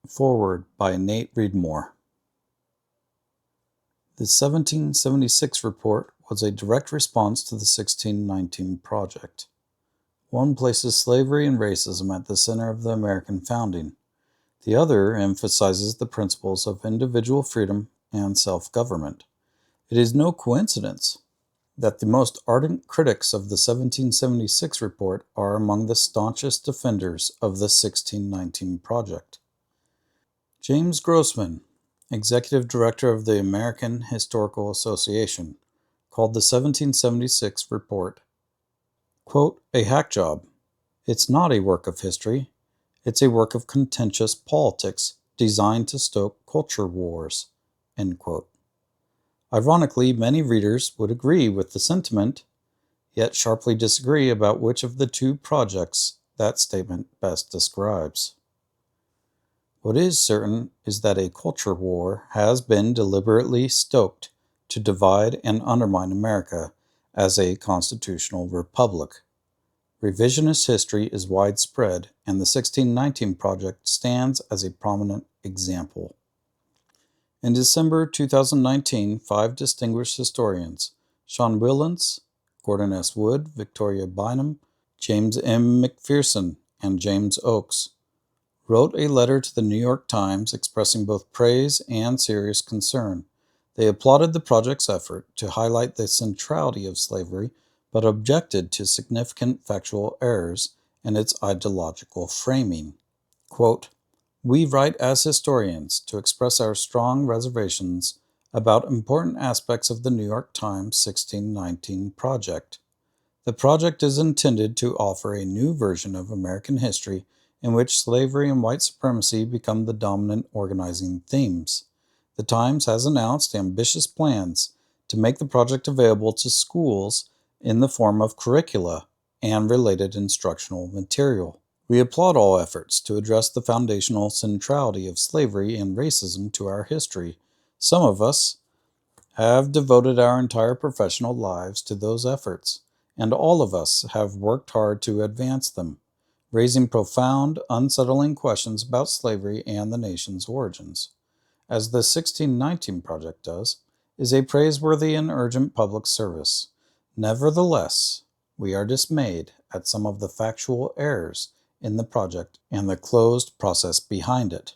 Foreword by Nate Readmoore. The 1776 report was a direct response to the 1619 Project. One places slavery and racism at the center of the American founding. The other emphasizes the principles of individual freedom and self-government. It is no coincidence that the most ardent critics of the 1776 report are among the staunchest defenders of the 1619 Project. James Grossman, executive director of the American Historical Association, called the 1776 report, quote, a hack job. It's not a work of history. It's a work of contentious politics designed to stoke culture wars, end quote. Ironically, many readers would agree with the sentiment, yet sharply disagree about which of the two projects that statement best describes. What is certain is that a culture war has been deliberately stoked to divide and undermine America as a constitutional republic. Revisionist history is widespread, and the 1619 Project stands as a prominent example. In December 2019, 5 distinguished historians, Sean Willans, Gordon S. Wood, Victoria Bynum, James M. McPherson, and James Oakes, wrote a letter to the New York Times expressing both praise and serious concern. They applauded the project's effort to highlight the centrality of slavery, but objected to significant factual errors in its ideological framing. Quote, we write as historians to express our strong reservations about important aspects of the New York Times 1619 Project. The project is intended to offer a new version of American history in which slavery and white supremacy become the dominant organizing themes. The Times has announced ambitious plans to make the project available to schools in the form of curricula and related instructional material. We applaud all efforts to address the foundational centrality of slavery and racism to our history. Some of us have devoted our entire professional lives to those efforts, and all of us have worked hard to advance them, raising profound, unsettling questions about slavery and the nation's origins, as the 1619 Project does, is a praiseworthy and urgent public service. Nevertheless, we are dismayed at some of the factual errors in the project and the closed process behind it.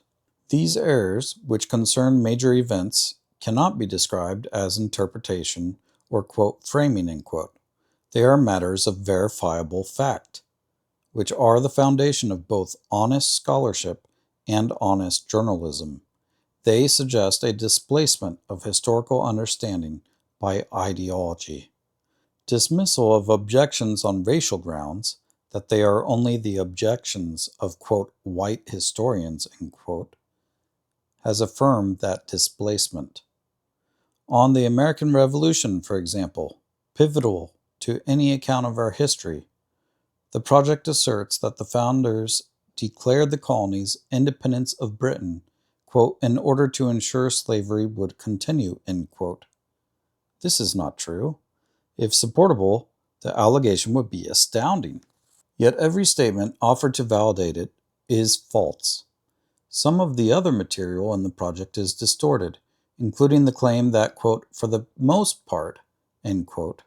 These errors, which concern major events, cannot be described as interpretation or, quote, framing, end quote. They are matters of verifiable fact, which are the foundation of both honest scholarship and honest journalism. They suggest a displacement of historical understanding by ideology. Dismissal of objections on racial grounds, that they are only the objections of, quote, white historians, end quote, has affirmed that displacement. On the American Revolution, for example, pivotal to any account of our history, the project asserts that the founders declared the colonies independence of Britain, quote, in order to ensure slavery would continue, end quote. This is not true. If supportable, the allegation would be astounding. Yet every statement offered to validate it is false. Some of the other material in the project is distorted, including the claim that, quote, for the most part, end quote,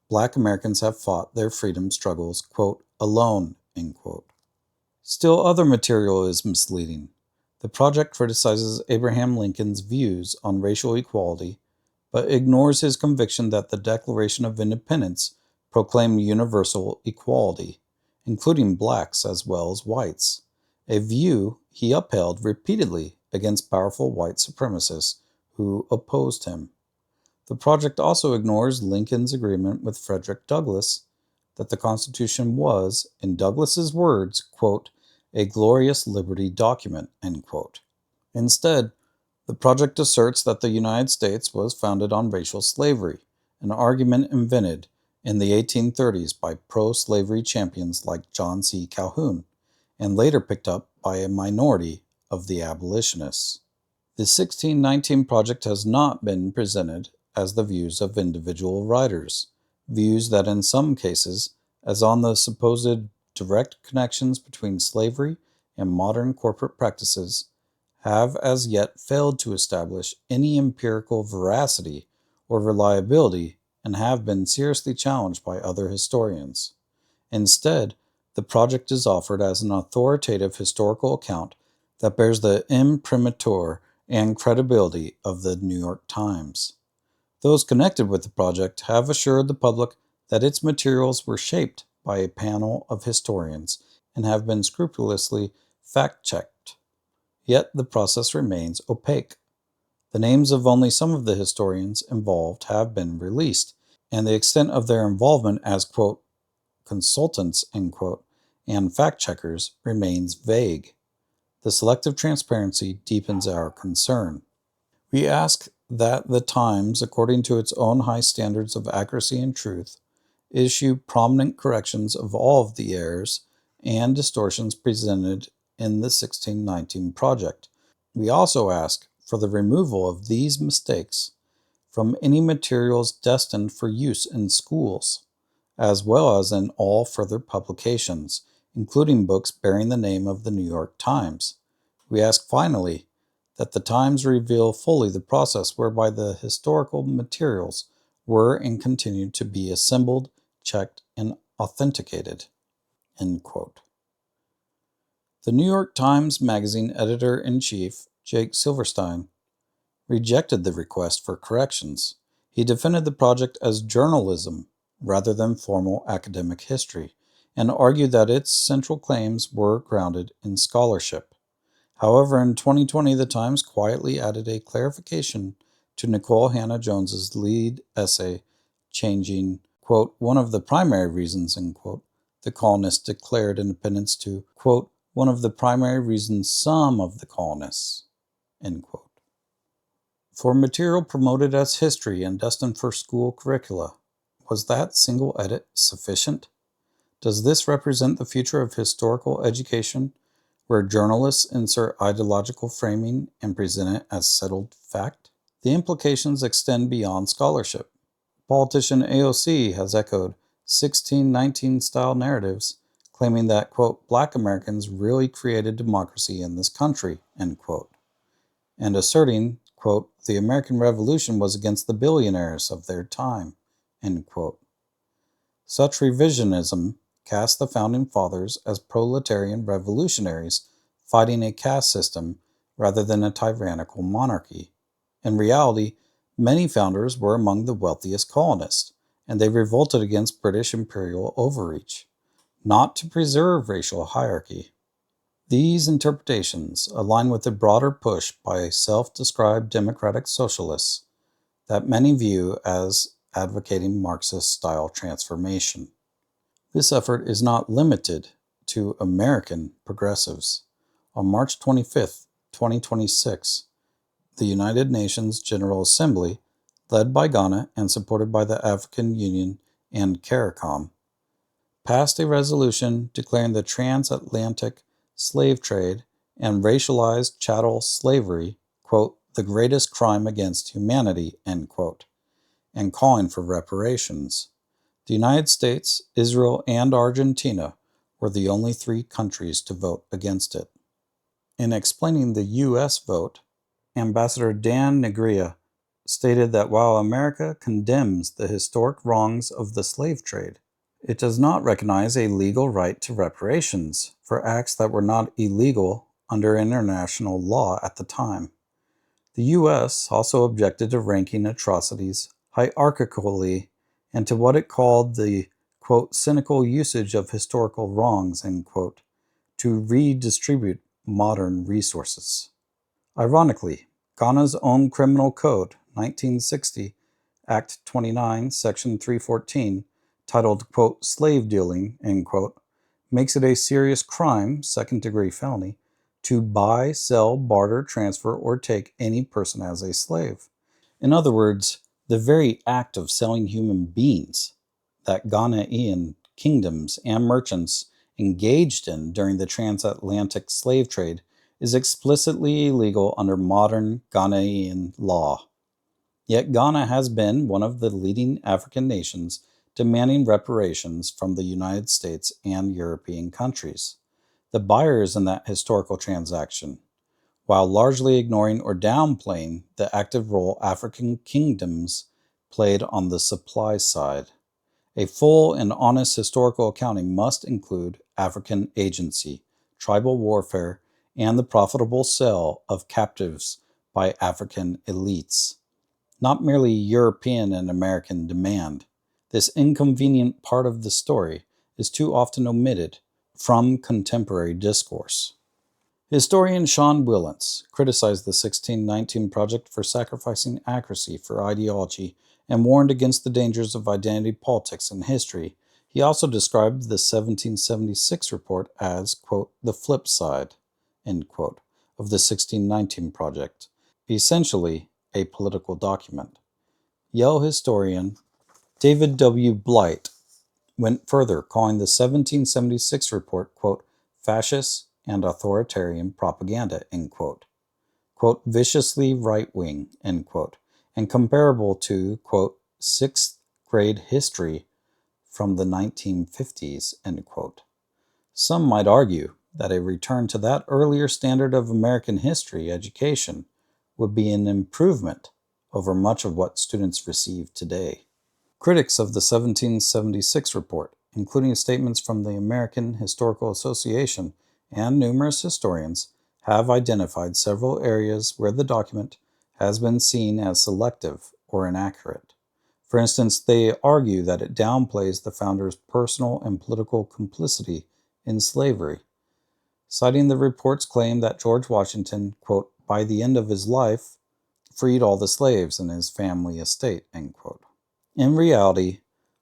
Black Americans have fought their freedom struggles, quote, alone, end quote. Still other material is misleading. The project criticizes Abraham Lincoln's views on racial equality, but ignores his conviction that the Declaration of Independence proclaimed universal equality, including blacks as well as whites, a view he upheld repeatedly against powerful white supremacists who opposed him. The project also ignores Lincoln's agreement with Frederick Douglass that the Constitution was, in Douglass's words, quote, a glorious liberty document, end quote. Instead, the project asserts that the United States was founded on racial slavery, an argument invented in the 1830s by pro-slavery champions like John C. Calhoun, and later picked up by a minority of the abolitionists. The 1619 Project has not been presented as the views of individual writers, views that in some cases, as on the supposed direct connections between slavery and modern corporate practices have as yet failed to establish any empirical veracity or reliability and have been seriously challenged by other historians. Instead, the project is offered as an authoritative historical account that bears the imprimatur and credibility of the New York Times. Those connected with the project have assured the public that its materials were shaped by a panel of historians and have been scrupulously fact-checked. Yet the process remains opaque. The names of only some of the historians involved have been released, and the extent of their involvement as, quote, consultants, end quote, and fact-checkers remains vague. The selective transparency deepens our concern. We ask that the Times, according to its own high standards of accuracy and truth, issue prominent corrections of all of the errors and distortions presented in the 1619 project. We also ask for the removal of these mistakes from any materials destined for use in schools, as well as in all further publications, including books bearing the name of the New York Times. We ask finally that the Times reveal fully the process whereby the historical materials were and continue to be assembled, checked, and authenticated. End quote. The New York Times Magazine editor-in-chief, Jake Silverstein, rejected the request for corrections. He defended the project as journalism rather than formal academic history, and argued that its central claims were grounded in scholarship. However, in 2020, the Times quietly added a clarification to Nicole Hannah-Jones's lead essay, changing, quote, one of the primary reasons, end quote, the colonists declared independence to, quote, one of the primary reasons some of the colonists, end quote. For material promoted as history and destined for school curricula, was that single edit sufficient? Does this represent the future of historical education, where journalists insert ideological framing and present it as settled fact? The implications extend beyond scholarship. Politician AOC has echoed 1619-style narratives, claiming that, quote, Black Americans really created democracy in this country, end quote, and asserting, quote, the American Revolution was against the billionaires of their time, end quote. Such revisionism cast the Founding Fathers as proletarian revolutionaries fighting a caste system rather than a tyrannical monarchy. In reality, many founders were among the wealthiest colonists, and they revolted against British imperial overreach, not to preserve racial hierarchy. These interpretations align with the broader push by self-described democratic socialists that many view as advocating Marxist-style transformation. This effort is not limited to American progressives. On March 25, 2026, the United Nations General Assembly, led by Ghana and supported by the African Union and CARICOM, passed a resolution declaring the transatlantic slave trade and racialized chattel slavery, quote, the greatest crime against humanity, end quote, and calling for reparations. The United States, Israel, and Argentina were the only 3 countries to vote against it. In explaining the U.S. vote, Ambassador Dan Negria stated that while America condemns the historic wrongs of the slave trade, it does not recognize a legal right to reparations for acts that were not illegal under international law at the time. The U.S. also objected to ranking atrocities hierarchically and to what it called the, quote, cynical usage of historical wrongs, end quote, to redistribute modern resources. Ironically, Ghana's own criminal code, 1960, Act 29, Section 314, titled, quote, slave dealing, end quote, makes it a serious crime, second-degree felony, to buy, sell, barter, transfer, or take any person as a slave. In other words, the very act of selling human beings that Ghanaian kingdoms and merchants engaged in during the transatlantic slave trade is explicitly illegal under modern Ghanaian law. Yet Ghana has been one of the leading African nations demanding reparations from the United States and European countries. the buyers in that historical transaction, while largely ignoring or downplaying the active role African kingdoms played on the supply side. A full and honest historical accounting must include African agency, tribal warfare, and the profitable sale of captives by African elites, not merely European and American demand. This inconvenient part of the story is too often omitted from contemporary discourse. Historian Sean Willents criticized the 1619 Project for sacrificing accuracy for ideology and warned against the dangers of identity politics in history. He also described the 1776 report as, quote, the flip side, end quote, of the 1619 Project, essentially a political document. Yale historian David W. Blight went further, calling the 1776 report, quote, fascist and authoritarian propaganda, end quote, viciously right-wing, end quote, and comparable to, quote, sixth grade history from the 1950s, end quote. Some might argue that a return to that earlier standard of American history education would be an improvement over much of what students receive today. Critics of the 1776 report, including statements from the American Historical Association and numerous historians, have identified several areas where the document has been seen as selective or inaccurate. For instance, they argue that it downplays the founders' personal and political complicity in slavery, citing the report's claim that George Washington, quote, by the end of his life, freed all the slaves in his family estate, end quote. In reality,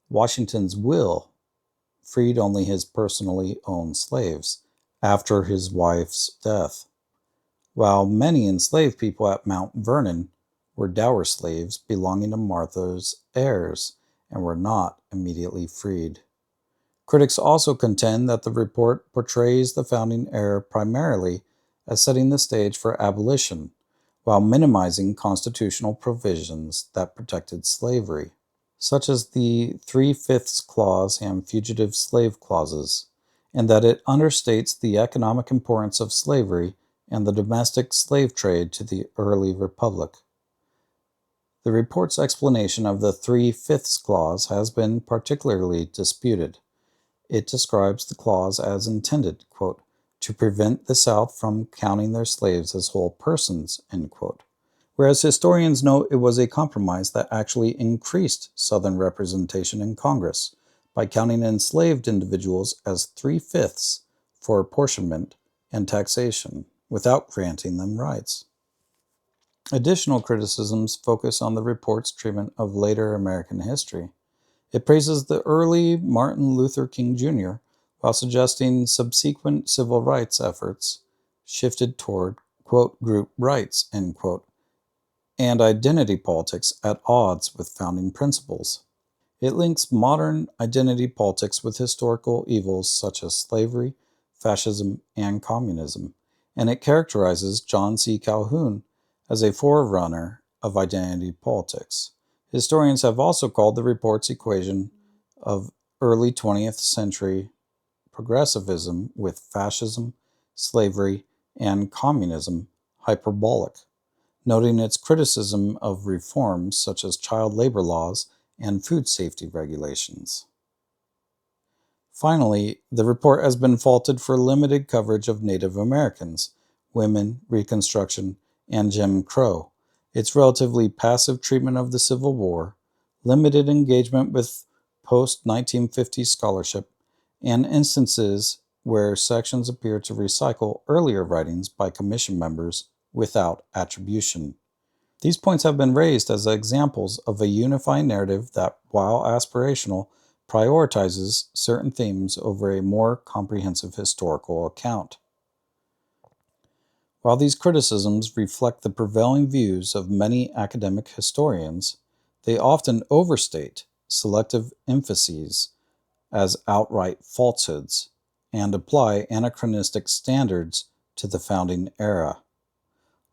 Washington's will freed only his personally owned slaves after his wife's death, while many enslaved people at Mount Vernon were dower slaves belonging to Martha's heirs and were not immediately freed. Critics also contend that the report portrays the founding era primarily as setting the stage for abolition, while minimizing constitutional provisions that protected slavery, such as the 3/5 clause and fugitive slave clauses, and that it understates the economic importance of slavery and the domestic slave trade to the early republic. The report's explanation of the 3/5 clause has been particularly disputed. It describes the clause as intended, quote, to prevent the South from counting their slaves as whole persons, end quote, whereas historians note it was a compromise that actually increased Southern representation in Congress by counting enslaved individuals as 3/5 for apportionment and taxation, without granting them rights. Additional criticisms focus on the report's treatment of later American history. It praises the early Martin Luther King Jr., while suggesting subsequent civil rights efforts shifted toward, quote, group rights, end quote, and identity politics at odds with founding principles. It links modern identity politics with historical evils such as slavery, fascism, and communism, and it characterizes John C. Calhoun as a forerunner of identity politics. Historians have also called the report's equation of early 20th century progressivism with fascism, slavery, and communism hyperbolic, noting its criticism of reforms such as child labor laws and food safety regulations. Finally, the report has been faulted for limited coverage of Native Americans, women, Reconstruction, and Jim Crow, its relatively passive treatment of the Civil War, limited engagement with post-1950 scholarship, and instances where sections appear to recycle earlier writings by commission members without attribution. These points have been raised as examples of a unifying narrative that, while aspirational, prioritizes certain themes over a more comprehensive historical account. While these criticisms reflect the prevailing views of many academic historians, they often overstate selective emphases as outright falsehoods and apply anachronistic standards to the founding era.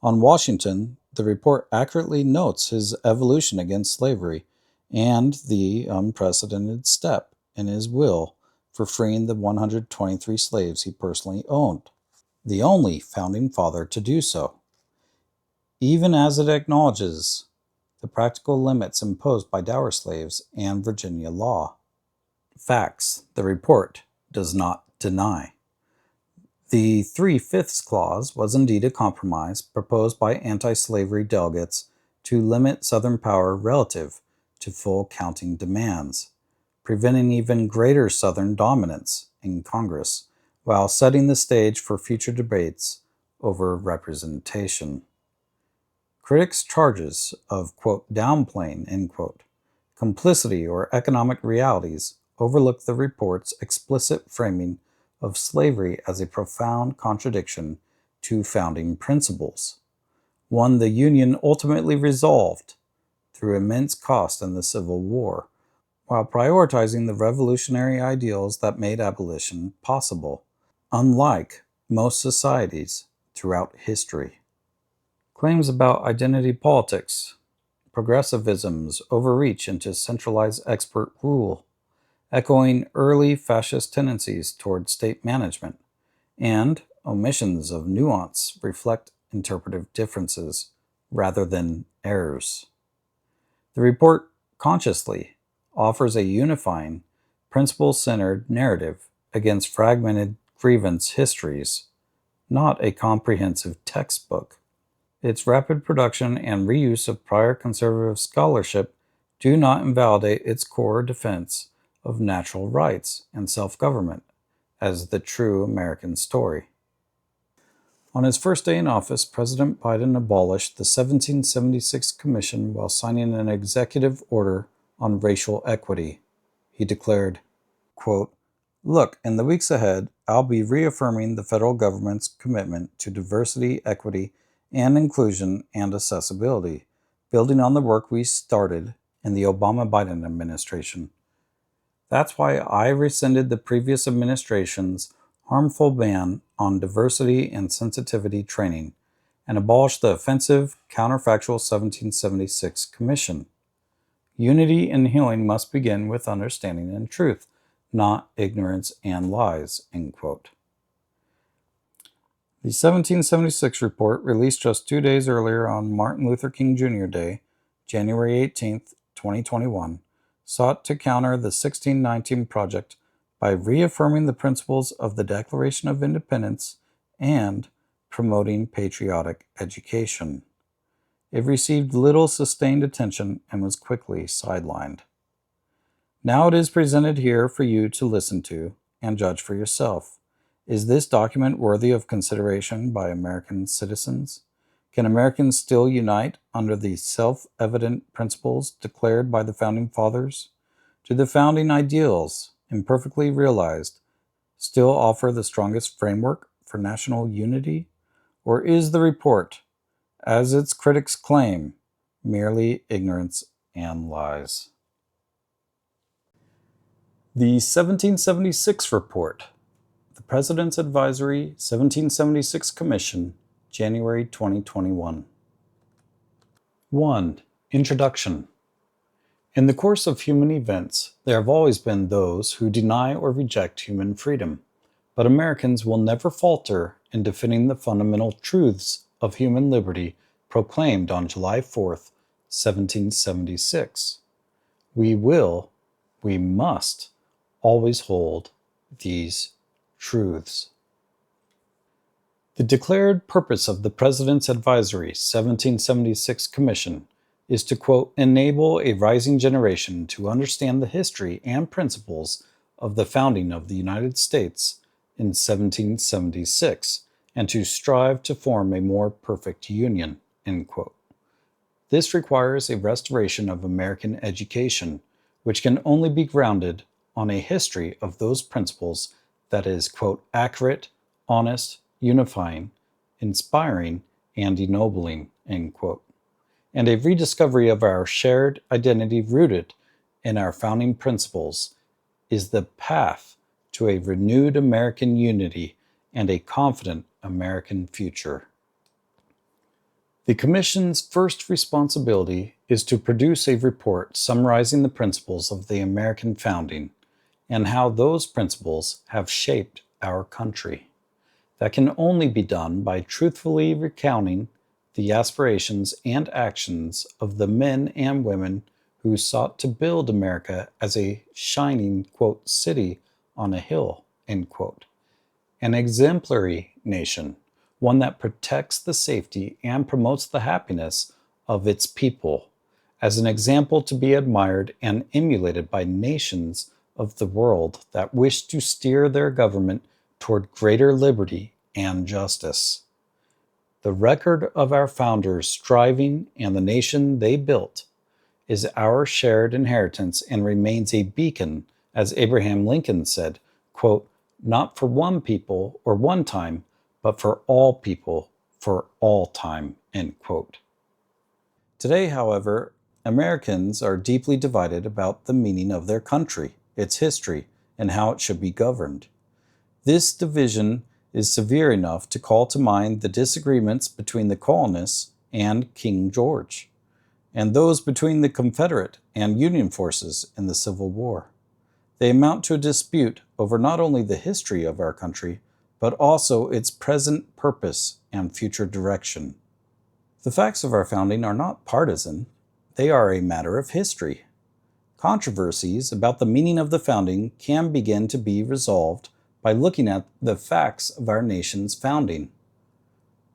On Washington, the report accurately notes his evolution against slavery and the unprecedented step in his will for freeing the 123 slaves he personally owned, the only founding father to do so, even as it acknowledges the practical limits imposed by dower slaves and Virginia law. Facts the report does not deny. The 3/5 clause was indeed a compromise proposed by anti-slavery delegates to limit Southern power relative to full counting demands, preventing even greater Southern dominance in Congress, while setting the stage for future debates over representation. Critics' charges of, quote, downplaying, end quote, complicity or economic realities overlook the report's explicit framing of slavery as a profound contradiction to founding principles, one the Union ultimately resolved through immense cost in the Civil War, while prioritizing the revolutionary ideals that made abolition possible, unlike most societies throughout history. Claims about identity politics, progressivism's overreach into centralized expert rule, echoing early fascist tendencies toward state management, and omissions of nuance reflect interpretive differences rather than errors. The report consciously offers a unifying, principle-centered narrative against fragmented grievance histories, not a comprehensive textbook. Its rapid production and reuse of prior conservative scholarship do not invalidate its core defense of natural rights and self-government as the true American story. On his first day in office, President Biden abolished the 1776 Commission while signing an executive order on racial equity. He declared, quote, "Look, in the weeks ahead, I'll be reaffirming the federal government's commitment to diversity, equity, and inclusion and accessibility, building on the work we started in the Obama-Biden administration. That's why I rescinded the previous administration's harmful ban on diversity and sensitivity training and abolished the offensive, counterfactual 1776 Commission. Unity and healing must begin with understanding and truth, not ignorance and lies," end quote. The 1776 report, released just 2 days earlier on Martin Luther King Jr. Day, January 18, 2021, sought to counter the 1619 Project by reaffirming the principles of the Declaration of Independence and promoting patriotic education. It received little sustained attention and was quickly sidelined. Now it is presented here for you to listen to and judge for yourself. Is this document worthy of consideration by American citizens? Can Americans still unite under the self-evident principles declared by the Founding Fathers? Do the founding ideals, imperfectly realized, still offer the strongest framework for national unity? Or is the report, as its critics claim, merely ignorance and lies? The 1776 Report, the President's Advisory 1776 Commission, January 2021. 1. Introduction. In the course of human events, there have always been those who deny or reject human freedom, but Americans will never falter in defending the fundamental truths of human liberty proclaimed on July 4th, 1776. We must always hold these truths. The declared purpose of the President's Advisory 1776 Commission is to, quote, enable a rising generation to understand the history and principles of the founding of the United States in 1776 and to strive to form a more perfect union, end quote. This requires a restoration of American education, which can only be grounded on a history of those principles that is, quote, accurate, honest, unifying, inspiring, and ennobling, end quote, and a rediscovery of our shared identity rooted in our founding principles is the path to a renewed American unity and a confident American future. The Commission's first responsibility is to produce a report summarizing the principles of the American founding and how those principles have shaped our country. That can only be done by truthfully recounting the aspirations and actions of the men and women who sought to build America as a shining, quote, city on a hill, end quote. An exemplary nation, one that protects the safety and promotes the happiness of its people, as an example to be admired and emulated by nations of the world that wish to steer their government toward greater liberty and justice. The record of our founders striving and the nation they built is our shared inheritance and remains a beacon, as Abraham Lincoln said, quote, not for one people or one time, but for all people for all time, end quote. Today, however, Americans are deeply divided about the meaning of their country, its history, and how it should be governed. This division is severe enough to call to mind the disagreements between the colonists and King George, and those between the Confederate and Union forces in the Civil War. They amount to a dispute over not only the history of our country, but also its present purpose and future direction. The facts of our founding are not partisan. They are a matter of history. Controversies about the meaning of the founding can begin to be resolved by looking at the facts of our nation's founding.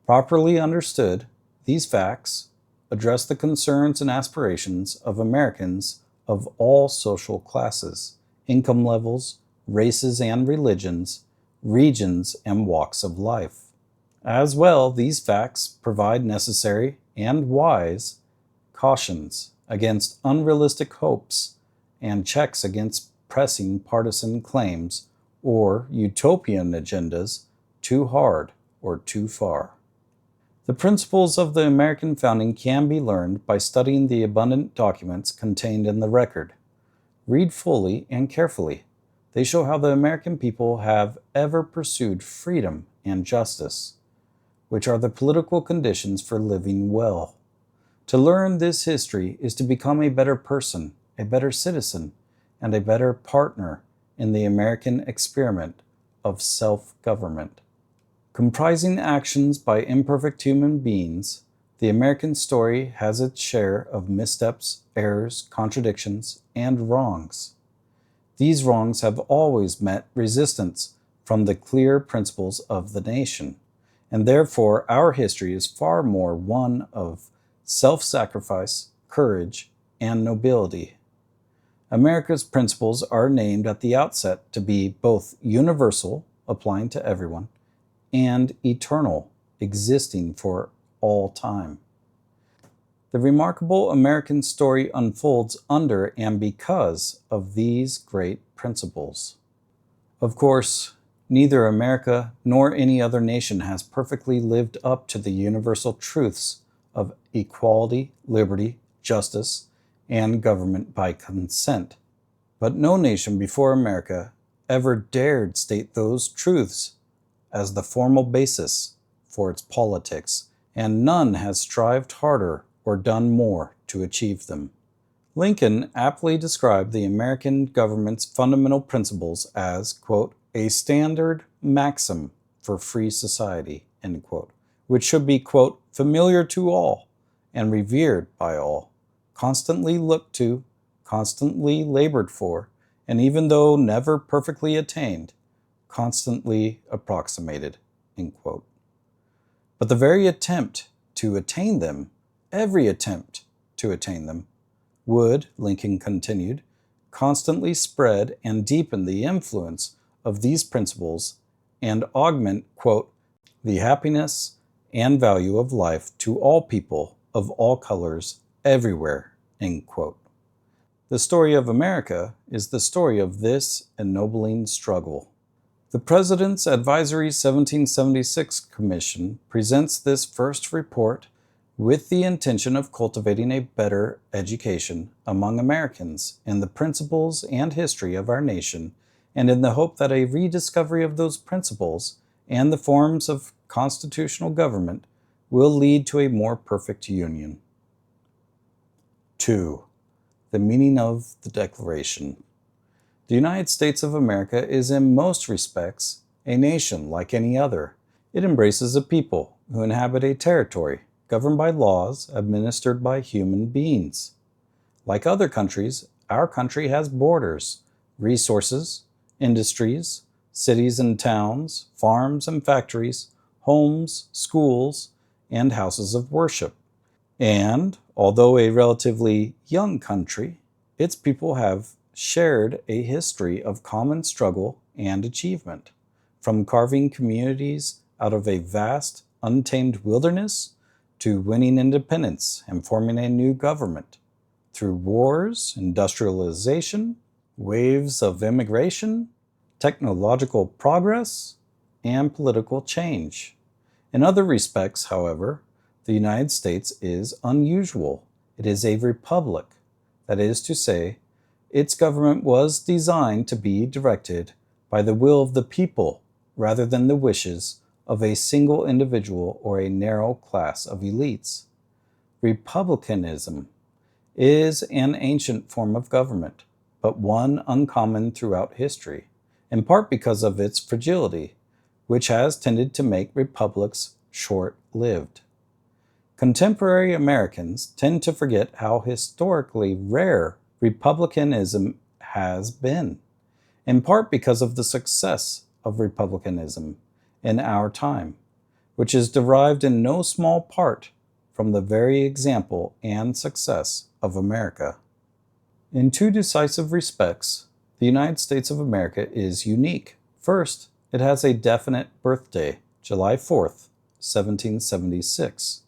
Properly understood, these facts address the concerns and aspirations of Americans of all social classes, income levels, races and religions, regions and walks of life. As well, these facts provide necessary and wise cautions against unrealistic hopes and checks against pressing partisan claims or utopian agendas too hard or too far. The principles of the American founding can be learned by studying the abundant documents contained in the record. Read fully and carefully. They show how the American people have ever pursued freedom and justice, which are the political conditions for living well. To learn this history is to become a better person, a better citizen, and a better partner in the American experiment of self-government. Comprising actions by imperfect human beings, the American story has its share of missteps, errors, contradictions, and wrongs. These wrongs have always met resistance from the clear principles of the nation, and therefore our history is far more one of self-sacrifice, courage, and nobility. America's principles are named at the outset to be both universal, applying to everyone, and eternal, existing for all time. The remarkable American story unfolds under and because of these great principles. Of course, neither America nor any other nation has perfectly lived up to the universal truths of equality, liberty, justice, and government by consent. But no nation before America ever dared state those truths as the formal basis for its politics, and none has strived harder or done more to achieve them. Lincoln aptly described the American government's fundamental principles as, quote, a standard maxim for free society, end quote, which should be, quote, familiar to all and revered by all, constantly looked to, constantly labored for, and even though never perfectly attained, constantly approximated, end quote. But the very attempt to attain them, every attempt to attain them, would, Lincoln continued, constantly spread and deepen the influence of these principles and augment, quote, the happiness and value of life to all people of all colors everywhere, end quote. The story of America is the story of this ennobling struggle. The President's Advisory 1776 Commission presents this first report with the intention of cultivating a better education among Americans in the principles and history of our nation, and in the hope that a rediscovery of those principles and the forms of constitutional government will lead to a more perfect union. 2. The meaning of the Declaration. The United States of America is in most respects a nation like any other. It embraces a people who inhabit a territory governed by laws administered by human beings. Like other countries, our country has borders, resources, industries, cities and towns, farms and factories, homes, schools, and houses of worship. And, although a relatively young country, its people have shared a history of common struggle and achievement, from carving communities out of a vast, untamed wilderness to winning independence and forming a new government, through wars, industrialization, waves of immigration, technological progress, and political change. In other respects, however, the United States is unusual. It is a republic. That is to say, its government was designed to be directed by the will of the people rather than the wishes of a single individual or a narrow class of elites. Republicanism is an ancient form of government, but one uncommon throughout history, in part because of its fragility, which has tended to make republics short-lived. Contemporary Americans tend to forget how historically rare republicanism has been, in part because of the success of republicanism in our time, which is derived in no small part from the very example and success of America. In two decisive respects, the United States of America is unique. First, it has a definite birthday, July 4th, 1776.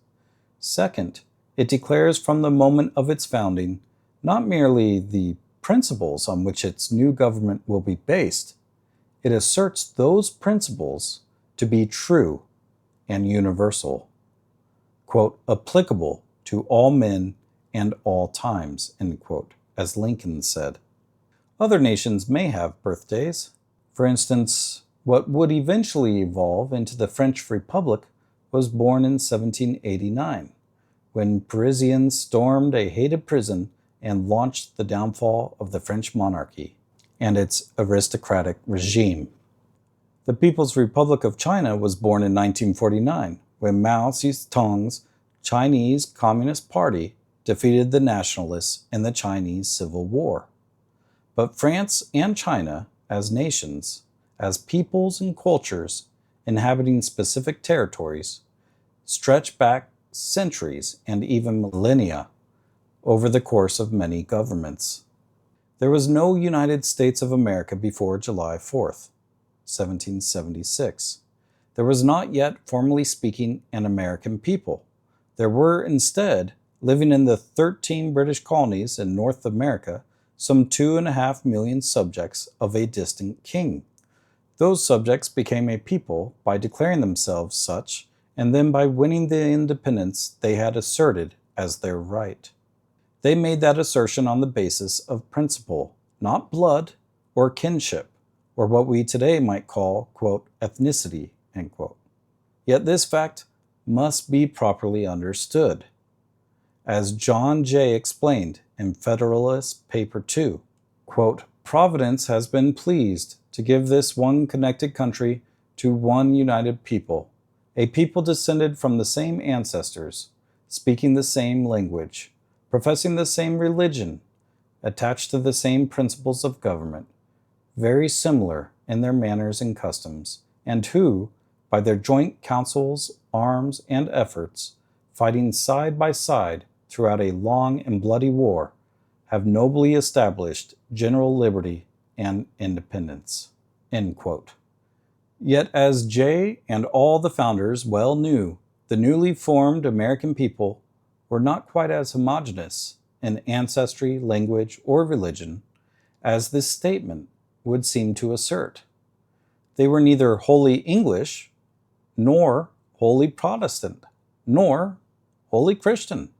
Second, it declares from the moment of its founding not merely the principles on which its new government will be based, it asserts those principles to be true and universal, quote, applicable to all men and all times, end quote, as Lincoln said. Other nations may have birthdays. For instance, what would eventually evolve into the French Republic was born in 1789, when Parisians stormed a hated prison and launched the downfall of the French monarchy and its aristocratic regime. The People's Republic of China was born in 1949, when Mao Zedong's Chinese Communist Party defeated the nationalists in the Chinese Civil War. But France and China, as nations, as peoples and cultures inhabiting specific territories, stretch back centuries and even millennia over the course of many governments. There was no United States of America before July 4th, 1776. There was not yet, formally speaking, an American people. There were instead, living in the 13 British colonies in North America, some 2.5 million subjects of a distant king. Those subjects became a people by declaring themselves such, and then by winning the independence they had asserted as their right. They made that assertion on the basis of principle, not blood or kinship, or what we today might call, quote, ethnicity, end quote. Yet this fact must be properly understood. As John Jay explained in Federalist Paper 2, quote, Providence has been pleased to give this one connected country to one united people, a people descended from the same ancestors, speaking the same language, professing the same religion, attached to the same principles of government, very similar in their manners and customs, and who, by their joint counsels, arms, and efforts, fighting side by side throughout a long and bloody war, have nobly established general liberty and independence. End quote. Yet, as Jay and all the founders well knew, the newly formed American people were not quite as homogeneous in ancestry, language, or religion as this statement would seem to assert. They were neither wholly English, nor wholly Protestant, nor wholly Christian.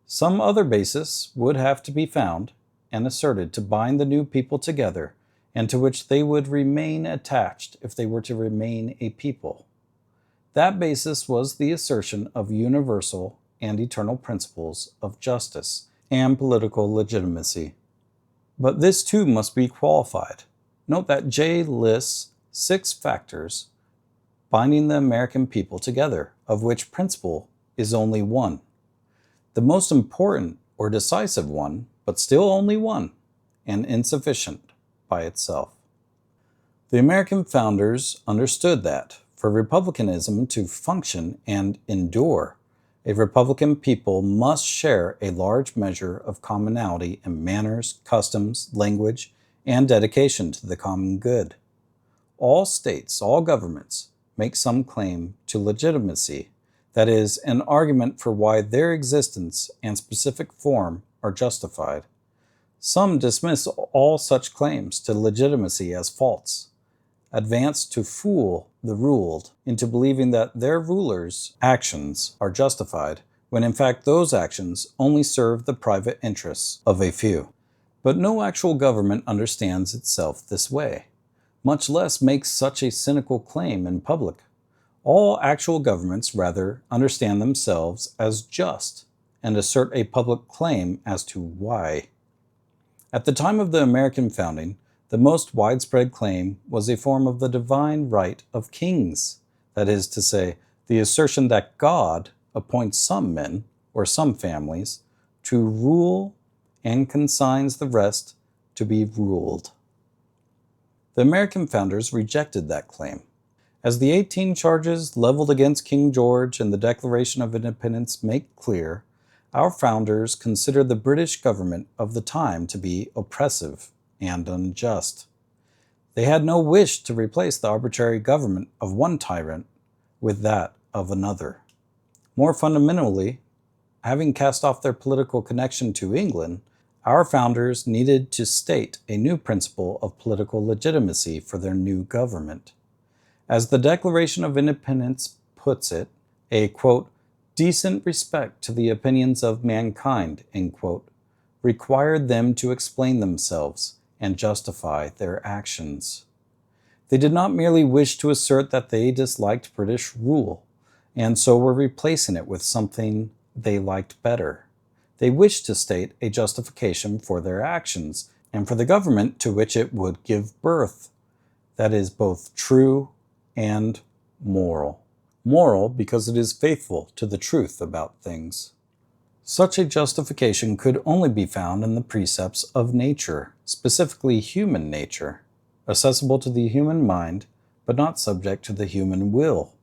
Some other basis would have to be found and asserted to bind the new people together, and to which they would remain attached if they were to remain a people. That basis was the assertion of universal and eternal principles of justice and political legitimacy. But this too must be qualified. Note that J lists 6 factors binding the American people together, of which principle is only one. The most important or decisive one, but still only one, and insufficient by itself. The American founders understood that, for republicanism to function and endure, a republican people must share a large measure of commonality in manners, customs, language, and dedication to the common good. All states, all governments, make some claim to legitimacy, that is, an argument for why their existence and specific form are justified. Some dismiss all such claims to legitimacy as false, advance to fool the ruled into believing that their rulers' actions are justified, when in fact those actions only serve the private interests of a few. But no actual government understands itself this way, much less makes such a cynical claim in public. All actual governments rather understand themselves as just and assert a public claim as to why. At the time of the American founding, the most widespread claim was a form of the divine right of kings, that is to say, the assertion that God appoints some men, or some families, to rule and consigns the rest to be ruled. The American founders rejected that claim. As the 18 charges leveled against King George and the Declaration of Independence make clear, our founders considered the British government of the time to be oppressive and unjust. They had no wish to replace the arbitrary government of one tyrant with that of another. More fundamentally, having cast off their political connection to England, our founders needed to state a new principle of political legitimacy for their new government. As the Declaration of Independence puts it, a, quote, decent respect to the opinions of mankind, end quote, required them to explain themselves and justify their actions. They did not merely wish to assert that they disliked British rule, and so were replacing it with something they liked better. They wished to state a justification for their actions and for the government to which it would give birth, that is both true and moral. Moral because it is faithful to the truth about things. Such a justification could only be found in the precepts of nature, specifically human nature, accessible to the human mind, but not subject to the human will.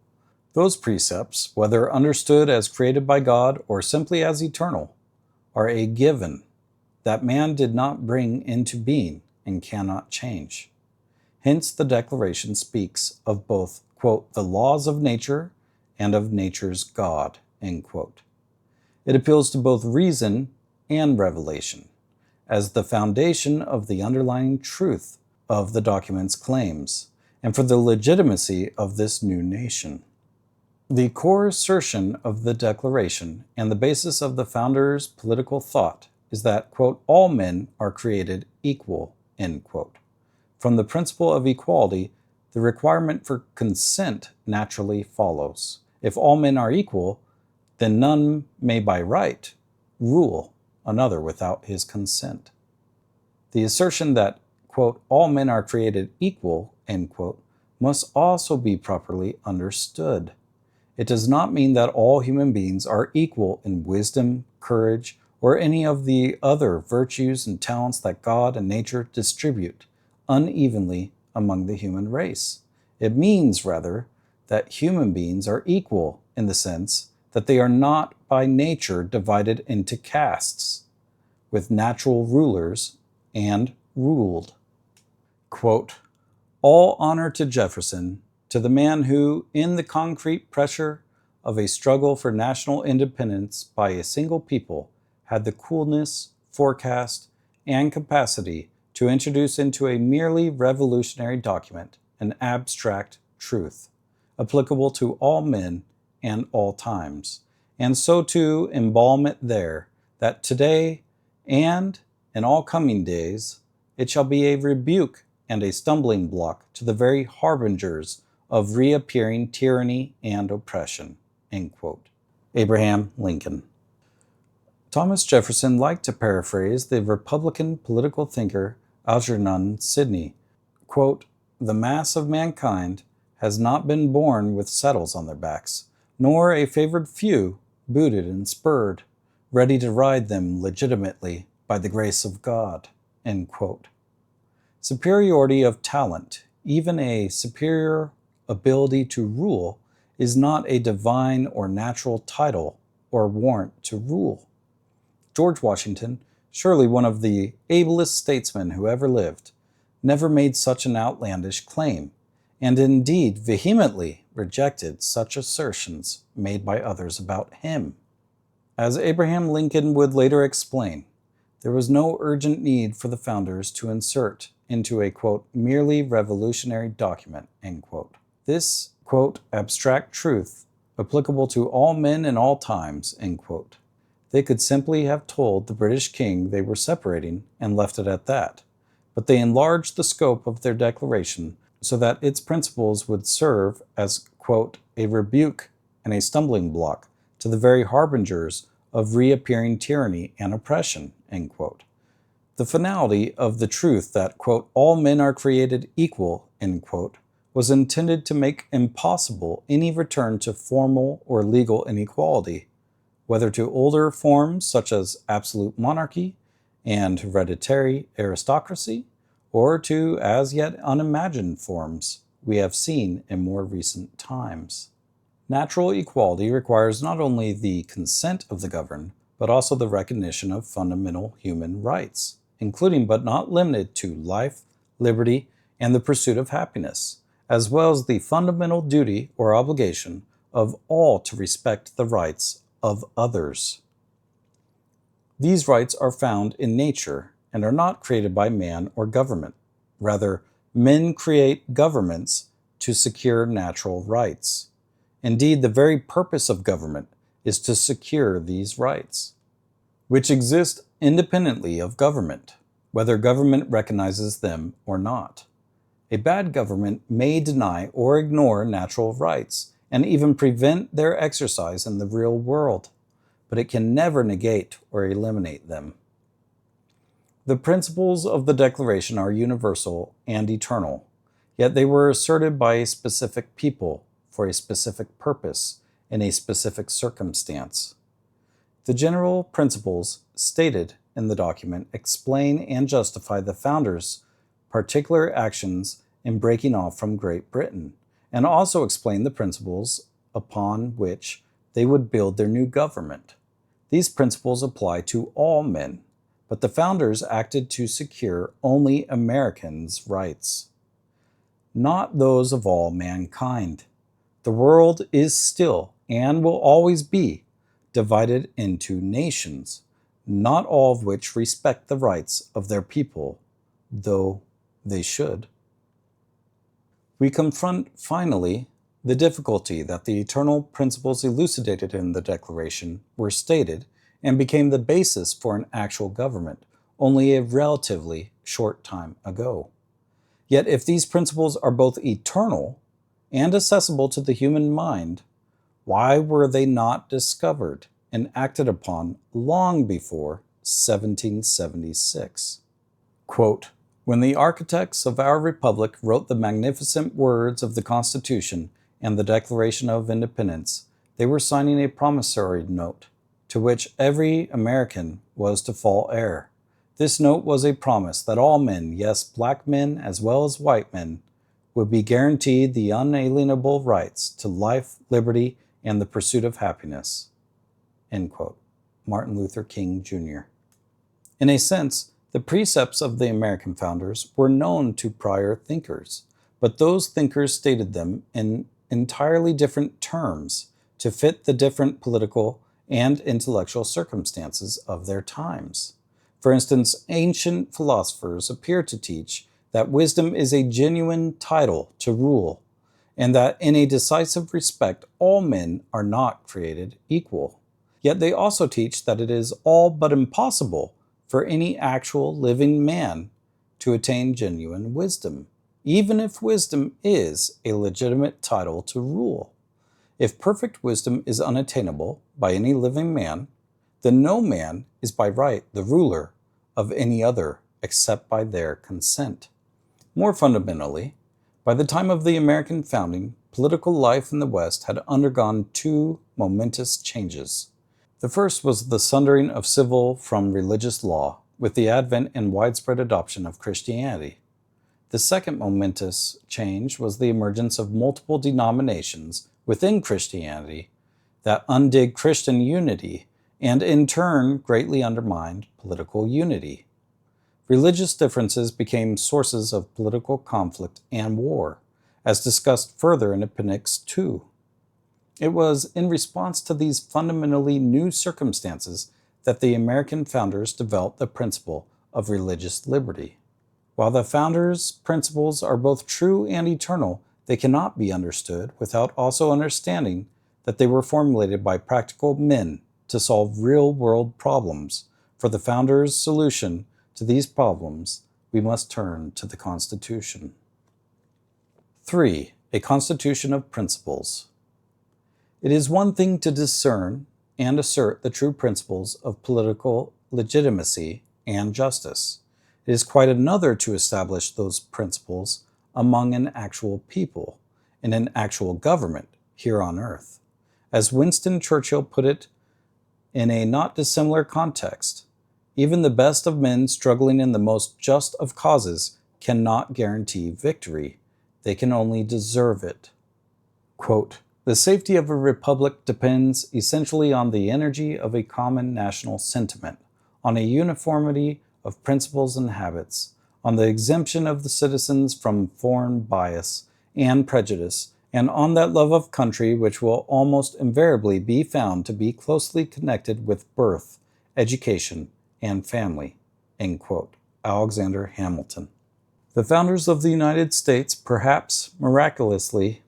Those precepts, whether understood as created by God or simply as eternal, are a given that man did not bring into being and cannot change. Hence the Declaration speaks of both, quote, the laws of nature and of nature's God, end quote. It appeals to both reason and revelation as the foundation of the underlying truth of the document's claims and for the legitimacy of this new nation. The core assertion of the Declaration and the basis of the founders' political thought is that, quote, all men are created equal, end quote. From the principle of equality, the requirement for consent naturally follows. If all men are equal, then none may by right rule another without his consent. The assertion that, quote, all men are created equal, end quote, must also be properly understood. It does not mean that all human beings are equal in wisdom, courage, or any of the other virtues and talents that God and nature distribute unevenly among the human race. It means, rather, that human beings are equal in the sense that they are not by nature divided into castes, with natural rulers and ruled. Quote, all honor to Jefferson, to the man who, in the concrete pressure of a struggle for national independence by a single people, had the coolness, forecast, and capacity to introduce into a merely revolutionary document an abstract truth, applicable to all men and all times, and so to embalm it there, that today and in all coming days it shall be a rebuke and a stumbling block to the very harbingers of reappearing tyranny and oppression, end quote. Abraham Lincoln. Thomas Jefferson liked to paraphrase the Republican political thinker Algernon Sidney, quote, "The mass of mankind has not been born with saddles on their backs, nor a favored few, booted and spurred, ready to ride them legitimately by the grace of God." End quote. Superiority of talent, even a superior ability to rule, is not a divine or natural title or warrant to rule. George Washington, surely one of the ablest statesmen who ever lived, never made such an outlandish claim, and indeed vehemently rejected such assertions made by others about him. As Abraham Lincoln would later explain, there was no urgent need for the founders to insert into a, quote, "merely revolutionary document," end quote, this, quote, "abstract truth applicable to all men in all times," end quote. They could simply have told the British king they were separating and left it at that, but they enlarged the scope of their declaration so that its principles would serve as, quote, "a rebuke and a stumbling block to the very harbingers of reappearing tyranny and oppression," end quote. The finality of the truth that, quote, "all men are created equal," end quote, was intended to make impossible any return to formal or legal inequality, whether to older forms such as absolute monarchy and hereditary aristocracy, or to as yet unimagined forms we have seen in more recent times. Natural equality requires not only the consent of the governed, but also the recognition of fundamental human rights, including but not limited to life, liberty, and the pursuit of happiness, as well as the fundamental duty or obligation of all to respect the rights of others. These rights are found in nature and are not created by man or government. Rather, men create governments to secure natural rights. Indeed, the very purpose of government is to secure these rights, which exist independently of government, whether government recognizes them or not. A bad government may deny or ignore natural rights and even prevent their exercise in the real world, but it can never negate or eliminate them. The principles of the Declaration are universal and eternal, yet they were asserted by a specific people for a specific purpose in a specific circumstance. The general principles stated in the document explain and justify the founders' particular actions in breaking off from Great Britain, and also explain the principles upon which they would build their new government. These principles apply to all men, but the founders acted to secure only Americans' rights, not those of all mankind. The world is still, and will always be, divided into nations, not all of which respect the rights of their people, though they should. We confront, finally, the difficulty that the eternal principles elucidated in the Declaration were stated and became the basis for an actual government only a relatively short time ago. Yet if these principles are both eternal and accessible to the human mind, why were they not discovered and acted upon long before 1776? Quote, "When the architects of our republic wrote the magnificent words of the Constitution and the Declaration of Independence, they were signing a promissory note to which every American was to fall heir. This note was a promise that all men, yes, black men as well as white men, would be guaranteed the unalienable rights to life, liberty, and the pursuit of happiness." End quote. Martin Luther King, Jr. In a sense, the precepts of the American founders were known to prior thinkers, but those thinkers stated them in entirely different terms to fit the different political and intellectual circumstances of their times. For instance, ancient philosophers appear to teach that wisdom is a genuine title to rule, and that in a decisive respect all men are not created equal. Yet they also teach that it is all but impossible for any actual living man to attain genuine wisdom, even if wisdom is a legitimate title to rule. If perfect wisdom is unattainable by any living man, then no man is by right the ruler of any other except by their consent. More fundamentally, by the time of the American founding, political life in the West had undergone two momentous changes. The first was the sundering of civil from religious law with the advent and widespread adoption of Christianity. The second momentous change was the emergence of multiple denominations within Christianity that undid Christian unity and in turn greatly undermined political unity. Religious differences became sources of political conflict and war, as discussed further in Appendix 2. It was in response to these fundamentally new circumstances that the American founders developed the principle of religious liberty. While the founders' principles are both true and eternal, they cannot be understood without also understanding that they were formulated by practical men to solve real-world problems. For the founders' solution to these problems, we must turn to the Constitution. 3. A Constitution of Principles. It is one thing to discern and assert the true principles of political legitimacy and justice. It is quite another to establish those principles among an actual people, in an actual government here on earth. As Winston Churchill put it in a not dissimilar context, even the best of men struggling in the most just of causes cannot guarantee victory. They can only deserve it. Quote, "The safety of a republic depends essentially on the energy of a common national sentiment, on a uniformity of principles and habits, on the exemption of the citizens from foreign bias and prejudice, and on that love of country which will almost invariably be found to be closely connected with birth, education, and family." End quote. Alexander Hamilton. The founders of the United States, perhaps miraculously,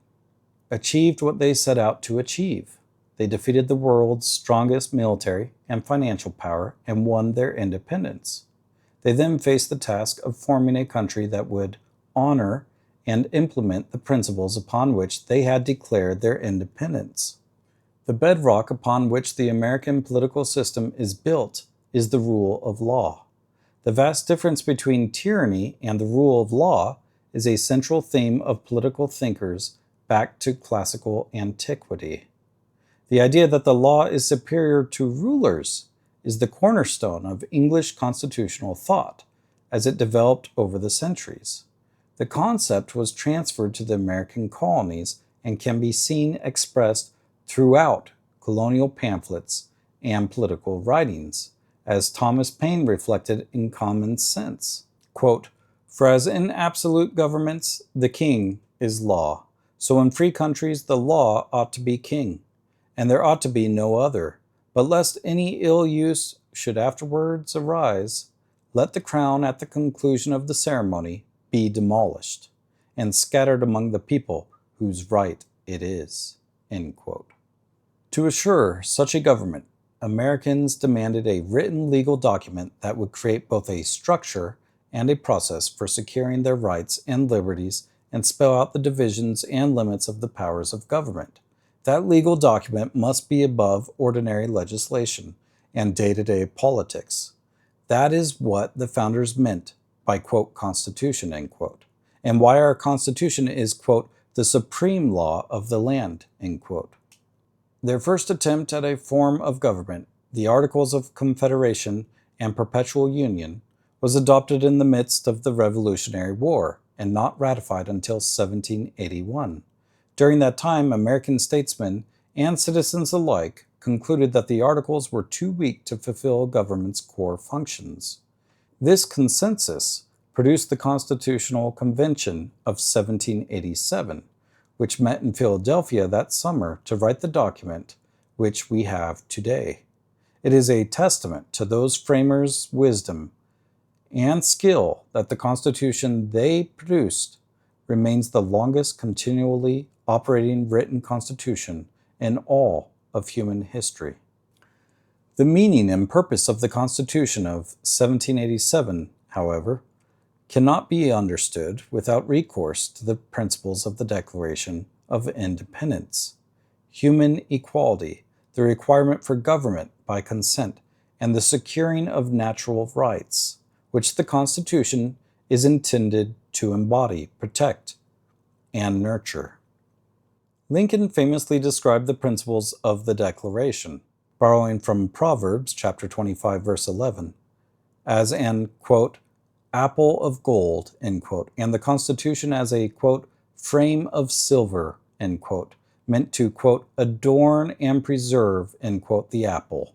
achieved what they set out to achieve. They defeated the world's strongest military and financial power and won their independence. They then faced the task of forming a country that would honor and implement the principles upon which they had declared their independence. The bedrock upon which the American political system is built is the rule of law. The vast difference between tyranny and the rule of law is a central theme of political thinkers back to classical antiquity. The idea that the law is superior to rulers is the cornerstone of English constitutional thought as it developed over the centuries. The concept was transferred to the American colonies and can be seen expressed throughout colonial pamphlets and political writings, as Thomas Paine reflected in Common Sense. Quote, "For as in absolute governments the king is law, so in free countries the law ought to be king, and there ought to be no other. But lest any ill use should afterwards arise, let the crown at the conclusion of the ceremony be demolished, and scattered among the people whose right it is." End quote. To assure such a government, Americans demanded a written legal document that would create both a structure and a process for securing their rights and liberties and spell out the divisions and limits of the powers of government. That legal document must be above ordinary legislation and day-to-day politics. That is what the founders meant by, quote, Constitution, end quote, and why our Constitution is, quote, the supreme law of the land, end quote. Their first attempt at a form of government, the Articles of Confederation and Perpetual Union, was adopted in the midst of the Revolutionary War and not ratified until 1781. During that time, American statesmen and citizens alike concluded that the Articles were too weak to fulfill government's core functions. This consensus produced the Constitutional Convention of 1787, which met in Philadelphia that summer to write the document which we have today. It is a testament to those framers' wisdom and skill that the Constitution they produced remains the longest continually operating written constitution in all of human history. The meaning and purpose of the Constitution of 1787, however, cannot be understood without recourse to the principles of the Declaration of Independence. Human equality, the requirement for government by consent, and the securing of natural rights, which the Constitution is intended to embody, protect, and nurture. Lincoln famously described the principles of the Declaration, borrowing from Proverbs chapter 25, verse 11, as an, quote, apple of gold, end quote, and the Constitution as a, quote, frame of silver, end quote, meant to, quote, adorn and preserve, end quote, the apple.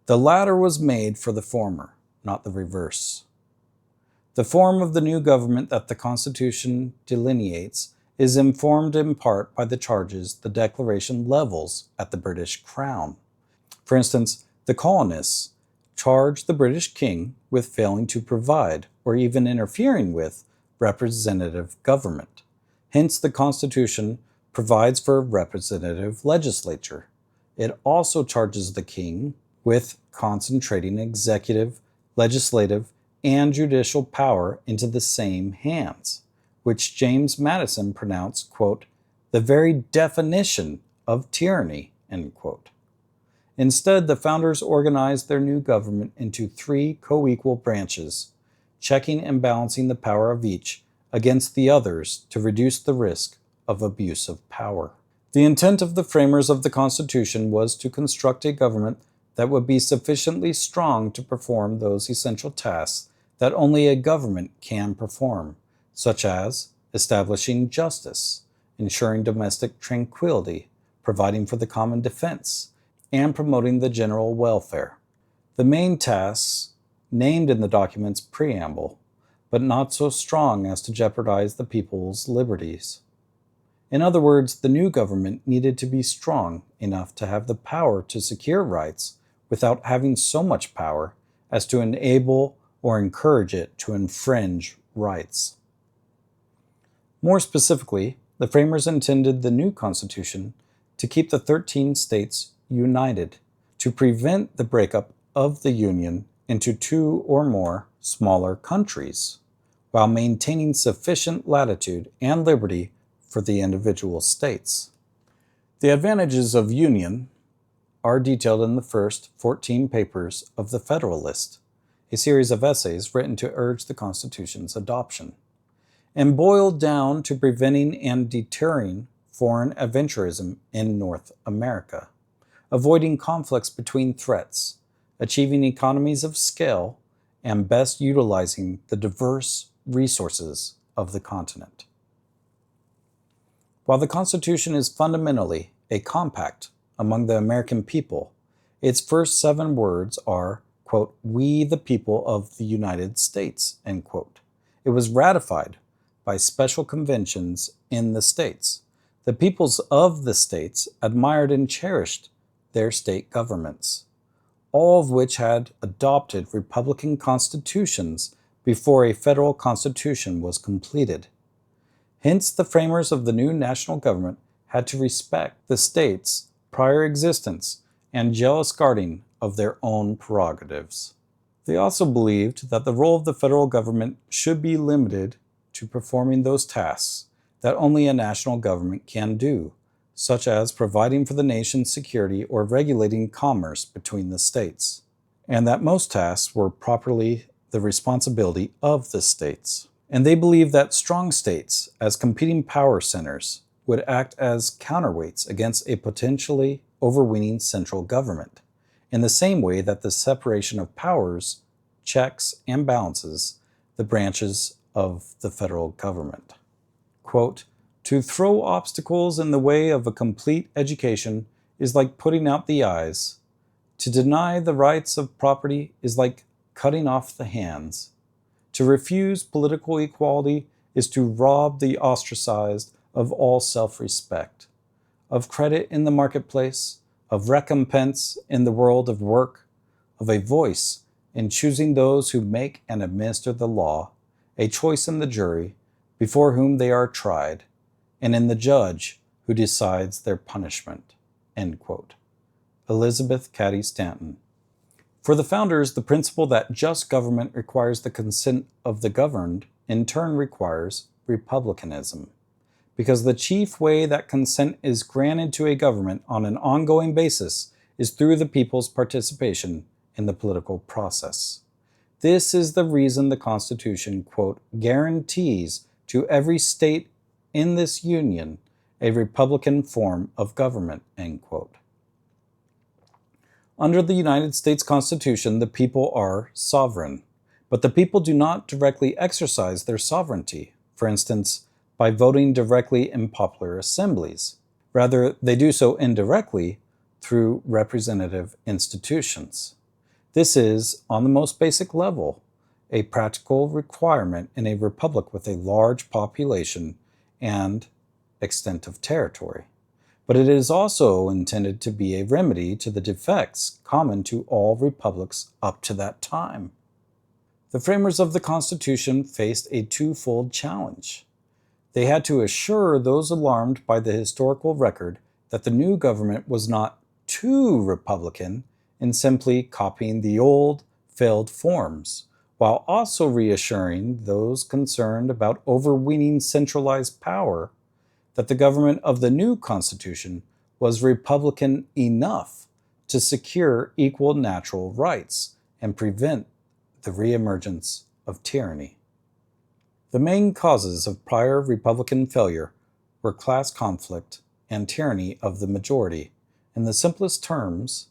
The latter was made for the former, not the reverse. The form of the new government that the Constitution delineates is informed in part by the charges the Declaration levels at the British Crown. For instance, the colonists charged the British king with failing to provide, or even interfering with, representative government. Hence, the Constitution provides for a representative legislature. It also charges the king with concentrating executive, legislative, and judicial power into the same hands, which James Madison pronounced, quote, the very definition of tyranny, end quote. Instead, the founders organized their new government into 3 co-equal branches, checking and balancing the power of each against the others to reduce the risk of abuse of power. The intent of the framers of the Constitution was to construct a government that would be sufficiently strong to perform those essential tasks that only a government can perform, such as establishing justice, ensuring domestic tranquility, providing for the common defense, and promoting the general welfare. The main tasks named in the document's preamble, but not so strong as to jeopardize the people's liberties. In other words, the new government needed to be strong enough to have the power to secure rights without having so much power as to enable or encourage it to infringe rights. More specifically, the framers intended the new Constitution to keep the 13 states united, to prevent the breakup of the Union into 2 or more smaller countries, while maintaining sufficient latitude and liberty for the individual states. The advantages of union are detailed in the first 14 papers of the Federalist, a series of essays written to urge the Constitution's adoption, and boiled down to preventing and deterring foreign adventurism in North America, avoiding conflicts between threats, achieving economies of scale, and best utilizing the diverse resources of the continent. While the Constitution is fundamentally a compact among the American people, its first 7 words are, quote, we the people of the United States, end quote. It was ratified by special conventions in the states. The peoples of the states admired and cherished their state governments, all of which had adopted republican constitutions before a federal constitution was completed. Hence, the framers of the new national government had to respect the states' prior existence and jealous guarding of their own prerogatives. They also believed that the role of the federal government should be limited to performing those tasks that only a national government can do, such as providing for the nation's security or regulating commerce between the states, and that most tasks were properly the responsibility of the states. And they believed that strong states, as competing power centers, would act as counterweights against a potentially overweening central government, in the same way that the separation of powers checks and balances the branches of the federal government. Quote, to throw obstacles in the way of a complete education is like putting out the eyes. To deny the rights of property is like cutting off the hands. To refuse political equality is to rob the ostracized of all self-respect, of credit in the marketplace, of recompense in the world of work, of a voice in choosing those who make and administer the law, a choice in the jury before whom they are tried, and in the judge who decides their punishment. End quote. Elizabeth Cady Stanton. For the founders, the principle that just government requires the consent of the governed in turn requires republicanism, because the chief way that consent is granted to a government on an ongoing basis is through the people's participation in the political process. This is the reason the Constitution, quote, guarantees to every state in this union a republican form of government, end quote. Under the United States Constitution, the people are sovereign, but the people do not directly exercise their sovereignty, for instance, by voting directly in popular assemblies. Rather, they do so indirectly through representative institutions. This is, on the most basic level, a practical requirement in a republic with a large population and extent of territory. But it is also intended to be a remedy to the defects common to all republics up to that time. The framers of the Constitution faced a twofold challenge. They had to assure those alarmed by the historical record that the new government was not too republican in simply copying the old, failed forms, while also reassuring those concerned about overweening centralized power that the government of the new Constitution was republican enough to secure equal natural rights and prevent the reemergence of tyranny. The main causes of prior republican failure were class conflict and tyranny of the majority. In the simplest terms,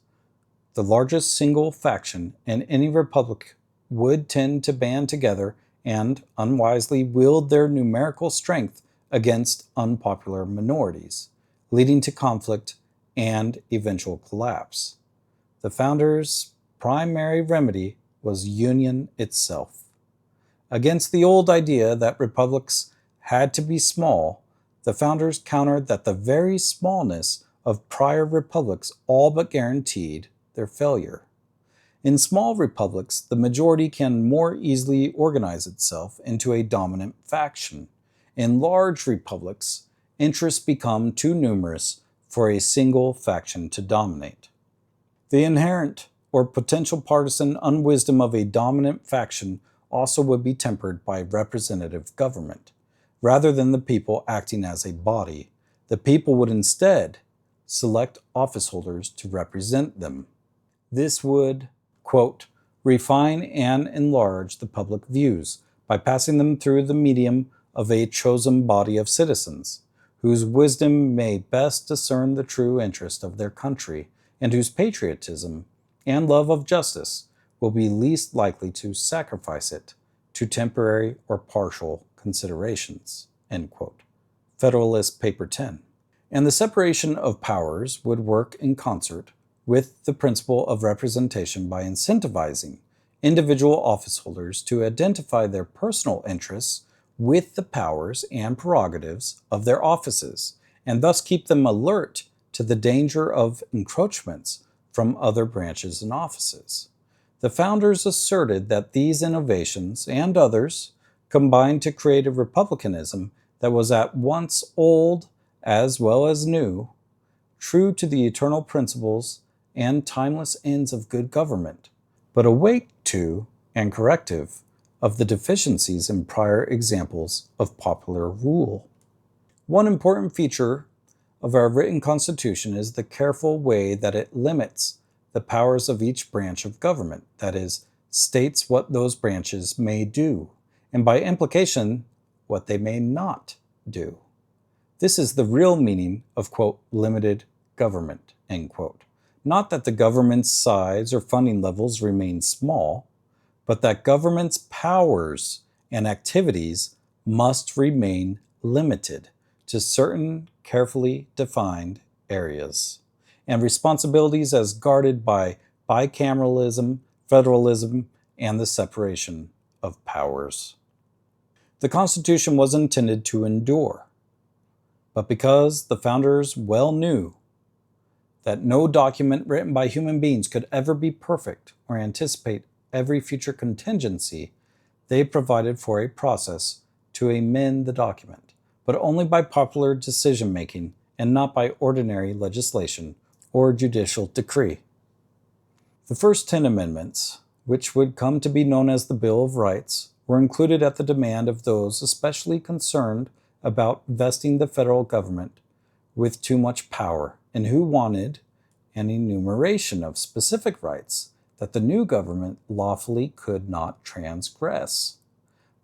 the largest single faction in any republic would tend to band together and unwisely wield their numerical strength against unpopular minorities, leading to conflict and eventual collapse. The founders' primary remedy was union itself. Against the old idea that republics had to be small, the founders countered that the very smallness of prior republics all but guaranteed their failure. In small republics, the majority can more easily organize itself into a dominant faction. In large republics, interests become too numerous for a single faction to dominate. The inherent or potential partisan unwisdom of a dominant faction also would be tempered by representative government. Rather than the people acting as a body, the people would instead select office holders to represent them. This would, quote, refine and enlarge the public views by passing them through the medium of a chosen body of citizens, whose wisdom may best discern the true interest of their country, and whose patriotism and love of justice will be least likely to sacrifice it to temporary or partial considerations, end quote. Federalist Paper 10. And the separation of powers would work in concert with the principle of representation by incentivizing individual office holders to identify their personal interests with the powers and prerogatives of their offices, and thus keep them alert to the danger of encroachments from other branches and offices. The founders asserted that these innovations and others combined to create a republicanism that was at once old as well as new, true to the eternal principles and timeless ends of good government, but awake to and corrective of the deficiencies in prior examples of popular rule. One important feature of our written Constitution is the careful way that it limits the powers of each branch of government, that is, states what those branches may do, and by implication, what they may not do. This is the real meaning of, quote, limited government, end quote. Not that the government's size or funding levels remain small, but that government's powers and activities must remain limited to certain carefully defined areas, and responsibilities as guarded by bicameralism, federalism, and the separation of powers. The Constitution was intended to endure, but because the founders well knew that no document written by human beings could ever be perfect or anticipate every future contingency, they provided for a process to amend the document, but only by popular decision-making and not by ordinary legislation or judicial decree. The first 10 amendments, which would come to be known as the Bill of Rights, were included at the demand of those especially concerned about vesting the federal government with too much power and who wanted an enumeration of specific rights that the new government lawfully could not transgress.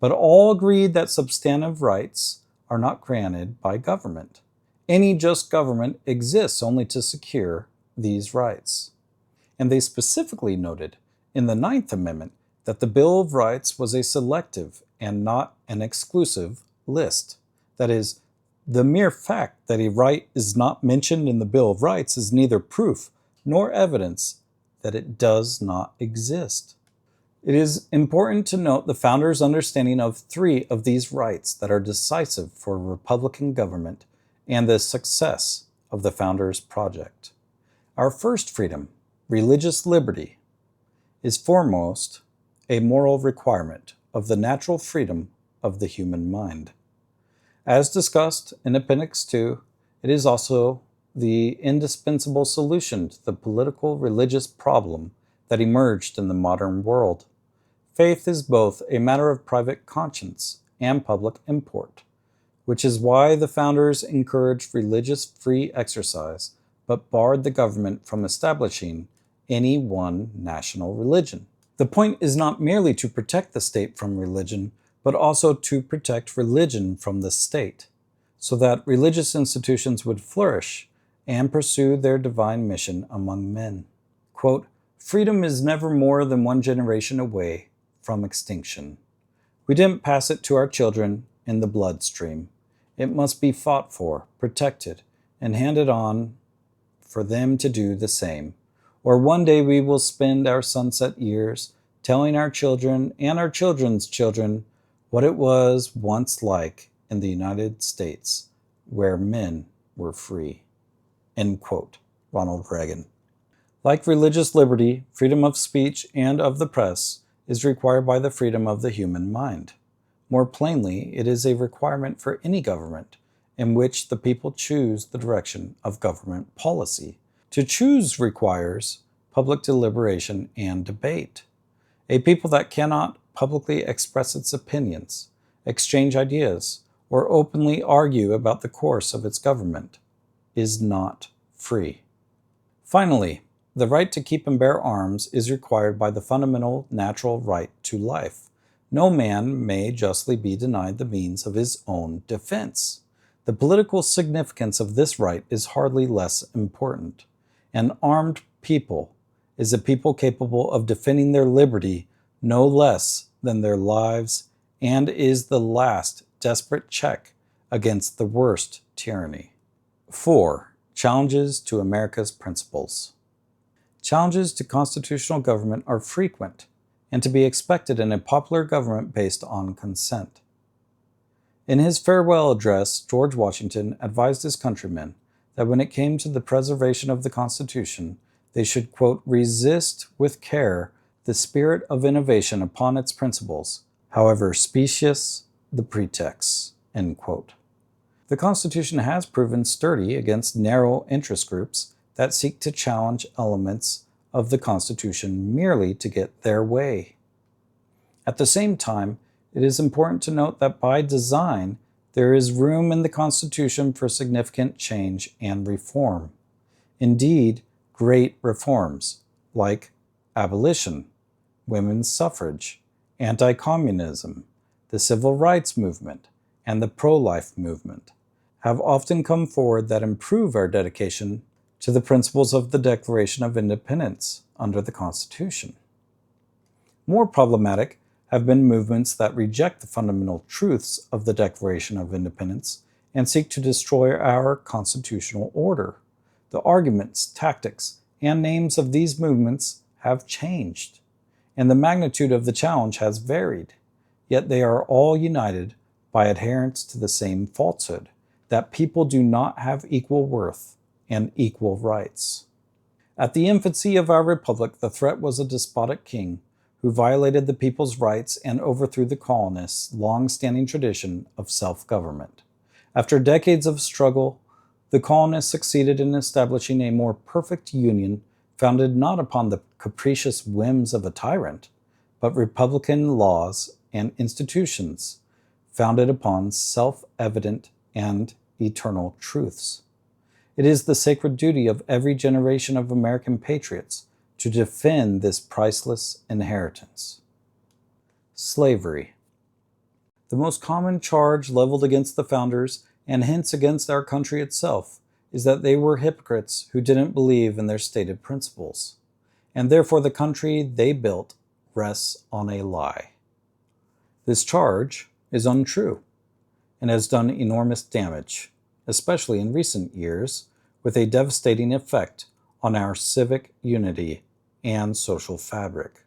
But all agreed that substantive rights are not granted by government. Any just government exists only to secure these rights. And they specifically noted in the Ninth Amendment that the Bill of Rights was a selective and not an exclusive list. That is, the mere fact that a right is not mentioned in the Bill of Rights is neither proof nor evidence that it does not exist. It is important to note the founders' understanding of three of these rights that are decisive for Republican government and the success of the founders' project. Our first freedom, religious liberty, is foremost a moral requirement of the natural freedom of the human mind. As discussed in Appendix 2, it is also the indispensable solution to the political religious problem that emerged in the modern world. Faith is both a matter of private conscience and public import, which is why the founders encouraged religious free exercise but barred the government from establishing any one national religion. The point is not merely to protect the state from religion, but also to protect religion from the state, so that religious institutions would flourish and pursue their divine mission among men. Quote, "Freedom is never more than one generation away from extinction. We didn't pass it to our children in the bloodstream. It must be fought for, protected, and handed on for them to do the same. Or one day we will spend our sunset years telling our children and our children's children what it was once like in the United States, where men were free." End quote. Ronald Reagan. Like religious liberty, freedom of speech and of the press is required by the freedom of the human mind. More plainly, it is a requirement for any government in which the people choose the direction of government policy. To choose requires public deliberation and debate. A people that cannot publicly express its opinions, exchange ideas, or openly argue about the course of its government is not free. Finally, the right to keep and bear arms is required by the fundamental natural right to life. No man may justly be denied the means of his own defense. The political significance of this right is hardly less important. An armed people is a people capable of defending their liberty no less than their lives, and is the last desperate check against the worst tyranny. 4. Challenges to America's principles. Challenges to constitutional government are frequent and to be expected in a popular government based on consent. In his farewell address, George Washington advised his countrymen that when it came to the preservation of the Constitution, they should, quote, "resist with care the spirit of innovation upon its principles, however specious the pretexts," end quote. The Constitution has proven sturdy against narrow interest groups that seek to challenge elements of the Constitution merely to get their way. At the same time, it is important to note that by design, there is room in the Constitution for significant change and reform. Indeed, great reforms like abolition, women's suffrage, anti-communism, the civil rights movement, and the pro-life movement have often come forward that improve our dedication to the principles of the Declaration of Independence under the Constitution. More problematic have been movements that reject the fundamental truths of the Declaration of Independence and seek to destroy our constitutional order. The arguments, tactics, and names of these movements have changed, and the magnitude of the challenge has varied, yet they are all united by adherence to the same falsehood, that people do not have equal worth and equal rights. At the infancy of our republic, the threat was a despotic king who violated the people's rights and overthrew the colonists' long-standing tradition of self-government. After decades of struggle, the colonists succeeded in establishing a more perfect union founded not upon the capricious whims of a tyrant, but republican laws and institutions founded upon self-evident and eternal truths. It is the sacred duty of every generation of American patriots to defend this priceless inheritance. Slavery. The most common charge leveled against the founders, and hence against our country itself, is that they were hypocrites who didn't believe in their stated principles, and therefore the country they built rests on a lie. This charge is untrue and has done enormous damage, especially in recent years, with a devastating effect on our civic unity and social fabric.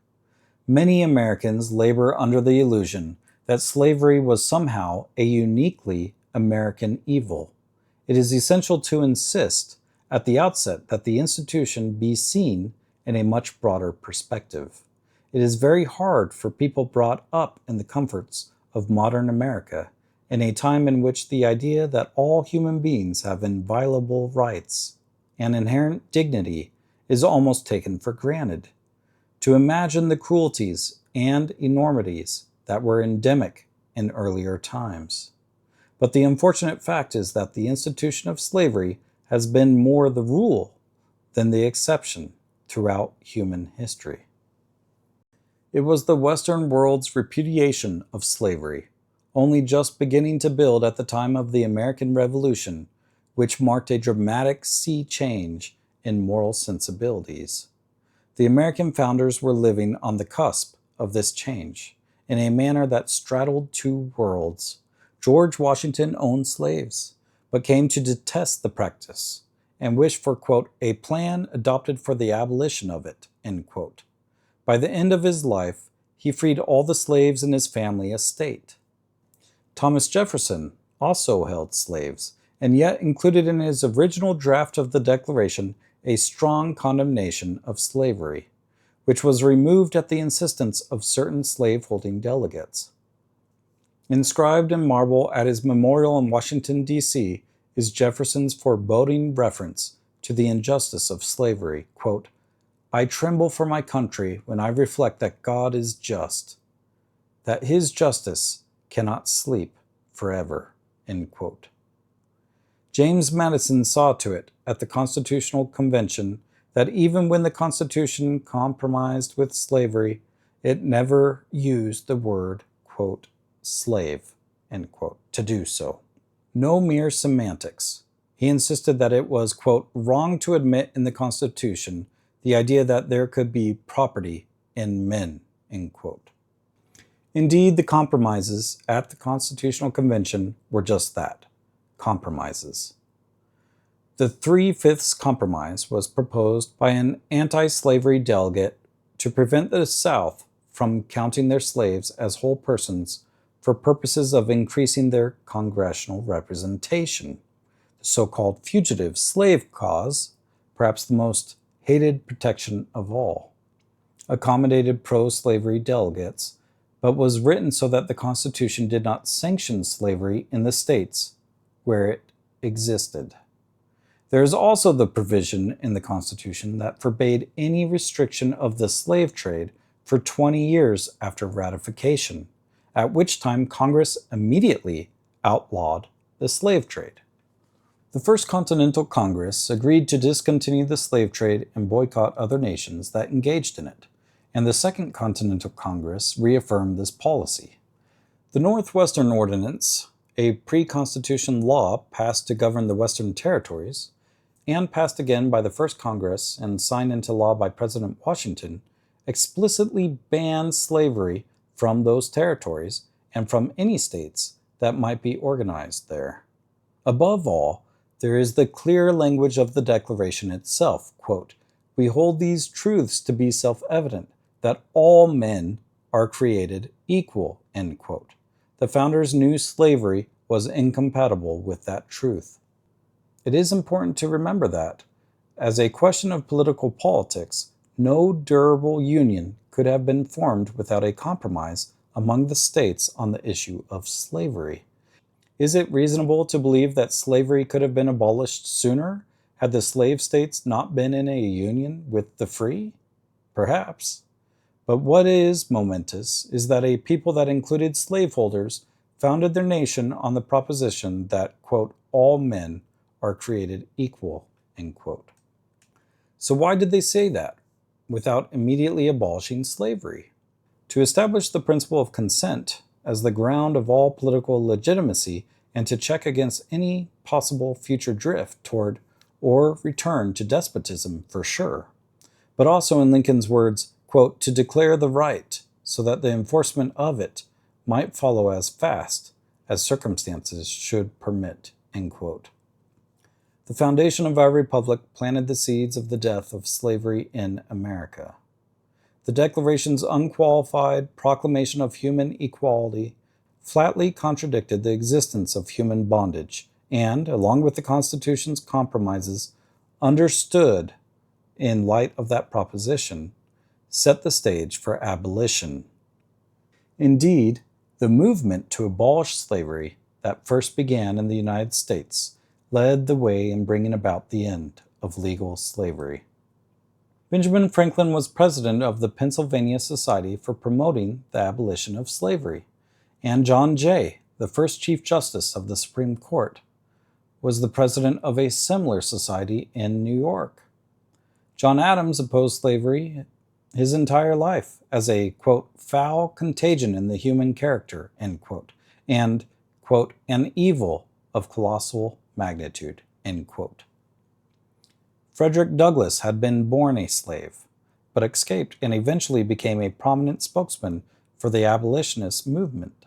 Many Americans labor under the illusion that slavery was somehow a uniquely American evil. It is essential to insist at the outset that the institution be seen in a much broader perspective. It is very hard for people brought up in the comforts of modern America, in a time in which the idea that all human beings have inviolable rights and inherent dignity is almost taken for granted, to imagine the cruelties and enormities that were endemic in earlier times. But the unfortunate fact is that the institution of slavery has been more the rule than the exception throughout human history. It was the Western world's repudiation of slavery, only just beginning to build at the time of the American Revolution, which marked a dramatic sea change in moral sensibilities. The American founders were living on the cusp of this change, in a manner that straddled two worlds. George Washington owned slaves, but came to detest the practice, and wished for, quote, a plan adopted for the abolition of it, end quote. By the end of his life, he freed all the slaves in his family estate. Thomas Jefferson also held slaves, and yet included in his original draft of the Declaration a strong condemnation of slavery, which was removed at the insistence of certain slave-holding delegates. Inscribed in marble at his memorial in Washington, D.C., is Jefferson's foreboding reference to the injustice of slavery, quote, I tremble for my country when I reflect that God is just, that his justice cannot sleep forever, end quote. James Madison saw to it at the Constitutional Convention that even when the Constitution compromised with slavery, it never used the word, quote, slave, end quote, to do so. No mere semantics. He insisted that it was, quote, wrong to admit in the Constitution the idea that there could be property in men, end quote. Indeed, the compromises at the Constitutional Convention were just that, compromises. The 3/5 compromise was proposed by an anti-slavery delegate to prevent the South from counting their slaves as whole persons for purposes of increasing their congressional representation. The so-called fugitive slave cause, perhaps the most hated protection of all, accommodated pro-slavery delegates, but was written so that the Constitution did not sanction slavery in the states where it existed. There is also the provision in the Constitution that forbade any restriction of the slave trade for 20 years after ratification, at which time Congress immediately outlawed the slave trade. The First Continental Congress agreed to discontinue the slave trade and boycott other nations that engaged in it, and the Second Continental Congress reaffirmed this policy. The Northwestern Ordinance, a pre-Constitution law passed to govern the Western Territories, and passed again by the First Congress and signed into law by President Washington, explicitly banned slavery from those territories and from any states that might be organized there. Above all, there is the clear language of the Declaration itself, quote, we hold these truths to be self-evident, that all men are created equal, end quote. The founders knew slavery was incompatible with that truth. It is important to remember that, as a question of political politics, no durable union could have been formed without a compromise among the states on the issue of slavery. Is it reasonable to believe that slavery could have been abolished sooner had the slave states not been in a union with the free? Perhaps. But what is momentous is that a people that included slaveholders founded their nation on the proposition that, quote, all men are created equal, end quote. So why did they say that? without immediately abolishing slavery. To establish the principle of consent as the ground of all political legitimacy and to check against any possible future drift toward or return to despotism for sure, but also in Lincoln's words, quote, to declare the right so that the enforcement of it might follow as fast as circumstances should permit, end quote. The foundation of our republic planted the seeds of the death of slavery in America. The Declaration's unqualified proclamation of human equality flatly contradicted the existence of human bondage, and, along with the Constitution's compromises, understood in light of that proposition, set the stage for abolition. Indeed, the movement to abolish slavery that first began in the United States led the way in bringing about the end of legal slavery. Benjamin Franklin was president of the Pennsylvania Society for Promoting the Abolition of Slavery, and John Jay, the first Chief Justice of the Supreme Court, was the president of a similar society in New York. John Adams opposed slavery his entire life as a, quote, foul contagion in the human character, end quote, and, quote, an evil of colossal magnitude, end quote. Frederick Douglass had been born a slave, but escaped and eventually became a prominent spokesman for the abolitionist movement.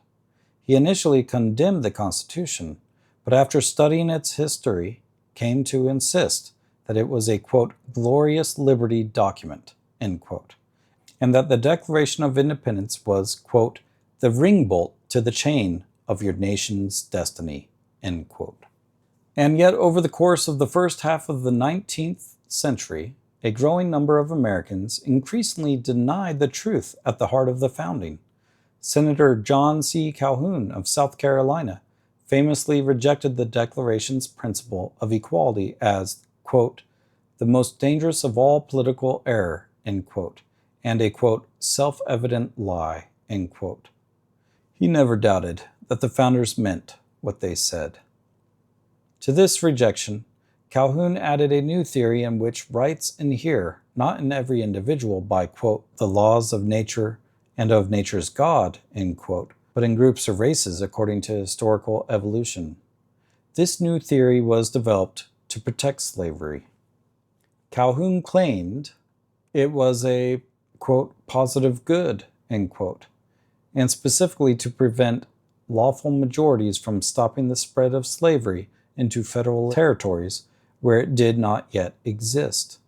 He initially condemned the Constitution, but after studying its history, came to insist that it was a, quote, glorious liberty document, end quote, and that the Declaration of Independence was, quote, the ring bolt to the chain of your nation's destiny, end quote. And yet, over the course of the first half of the 19th century, a growing number of Americans increasingly denied the truth at the heart of the founding. Senator John C. Calhoun of South Carolina famously rejected the Declaration's principle of equality as, quote, the most dangerous of all political error, end quote, and a, quote, self-evident lie, end quote. He never doubted that the founders meant what they said. To this rejection, Calhoun added a new theory in which rights inhere not in every individual by, quote, the laws of nature and of nature's God, end quote, but in groups or races according to historical evolution. This new theory was developed to protect slavery. Calhoun claimed it was a, quote, positive good, end quote, and specifically to prevent lawful majorities from stopping the spread of slavery into federal territories where it did not yet exist.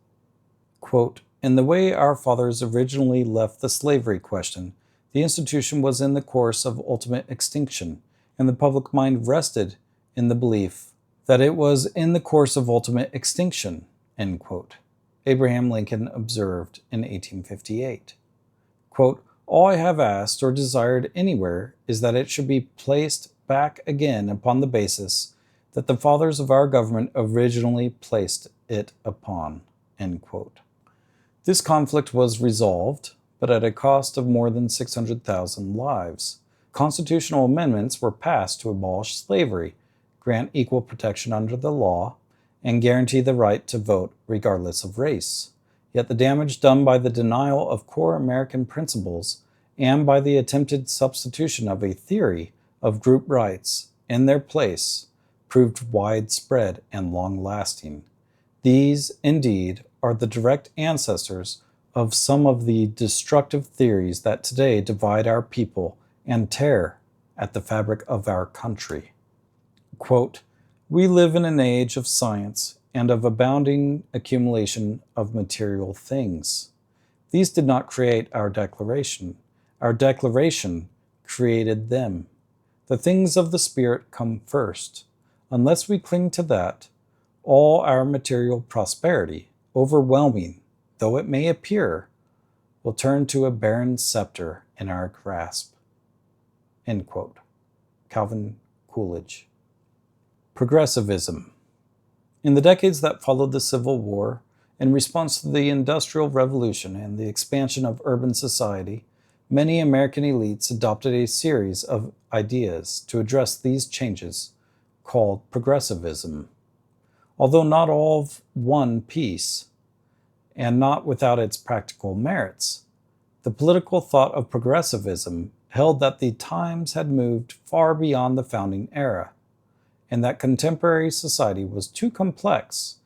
Quote, in the way our fathers originally left the slavery question, the institution was in the course of ultimate extinction, and the public mind rested in the belief that it was in the course of ultimate extinction, end quote, Abraham Lincoln observed in 1858. Quote, all I have asked or desired anywhere is that it should be placed back again upon the basis that the fathers of our government originally placed it upon, end quote. This conflict was resolved, but at a cost of more than 600,000 lives. Constitutional amendments were passed to abolish slavery, grant equal protection under the law, and guarantee the right to vote regardless of race. Yet the damage done by the denial of core American principles and by the attempted substitution of a theory of group rights in their place proved widespread and long-lasting. These, indeed, are the direct ancestors of some of the destructive theories that today divide our people and tear at the fabric of our country. Quote, we live in an age of science and of abounding accumulation of material things. These did not create our Declaration. Our Declaration created them. The things of the Spirit come first. Unless we cling to that, all our material prosperity, overwhelming though it may appear, will turn to a barren scepter in our grasp. End quote. Calvin Coolidge. Progressivism. In the decades that followed the Civil War, in response to the Industrial Revolution and the expansion of urban society, many American elites adopted a series of ideas to address these changes, called progressivism. Although not all of one piece, and not without its practical merits. The political thought of progressivism held that the times had moved far beyond the founding era, and that contemporary society was too complex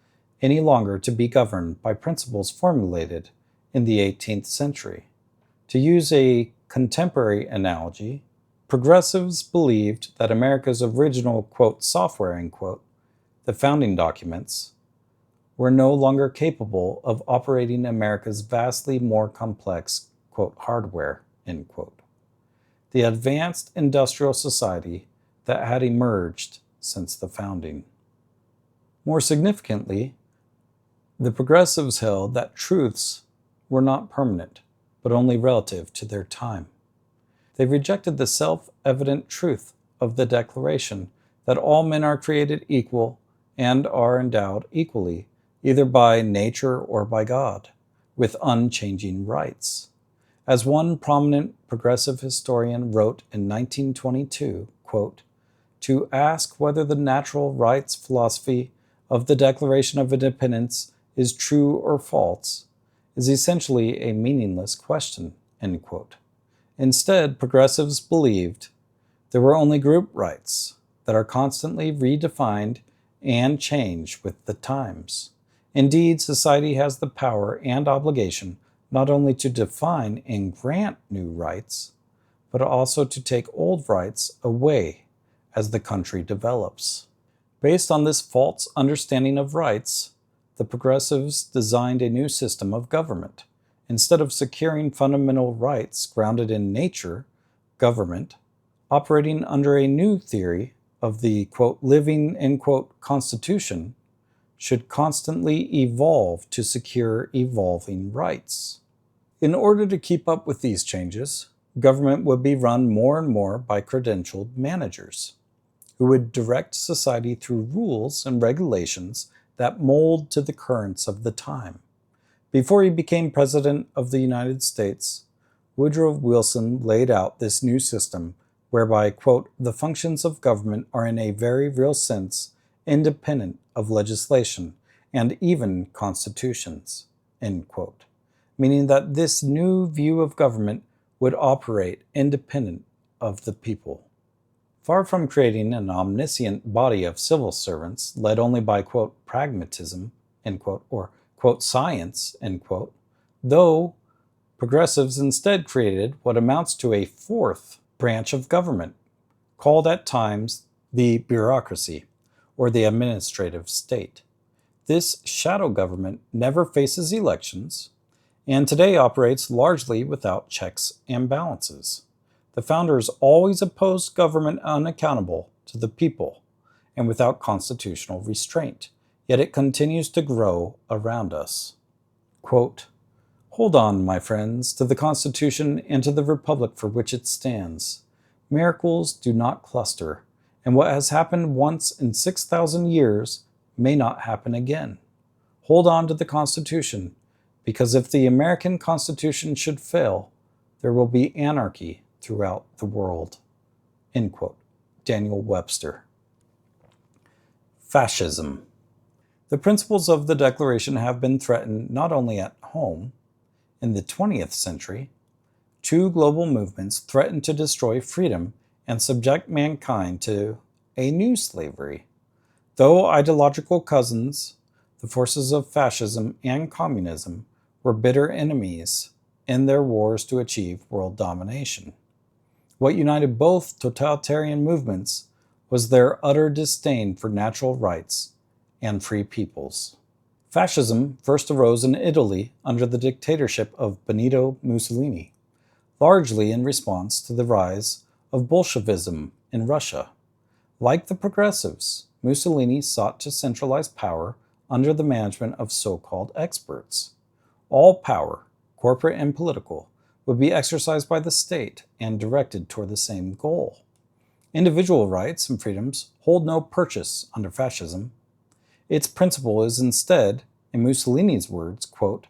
any longer to be governed by principles formulated in the 18th century. To use a contemporary analogy, progressives believed that America's original, quote, software, end quote, the founding documents, were no longer capable of operating America's vastly more complex, quote, hardware, end quote. The advanced industrial society that had emerged since the founding. More significantly, the progressives held that truths were not permanent, but only relative to their time. They rejected the self-evident truth of the declaration that all men are created equal and are endowed equally, either by nature or by God, with unchanging rights. As one prominent progressive historian wrote in 1922, quote, "To ask whether the natural rights philosophy of the Declaration of Independence is true or false is essentially a meaningless question," end quote. Instead, progressives believed there were only group rights that are constantly redefined and change with the times. Indeed, society has the power and obligation not only to define and grant new rights, but also to take old rights away as the country develops. Based on this false understanding of rights, the progressives designed a new system of government. Instead of securing fundamental rights grounded in nature, government, operating under a new theory of the, quote, living, end quote, constitution, should constantly evolve to secure evolving rights. In order to keep up with these changes, government would be run more and more by credentialed managers, who would direct society through rules and regulations that mold to the currents of the time. Before he became President of the United States, Woodrow Wilson laid out this new system whereby, quote, "the functions of government are in a very real sense independent of legislation and even constitutions," end quote, meaning that this new view of government would operate independent of the people. Far from creating an omniscient body of civil servants led only by, quote, "pragmatism," end quote, or, quote, "science," end quote, though progressives instead created what amounts to a fourth branch of government, called at times the bureaucracy, or the administrative state. This shadow government never faces elections, and today operates largely without checks and balances. The founders always opposed government unaccountable to the people and without constitutional restraint, yet it continues to grow around us. Quote, "Hold on, my friends, to the Constitution and to the Republic for which it stands. Miracles do not cluster, and what has happened once in 6,000 years may not happen again. Hold on to the Constitution, because if the American Constitution should fail, there will be anarchy throughout the world." End quote. Daniel Webster. Fascism. The principles of the Declaration have been threatened not only at home. In the 20th century, two global movements threatened to destroy freedom and subject mankind to a new slavery. Though ideological cousins, the forces of fascism and communism were bitter enemies in their wars to achieve world domination. What united both totalitarian movements was their utter disdain for natural rights and free peoples. Fascism first arose in Italy under the dictatorship of Benito Mussolini, largely in response to the rise of Bolshevism in Russia. Like the progressives, Mussolini sought to centralize power under the management of so-called experts. All power, corporate and political, would be exercised by the state and directed toward the same goal. Individual rights and freedoms hold no purchase under fascism. Its principle is instead, in Mussolini's words, quote,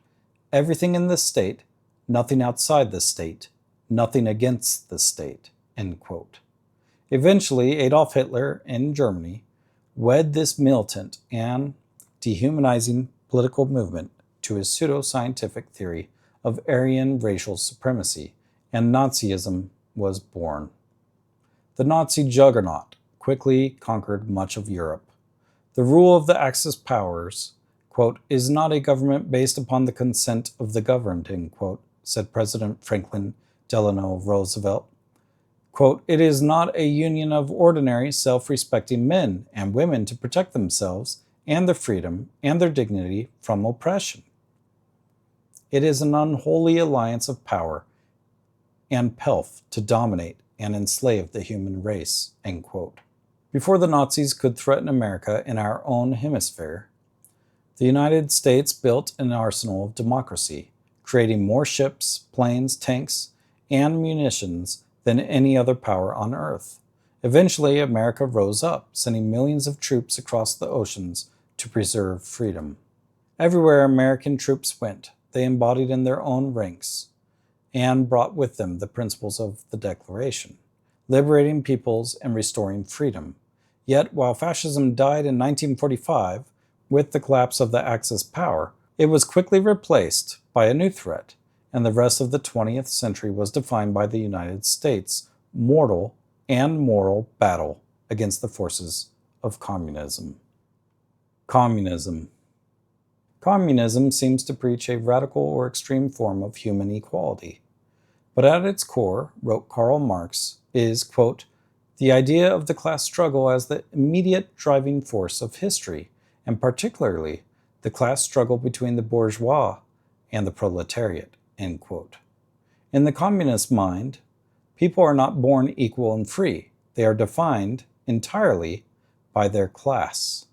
"everything in the state, nothing outside the state, nothing against the state," end quote. Eventually, Adolf Hitler in Germany wed this militant and dehumanizing political movement to his pseudo-scientific theory of Aryan racial supremacy, and Nazism was born. The Nazi juggernaut quickly conquered much of Europe. The rule of the Axis powers, quote, is not a government based upon the consent of the governed, end quote, said President Franklin Delano Roosevelt. Quote, it is not a union of ordinary, self-respecting men and women to protect themselves and their freedom and their dignity from oppression. It is an unholy alliance of power and pelf to dominate and enslave the human race, end quote. Before the Nazis could threaten America in our own hemisphere, the United States built an arsenal of democracy, creating more ships, planes, tanks, and munitions than any other power on Earth. Eventually, America rose up, sending millions of troops across the oceans to preserve freedom. Everywhere American troops went, they embodied in their own ranks and brought with them the principles of the Declaration, liberating peoples and restoring freedom. Yet, while fascism died in 1945, with the collapse of the Axis power, it was quickly replaced by a new threat, and the rest of the 20th century was defined by the United States' mortal and moral battle against the forces of communism. Communism. Communism seems to preach a radical or extreme form of human equality. But at its core, wrote Karl Marx, is, quote, the idea of the class struggle as the immediate driving force of history, and particularly the class struggle between the bourgeois and the proletariat, end quote. In the communist mind, people are not born equal and free. They are defined entirely by their class.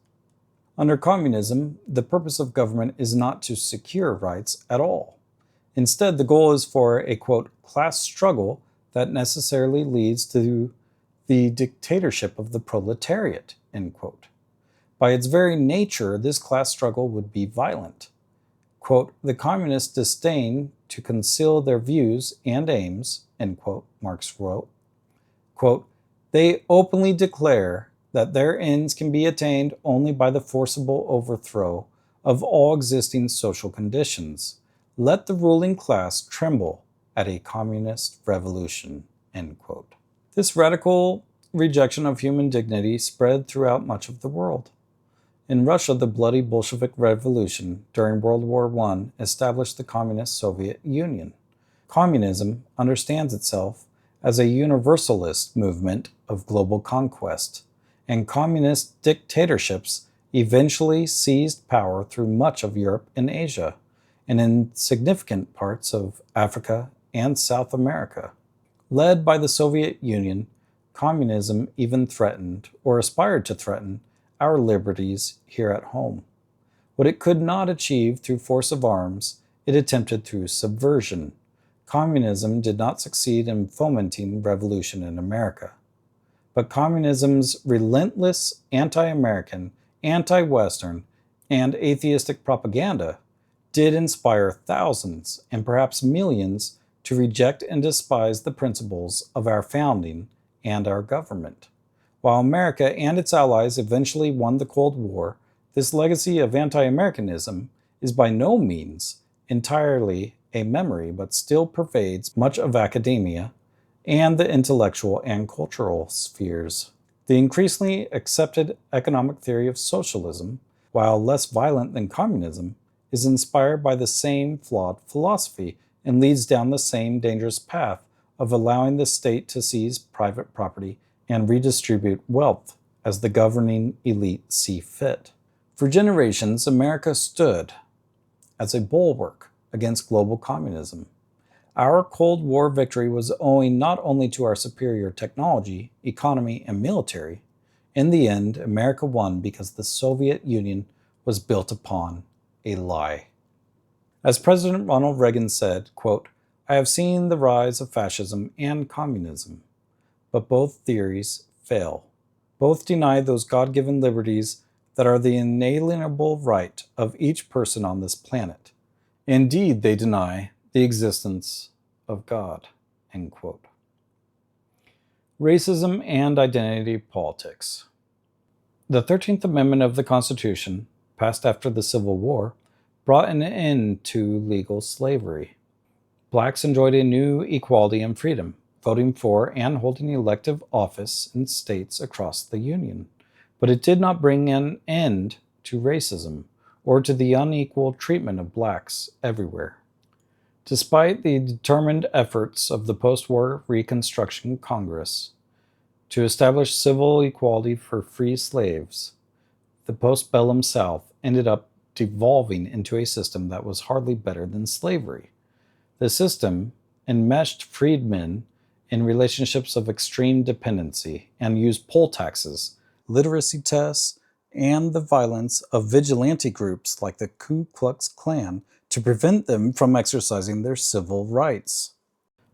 Under communism, the purpose of government is not to secure rights at all. Instead, the goal is for a, quote, class struggle that necessarily leads to the dictatorship of the proletariat, end quote. By its very nature, this class struggle would be violent. Quote, the communists disdain to conceal their views and aims, end quote, Marx wrote. Quote, they openly declare that their ends can be attained only by the forcible overthrow of all existing social conditions. Let the ruling class tremble at a communist revolution, end quote. This radical rejection of human dignity spread throughout much of the world. In Russia, the bloody Bolshevik Revolution during World War I established the Communist Soviet Union. Communism understands itself as a universalist movement of global conquest, and communist dictatorships eventually seized power through much of Europe and Asia, and in significant parts of Africa and South America. Led by the Soviet Union, communism even threatened, or aspired to threaten, our liberties here at home. What it could not achieve through force of arms, it attempted through subversion. Communism did not succeed in fomenting revolution in America. But communism's relentless anti-American, anti-Western, and atheistic propaganda did inspire thousands and perhaps millions to reject and despise the principles of our founding and our government. While America and its allies eventually won the Cold War, this legacy of anti-Americanism is by no means entirely a memory, but still pervades much of academia and the intellectual and cultural spheres. The increasingly accepted economic theory of socialism, while less violent than communism, is inspired by the same flawed philosophy and leads down the same dangerous path of allowing the state to seize private property and redistribute wealth as the governing elite see fit. For generations, America stood as a bulwark against global communism. Our Cold War victory was owing not only to our superior technology, economy, and military. In the end, America won because the Soviet Union was built upon a lie. As President Ronald Reagan said, quote, I have seen the rise of fascism and communism, but both theories fail. Both deny those God-given liberties that are the inalienable right of each person on this planet. Indeed, they deny the existence of God, end quote. Racism and identity politics. The 13th Amendment of the Constitution, passed after the Civil War, brought an end to legal slavery. Blacks enjoyed a new equality and freedom, voting for and holding elective office in states across the Union. But it did not bring an end to racism or to the unequal treatment of blacks everywhere. Despite the determined efforts of the post-war Reconstruction Congress to establish civil equality for free slaves, the postbellum South ended up devolving into a system that was hardly better than slavery. The system enmeshed freedmen in relationships of extreme dependency and used poll taxes, literacy tests, and the violence of vigilante groups like the Ku Klux Klan to prevent them from exercising their civil rights,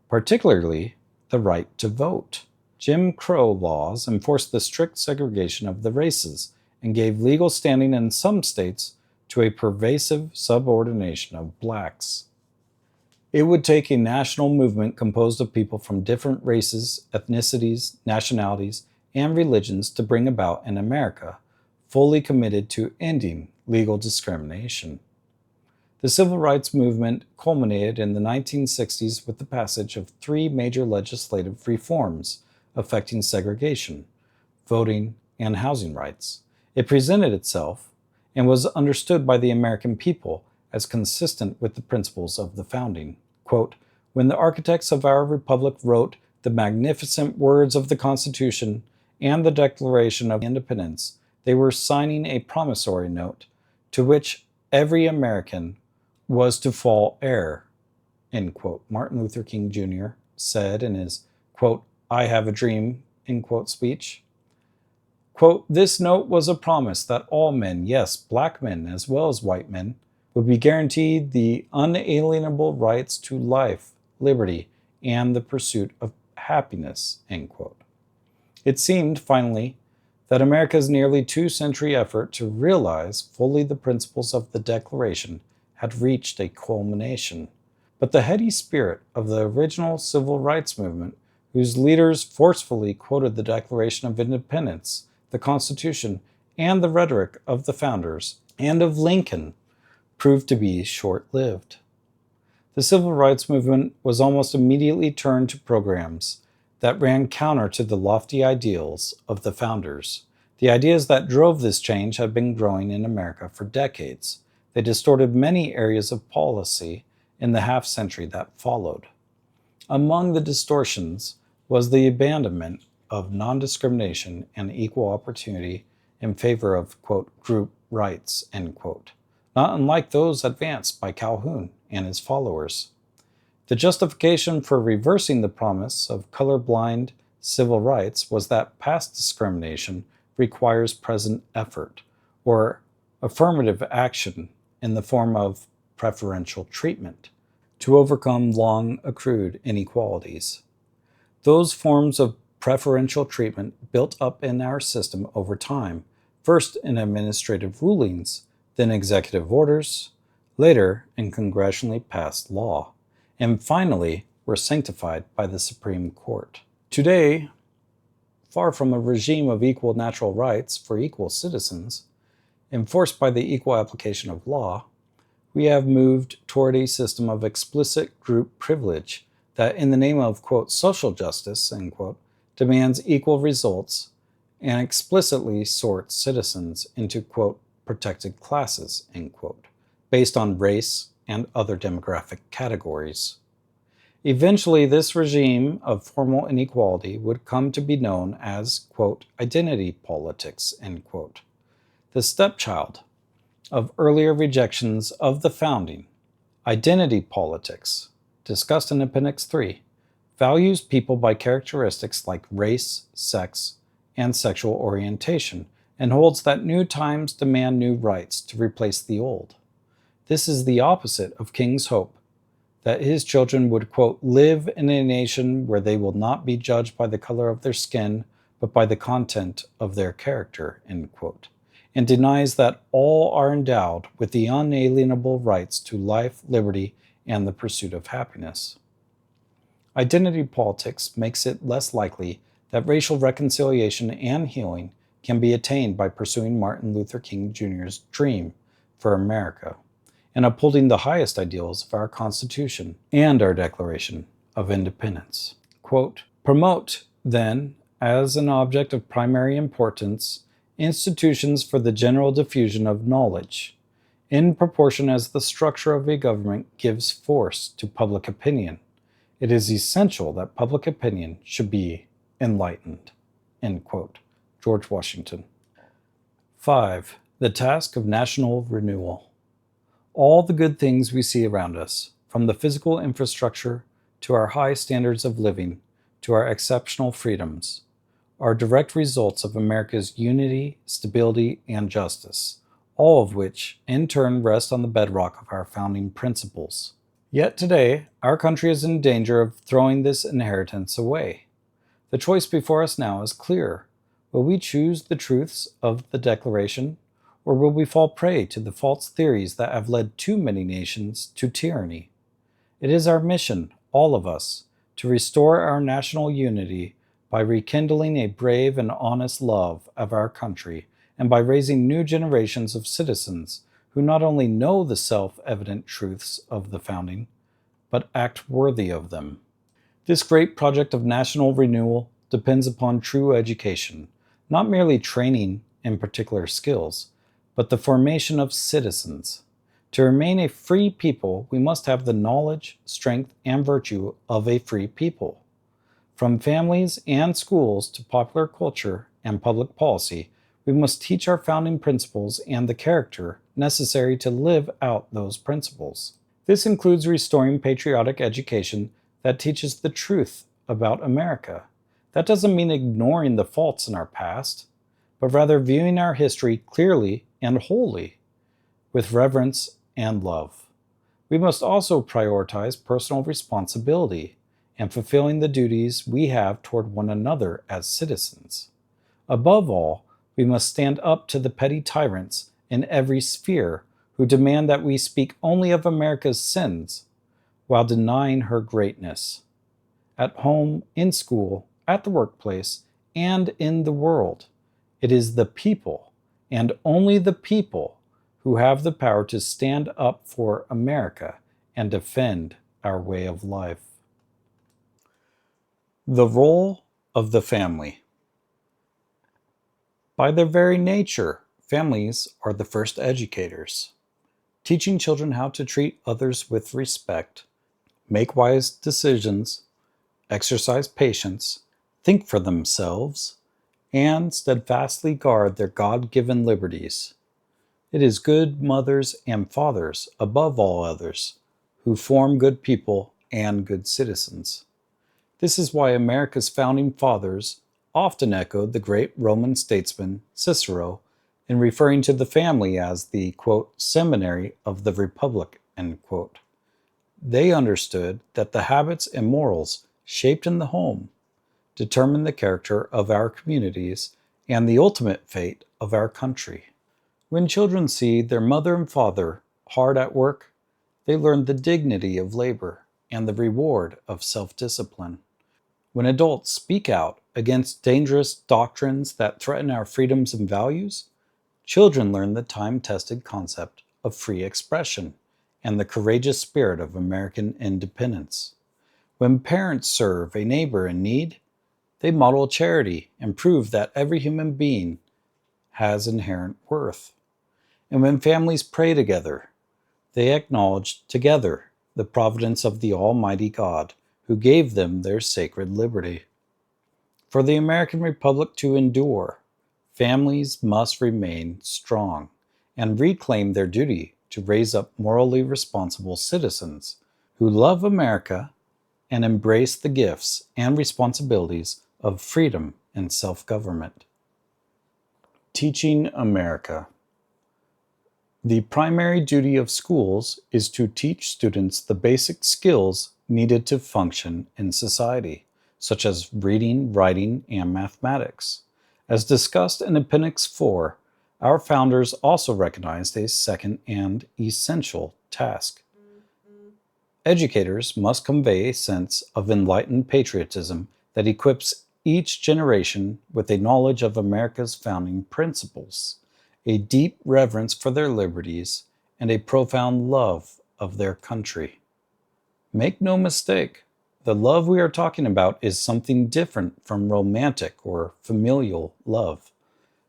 particularly the right to vote. Jim Crow laws enforced the strict segregation of the races and gave legal standing in some states to a pervasive subordination of blacks. It would take a national movement composed of people from different races, ethnicities, nationalities, and religions to bring about an America fully committed to ending legal discrimination. The civil rights movement culminated in the 1960s with the passage of three major legislative reforms affecting segregation, voting, and housing rights. It presented itself and was understood by the American people as consistent with the principles of the founding. Quote, "When the architects of our republic wrote the magnificent words of the Constitution and the Declaration of Independence, they were signing a promissory note to which every American was to fall heir," end quote. Martin Luther King Jr. said in his, quote, "I have a dream," end quote, speech. Quote, "This note was a promise that all men, yes, black men as well as white men, would be guaranteed the unalienable rights to life, liberty, and the pursuit of happiness," end quote. It seemed, finally, that America's nearly two-century effort to realize fully the principles of the Declaration had reached a culmination. But the heady spirit of the original civil rights movement, whose leaders forcefully quoted the Declaration of Independence, the Constitution, and the rhetoric of the founders and of Lincoln, proved to be short-lived. The civil rights movement was almost immediately turned to programs that ran counter to the lofty ideals of the founders. The ideas that drove this change had been growing in America for decades. They distorted many areas of policy in the half-century that followed. Among the distortions was the abandonment of non-discrimination and equal opportunity in favor of, quote, "group rights," end quote, not unlike those advanced by Calhoun and his followers. The justification for reversing the promise of colorblind civil rights was that past discrimination requires present effort, or affirmative action in the form of preferential treatment, to overcome long accrued inequalities. Those forms of preferential treatment built up in our system over time, first in administrative rulings, then executive orders, later in congressionally passed law, and finally were sanctified by the Supreme Court. Today, far from a regime of equal natural rights for equal citizens, enforced by the equal application of law, we have moved toward a system of explicit group privilege that, in the name of, quote, "social justice," end quote, demands equal results and explicitly sorts citizens into, quote, "protected classes," end quote, based on race and other demographic categories. Eventually, this regime of formal inequality would come to be known as, quote, "identity politics," end quote, the stepchild of earlier rejections of the founding. Identity politics, discussed in Appendix 3, values people by characteristics like race, sex, and sexual orientation, and holds that new times demand new rights to replace the old. This is the opposite of King's hope that his children would, quote, "live in a nation where they will not be judged by the color of their skin, but by the content of their character," end quote, and denies that all are endowed with the unalienable rights to life, liberty, and the pursuit of happiness. Identity politics makes it less likely that racial reconciliation and healing can be attained by pursuing Martin Luther King Jr.'s dream for America. and upholding the highest ideals of our Constitution and our Declaration of Independence. Quote, promote, then, as an object of primary importance, institutions for the general diffusion of knowledge, in proportion as the structure of a government gives force to public opinion. It is essential that public opinion should be enlightened. End quote. George Washington. 5. The task of national renewal. All the good things we see around us, from the physical infrastructure to our high standards of living to our exceptional freedoms, are direct results of America's unity, stability, and justice, all of which, in turn, rest on the bedrock of our founding principles. Yet today, our country is in danger of throwing this inheritance away. The choice before us now is clear. Will we choose the truths of the Declaration, or will we fall prey to the false theories that have led too many nations to tyranny? It is our mission, all of us, to restore our national unity by rekindling a brave and honest love of our country and by raising new generations of citizens who not only know the self-evident truths of the founding, but act worthy of them. This great project of national renewal depends upon true education, not merely training in particular skills, but the formation of citizens. To remain a free people, we must have the knowledge, strength, and virtue of a free people. From families and schools to popular culture and public policy, we must teach our founding principles and the character necessary to live out those principles. This includes restoring patriotic education that teaches the truth about America. That doesn't mean ignoring the faults in our past, but rather viewing our history clearly and wholly, with reverence and love. We must also prioritize personal responsibility and fulfilling the duties we have toward one another as citizens. Above all, we must stand up to the petty tyrants in every sphere who demand that we speak only of America's sins while denying her greatness. At home, in school, at the workplace, and in the world, it is the people, and only the people, who have the power to stand up for America and defend our way of life. The role of the family. By their very nature, families are the first educators. Teaching children how to treat others with respect, make wise decisions, exercise patience, think for themselves, and steadfastly guard their God-given liberties. It is good mothers and fathers, above all others, who form good people and good citizens. This is why America's founding fathers often echoed the great Roman statesman Cicero in referring to the family as the, quote, seminary of the Republic, end quote. They understood that the habits and morals shaped in the home determine the character of our communities and the ultimate fate of our country. When children see their mother and father hard at work, they learn the dignity of labor and the reward of self-discipline. When adults speak out against dangerous doctrines that threaten our freedoms and values, children learn the time-tested concept of free expression and the courageous spirit of American independence. When parents serve a neighbor in need, they model charity and prove that every human being has inherent worth. And when families pray together, they acknowledge together the providence of the Almighty God who gave them their sacred liberty. For the American Republic to endure, families must remain strong and reclaim their duty to raise up morally responsible citizens who love America and embrace the gifts and responsibilities of freedom and self-government. Teaching America. The primary duty of schools is to teach students the basic skills needed to function in society, such as reading, writing, and mathematics. As discussed in Appendix 4, our founders also recognized a second and essential task. Educators must convey a sense of enlightened patriotism that equips each generation with a knowledge of America's founding principles, a deep reverence for their liberties, and a profound love of their country. Make no mistake, the love we are talking about is something different from romantic or familial love,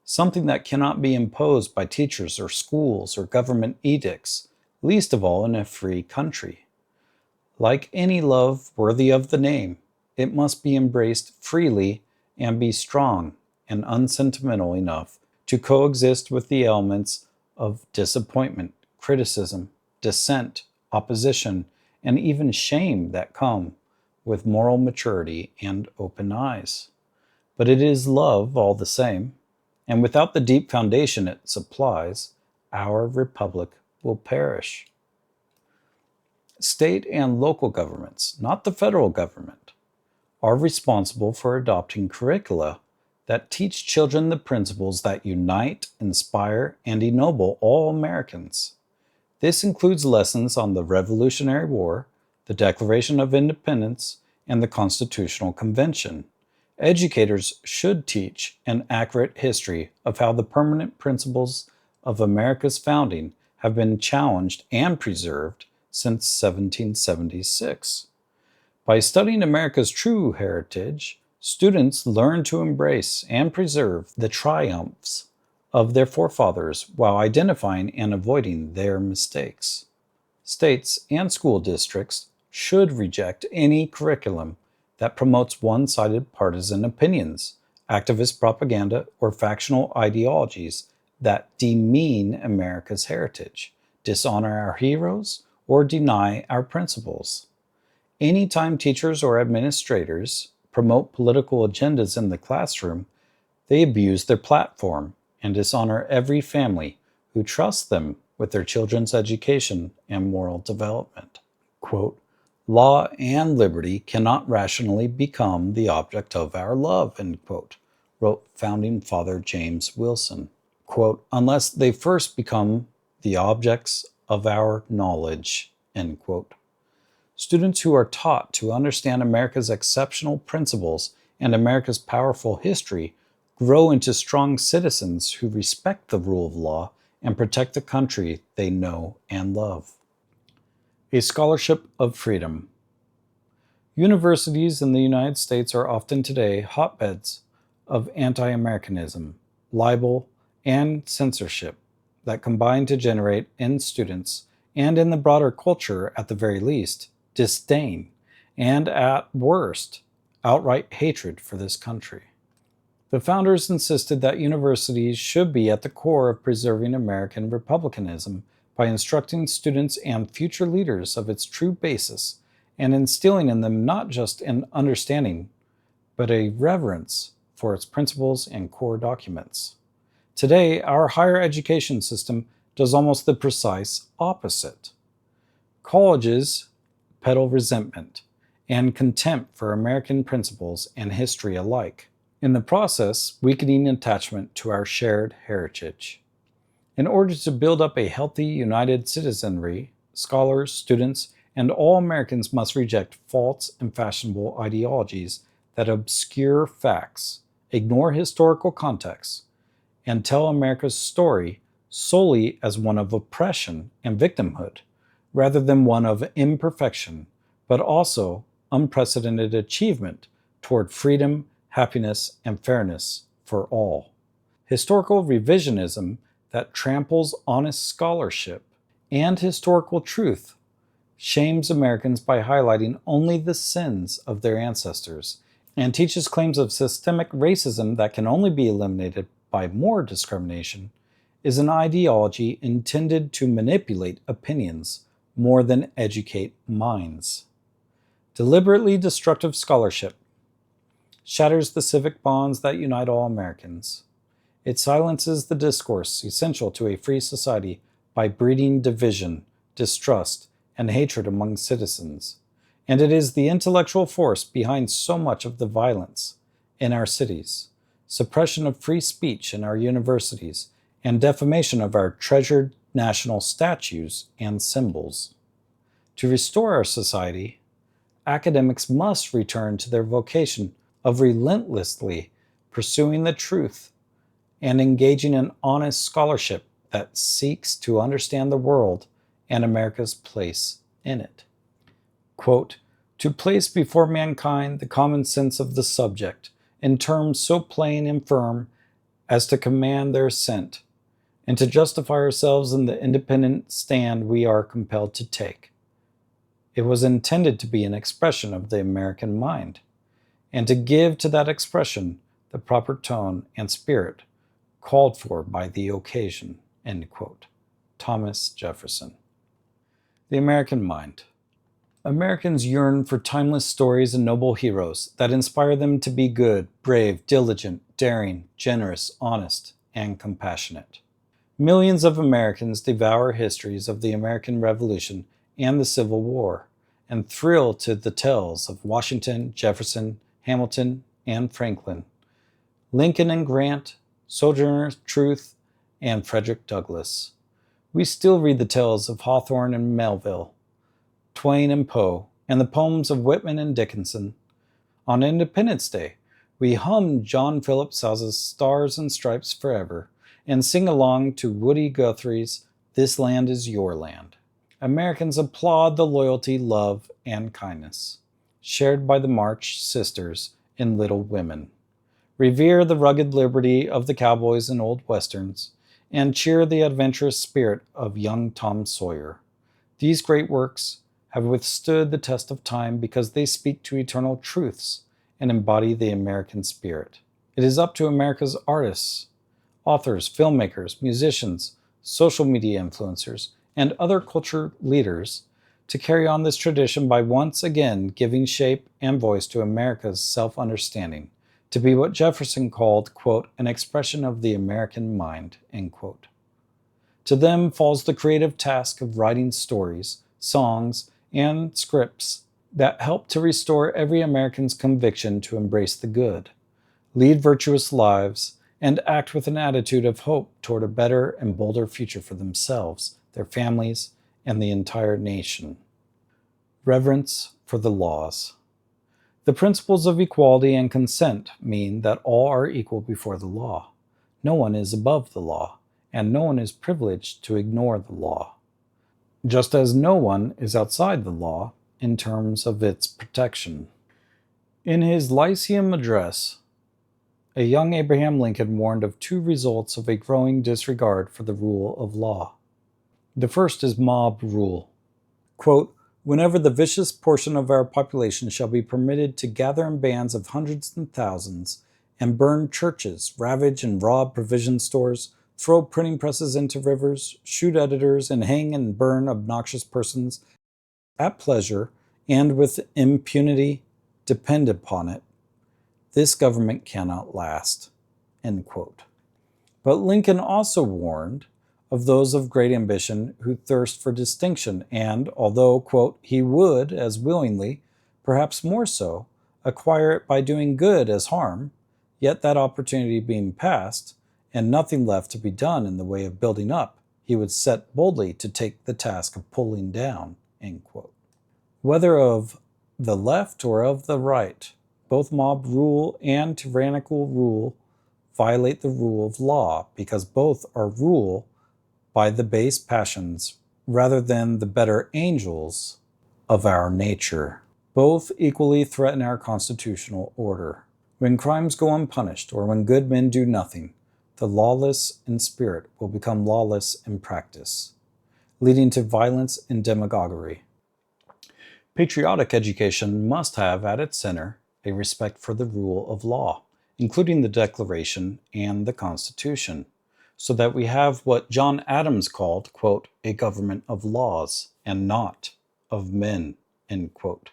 something that cannot be imposed by teachers or schools or government edicts, least of all in a free country. Like any love worthy of the name, it must be embraced freely and be strong and unsentimental enough to coexist with the elements of disappointment, criticism, dissent, opposition, and even shame that come with moral maturity and open eyes. But it is love all the same, and without the deep foundation it supplies, our republic will perish. State and local governments, not the federal government, are responsible for adopting curricula that teach children the principles that unite, inspire, and ennoble all Americans. This includes lessons on the Revolutionary War, the Declaration of Independence, and the Constitutional Convention. Educators should teach an accurate history of how the permanent principles of America's founding have been challenged and preserved since 1776. By studying America's true heritage, students learn to embrace and preserve the triumphs of their forefathers while identifying and avoiding their mistakes. States and school districts should reject any curriculum that promotes one-sided partisan opinions, activist propaganda, or factional ideologies that demean America's heritage, dishonor our heroes, or deny our principles. Anytime teachers or administrators promote political agendas in the classroom, they abuse their platform and dishonor every family who trusts them with their children's education and moral development. Quote, "Law and liberty cannot rationally become the object of our love," end quote, wrote Founding Father James Wilson. Quote, "unless they first become the objects of our knowledge," end quote. Students who are taught to understand America's exceptional principles and America's powerful history grow into strong citizens who respect the rule of law and protect the country they know and love. A scholarship of freedom. Universities in the United States are often today hotbeds of anti-Americanism, libel, and censorship that combine to generate in students, and in the broader culture at the very least, disdain, and at worst, outright hatred for this country. The founders insisted that universities should be at the core of preserving American republicanism by instructing students and future leaders of its true basis and instilling in them not just an understanding, but a reverence for its principles and core documents. Today, our higher education system does almost the precise opposite. Colleges peddle resentment and contempt for American principles and history alike, in the process weakening attachment to our shared heritage. In order to build up a healthy, united citizenry, scholars, students, and all Americans must reject false and fashionable ideologies that obscure facts, ignore historical context, and tell America's story solely as one of oppression and victimhood, rather than one of imperfection, but also unprecedented achievement toward freedom, happiness, and fairness for all. Historical revisionism that tramples honest scholarship and historical truth shames Americans by highlighting only the sins of their ancestors and teaches claims of systemic racism that can only be eliminated by more discrimination, is an ideology intended to manipulate opinions more than educate minds. Deliberately destructive scholarship shatters the civic bonds that unite all Americans. It silences the discourse essential to a free society by breeding division, distrust, and hatred among citizens. And it is the intellectual force behind so much of the violence in our cities, suppression of free speech in our universities, and defamation of our treasured national statues and symbols. To restore our society, academics must return to their vocation of relentlessly pursuing the truth and engaging in honest scholarship that seeks to understand the world and America's place in it. Quote, to place before mankind the common sense of the subject in terms so plain and firm as to command their assent, and to justify ourselves in the independent stand we are compelled to take. It was intended to be an expression of the American mind, and to give to that expression the proper tone and spirit called for by the occasion. End quote. Thomas Jefferson. The American mind. Americans yearn for timeless stories and noble heroes that inspire them to be good, brave, diligent, daring, generous, honest, and compassionate. Millions of Americans devour histories of the American Revolution and the Civil War, and thrill to the tales of Washington, Jefferson, Hamilton, and Franklin, Lincoln and Grant, Sojourner Truth, and Frederick Douglass. We still read the tales of Hawthorne and Melville, Twain and Poe, and the poems of Whitman and Dickinson. On Independence Day, we hum John Philip Sousa's Stars and Stripes Forever, and sing along to Woody Guthrie's This Land is Your Land. Americans applaud the loyalty, love, and kindness shared by the March sisters in Little Women, revere the rugged liberty of the cowboys in old westerns, and cheer the adventurous spirit of young Tom Sawyer. These great works have withstood the test of time because they speak to eternal truths and embody the American spirit. It is up to America's artists, authors, filmmakers, musicians, social media influencers, and other culture leaders to carry on this tradition by once again giving shape and voice to America's self-understanding, to be what Jefferson called, quote, an expression of the American mind, end quote. To them falls the creative task of writing stories, songs, and scripts that help to restore every American's conviction to embrace the good, lead virtuous lives, and act with an attitude of hope toward a better and bolder future for themselves, their families, and the entire nation. Reverence for the laws. The principles of equality and consent mean that all are equal before the law. No one is above the law, and no one is privileged to ignore the law, just as no one is outside the law in terms of its protection. In his Lyceum Address, a young Abraham Lincoln warned of two results of a growing disregard for the rule of law. The first is mob rule. Quote, whenever the vicious portion of our population shall be permitted to gather in bands of hundreds and thousands, and burn churches, ravage and rob provision stores, throw printing presses into rivers, shoot editors, and hang and burn obnoxious persons at pleasure and with impunity, depend upon it, this government cannot last. End quote. But Lincoln also warned of those of great ambition who thirst for distinction, and although, quote, he would, as willingly, perhaps more so, acquire it by doing good as harm, yet that opportunity being past, and nothing left to be done in the way of building up, he would set boldly to take the task of pulling down, end quote. Whether of the left or of the right, both mob rule and tyrannical rule violate the rule of law, because both are rule by the base passions rather than the better angels of our nature. Both equally threaten our constitutional order. When crimes go unpunished, or when good men do nothing, the lawless in spirit will become lawless in practice, leading to violence and demagoguery. Patriotic education must have at its center a respect for the rule of law, including the Declaration and the Constitution, so that we have what John Adams called, quote, a government of laws and not of men, end quote.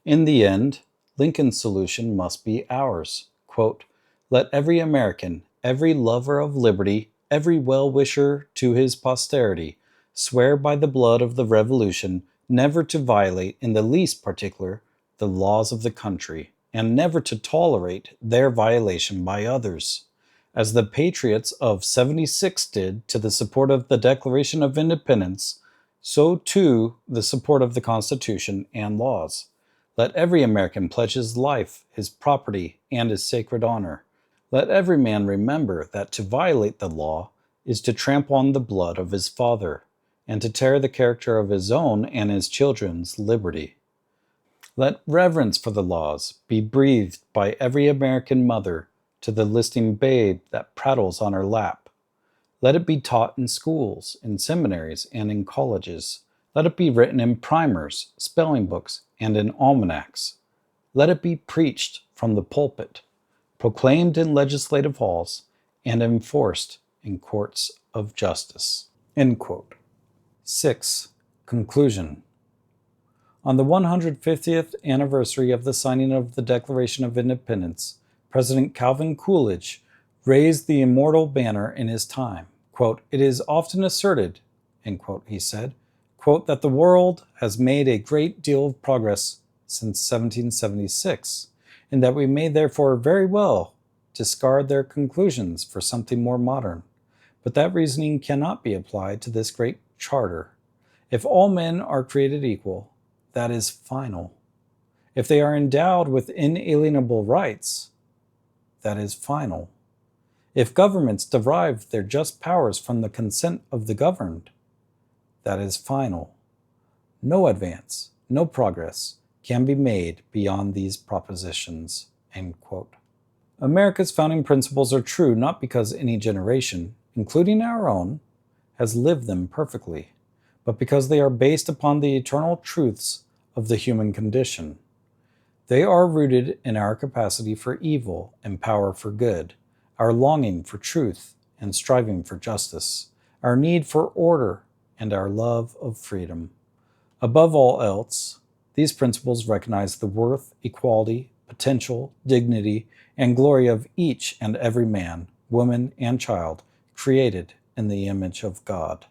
In the end, Lincoln's solution must be ours. Quote, let every American, every lover of liberty, every well-wisher to his posterity, swear by the blood of the Revolution never to violate in the least particular the laws of the country, and never to tolerate their violation by others, as the patriots of '76 did to the support of the Declaration of Independence, so too the support of the Constitution and laws. Let every American pledge his life, his property, and his sacred honor. Let every man remember that to violate the law is to trample on the blood of his father, and to tear the character of his own and his children's liberty. Let reverence for the laws be breathed by every American mother to the listening babe that prattles on her lap. Let it be taught in schools, in seminaries, and in colleges. Let it be written in primers, spelling books, and in almanacs. Let it be preached from the pulpit, proclaimed in legislative halls, and enforced in courts of justice." End quote. 6. Conclusion. On the 150th anniversary of the signing of the Declaration of Independence, President Calvin Coolidge raised the immortal banner in his time. Quote, "It is often asserted," end quote, he said, quote, "that the world has made a great deal of progress since 1776, and that we may therefore very well discard their conclusions for something more modern. But that reasoning cannot be applied to this great charter. If all men are created equal, that is final. If they are endowed with inalienable rights, that is final. If governments derive their just powers from the consent of the governed, that is final. No advance, no progress can be made beyond these propositions." End quote. America's founding principles are true not because any generation, including our own, has lived them perfectly, but because they are based upon the eternal truths of the human condition. They are rooted in our capacity for evil and power for good, our longing for truth and striving for justice, our need for order, and our love of freedom. Above all else, these principles recognize the worth, equality, potential, dignity, and glory of each and every man, woman, and child created in the image of God.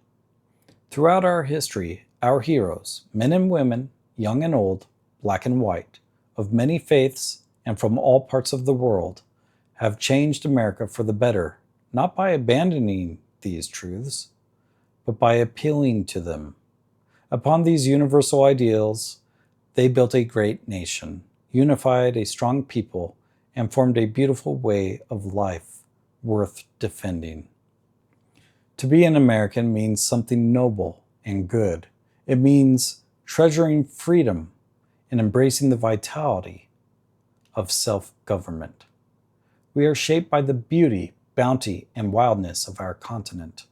Throughout our history, our heroes, men and women, young and old, black and white, of many faiths and from all parts of the world, have changed America for the better, not by abandoning these truths, but by appealing to them. Upon these universal ideals, they built a great nation, unified a strong people, and formed a beautiful way of life worth defending. To be an American means something noble and good. It means treasuring freedom and embracing the vitality of self-government. We are shaped by the beauty, bounty, and wildness of our continent.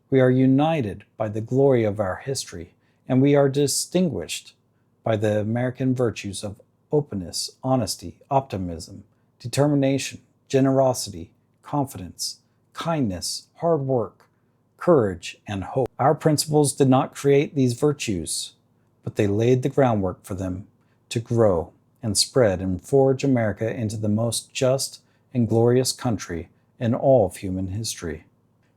We are united by the glory of our history, and we are distinguished by the American virtues of openness, honesty, optimism, determination, generosity, confidence, kindness, hard work, courage, and hope. Our principles did not create these virtues, but they laid the groundwork for them to grow and spread and forge America into the most just and glorious country in all of human history.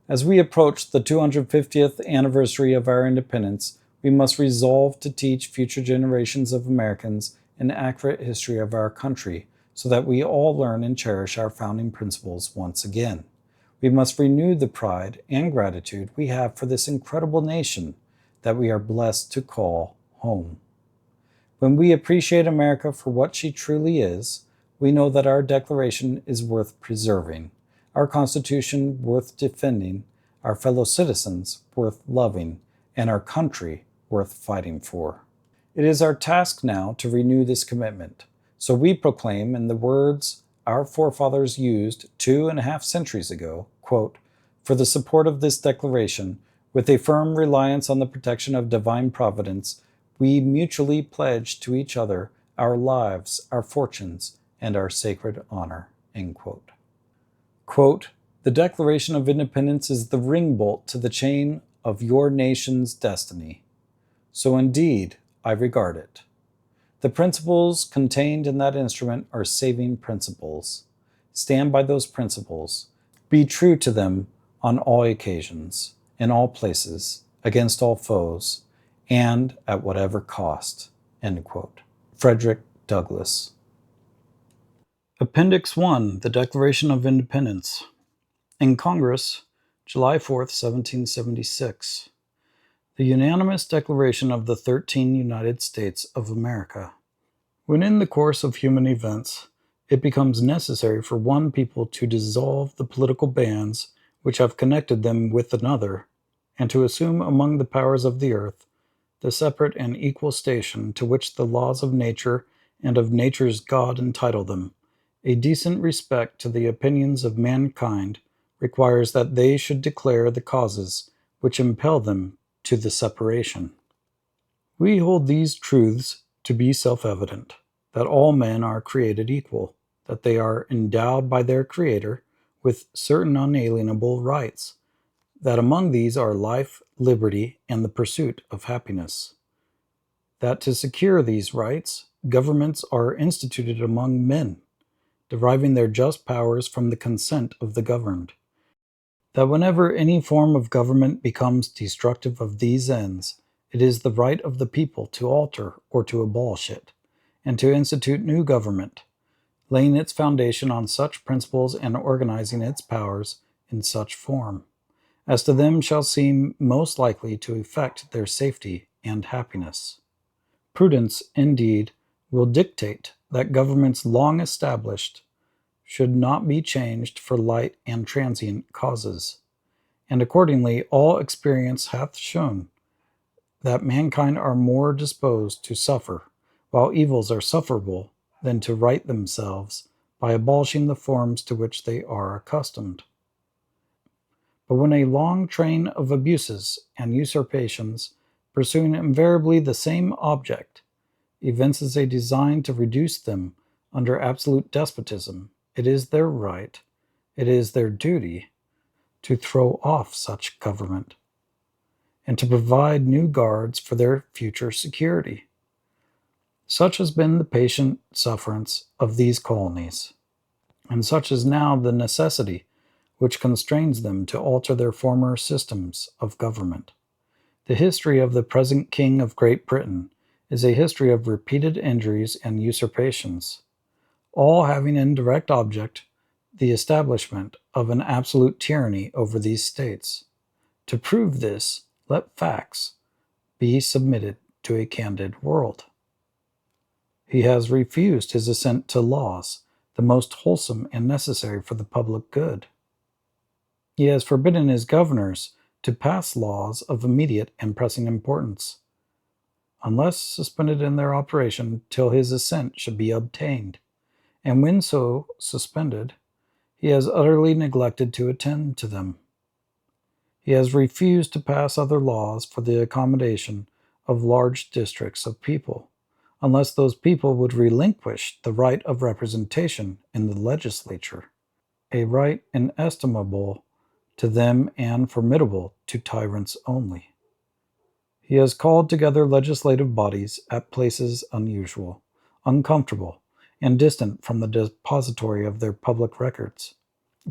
As we approach the 250th anniversary of our independence, we must resolve to teach future generations of Americans an accurate history of our country so that we all learn and cherish our founding principles once again. We must renew the pride and gratitude we have for this incredible nation that we are blessed to call home. When we appreciate America for what she truly is, we know that our Declaration is worth preserving, our Constitution worth defending, our fellow citizens worth loving, and our country worth fighting for. It is our task now to renew this commitment, so we proclaim in the words our forefathers used 2.5 centuries ago, quote, "For the support of this Declaration, with a firm reliance on the protection of divine providence, we mutually pledge to each other our lives, our fortunes, and our sacred honor." End quote. Quote, "The Declaration of Independence is the ring bolt to the chain of your nation's destiny. So indeed, I regard it. The principles contained in that instrument are saving principles. Stand by those principles. Be true to them on all occasions, in all places, against all foes, and at whatever cost." End quote. Frederick Douglass. Appendix 1, the Declaration of Independence. In Congress, July 4, 1776. The unanimous declaration of the 13 United States of America. When in the course of human events, it becomes necessary for one people to dissolve the political bands which have connected them with another, and to assume among the powers of the earth the separate and equal station to which the laws of nature and of nature's God entitle them. A decent respect to the opinions of mankind requires that they should declare the causes which impel them to the separation. We hold these truths to be self-evident, that all men are created equal, that they are endowed by their Creator with certain unalienable rights, that among these are life, liberty, and the pursuit of happiness, that to secure these rights, governments are instituted among men, deriving their just powers from the consent of the governed, that whenever any form of government becomes destructive of these ends, it is the right of the people to alter or to abolish it, and to institute new government, laying its foundation on such principles and organizing its powers in such form, as to them shall seem most likely to effect their safety and happiness. Prudence, indeed, will dictate that governments long established should not be changed for light and transient causes. And accordingly all experience hath shown that mankind are more disposed to suffer, while evils are sufferable, than to right themselves by abolishing the forms to which they are accustomed. But when a long train of abuses and usurpations, pursuing invariably the same object, evinces a design to reduce them under absolute despotism, it is their right, it is their duty, to throw off such government, and to provide new guards for their future security. Such has been the patient sufferance of these colonies, and such is now the necessity which constrains them to alter their former systems of government. The history of the present King of Great Britain is a history of repeated injuries and usurpations, all having in direct object the establishment of an absolute tyranny over these states. To prove this, let facts be submitted to a candid world. He has refused his assent to laws, the most wholesome and necessary for the public good. He has forbidden his governors to pass laws of immediate and pressing importance, unless suspended in their operation till his assent should be obtained, and when so suspended, he has utterly neglected to attend to them. He has refused to pass other laws for the accommodation of large districts of people, unless those people would relinquish the right of representation in the legislature, a right inestimable to them and formidable to tyrants only. He has called together legislative bodies at places unusual, uncomfortable, and distant from the depository of their public records,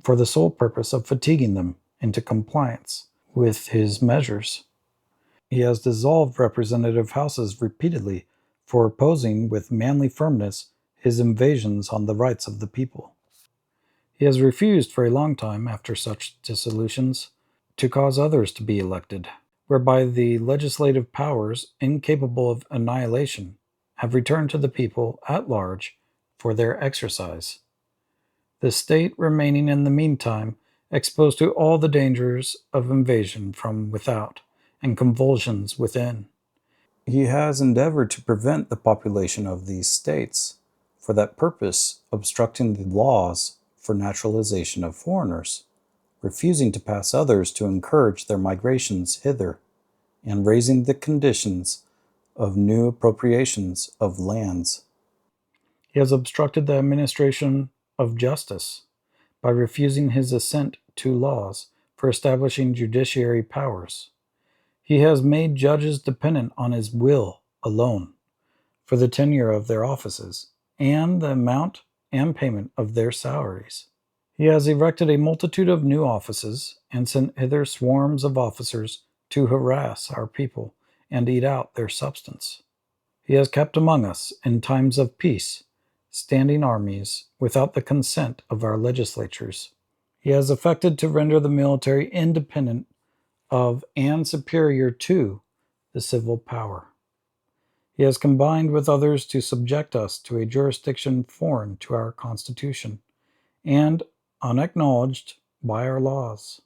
for the sole purpose of fatiguing them into compliance with his measures. He has dissolved representative houses repeatedly for opposing with manly firmness his invasions on the rights of the people. He has refused for a long time, after such dissolutions, to cause others to be elected, whereby the legislative powers, incapable of annihilation, have returned to the people at large for their exercise, the state remaining in the meantime exposed to all the dangers of invasion from without and convulsions within. He has endeavored to prevent the population of these states, for that purpose obstructing the laws for naturalization of foreigners, refusing to pass others to encourage their migrations hither, and raising the conditions of new appropriations of lands. He has obstructed the administration of justice by refusing his assent to laws for establishing judiciary powers. He has made judges dependent on his will alone for the tenure of their offices and the amount and payment of their salaries. He has erected a multitude of new offices and sent hither swarms of officers to harass our people and eat out their substance. He has kept among us, in times of peace, standing armies without the consent of our legislatures. He has affected to render the military independent of and superior to the civil power. He has combined with others to subject us to a jurisdiction foreign to our Constitution and unacknowledged by our laws.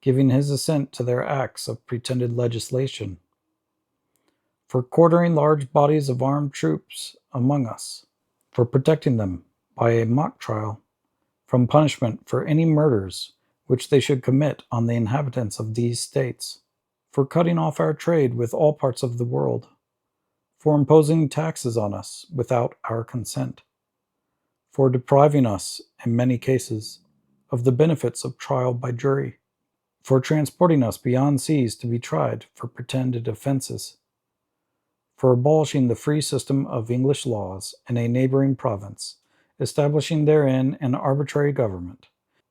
giving his assent to their acts of pretended legislation, for quartering large bodies of armed troops among us, for protecting them, by a mock trial, from punishment for any murders which they should commit on the inhabitants of these states, for cutting off our trade with all parts of the world, for imposing taxes on us without our consent, for depriving us, in many cases, of the benefits of trial by jury, for transporting us beyond seas to be tried for pretended offenses, for abolishing the free system of English laws in a neighboring province, establishing therein an arbitrary government,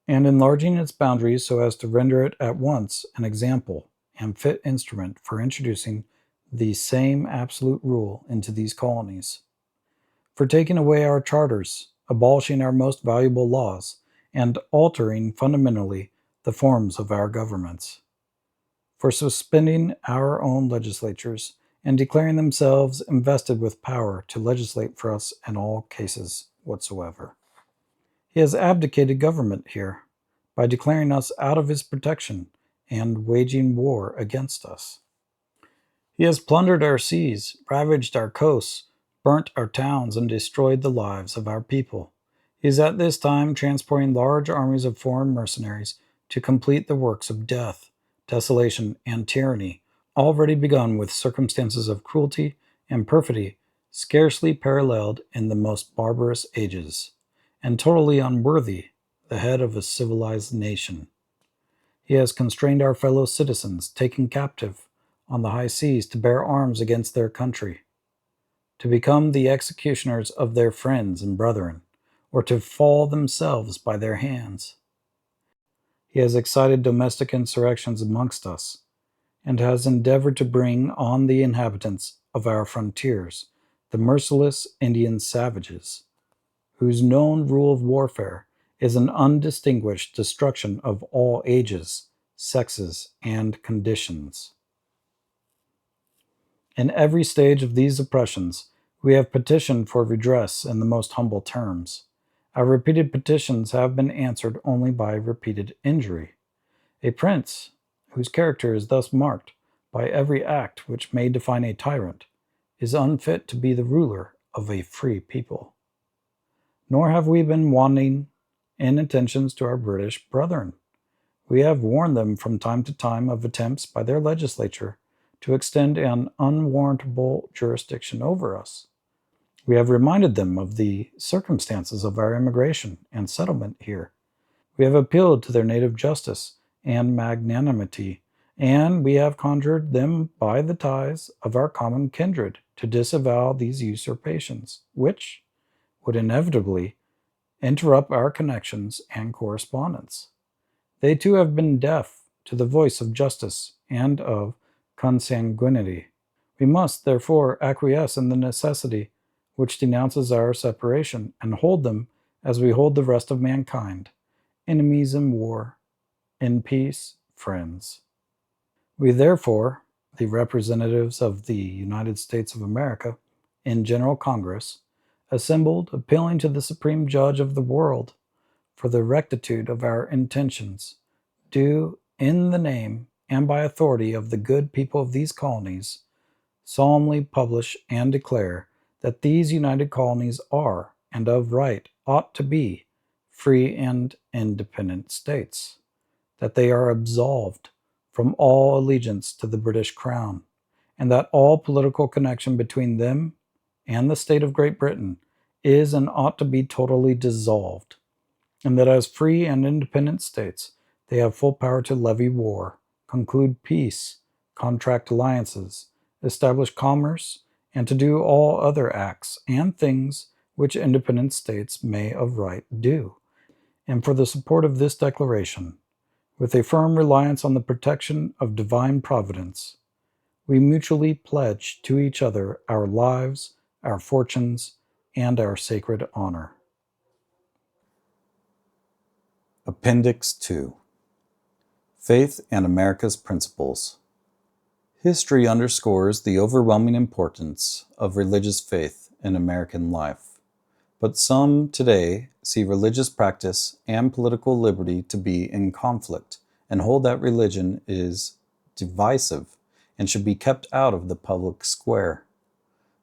and enlarging its boundaries so as to render it at once an example and fit instrument for introducing the same absolute rule into these colonies, for taking away our charters, abolishing our most valuable laws, and altering fundamentally the forms of our governments, for suspending our own legislatures and declaring themselves invested with power to legislate for us in all cases whatsoever. He has abdicated government here by declaring us out of his protection and waging war against us. He has plundered our seas, ravaged our coasts, burnt our towns, and destroyed the lives of our people. He is at this time transporting large armies of foreign mercenaries to complete the works of death, desolation, and tyranny, already begun with circumstances of cruelty and perfidy scarcely paralleled in the most barbarous ages, and totally unworthy the head of a civilized nation. He has constrained our fellow citizens, taken captive on the high seas, to bear arms against their country, to become the executioners of their friends and brethren, or to fall themselves by their hands. He has excited domestic insurrections amongst us, and has endeavored to bring on the inhabitants of our frontiers the merciless Indian savages, whose known rule of warfare is an undistinguished destruction of all ages, sexes, and conditions. In every stage of these oppressions, we have petitioned for redress in the most humble terms. Our repeated petitions have been answered only by repeated injury. A prince, whose character is thus marked by every act which may define a tyrant, is unfit to be the ruler of a free people. Nor have we been wanting in attentions to our British brethren. We have warned them from time to time of attempts by their legislature to extend an unwarrantable jurisdiction over us. We have reminded them of the circumstances of our immigration and settlement here. We have appealed to their native justice and magnanimity, and we have conjured them by the ties of our common kindred to disavow these usurpations, which would inevitably interrupt our connections and correspondence. They too have been deaf to the voice of justice and of consanguinity. We must, therefore, acquiesce in the necessity which denounces our separation, and hold them as we hold the rest of mankind, enemies in war, in peace, friends. We therefore, the representatives of the United States of America, in General Congress, assembled, appealing to the Supreme Judge of the world for the rectitude of our intentions, do, in the name and by authority of the good people of these colonies, solemnly publish and declare that these united colonies are, and of right ought to be, free and independent states, that they are absolved from all allegiance to the British Crown, and that all political connection between them and the state of Great Britain is and ought to be totally dissolved, and that as free and independent states they have full power to levy war, conclude peace, contract alliances, establish commerce, and to do all other acts and things which independent states may of right do. And for the support of this declaration, with a firm reliance on the protection of divine providence, we mutually pledge to each other our lives, our fortunes, and our sacred honor. Appendix 2. Faith and America's Principles. History underscores the overwhelming importance of religious faith in American life, but some today see religious practice and political liberty to be in conflict and hold that religion is divisive and should be kept out of the public square.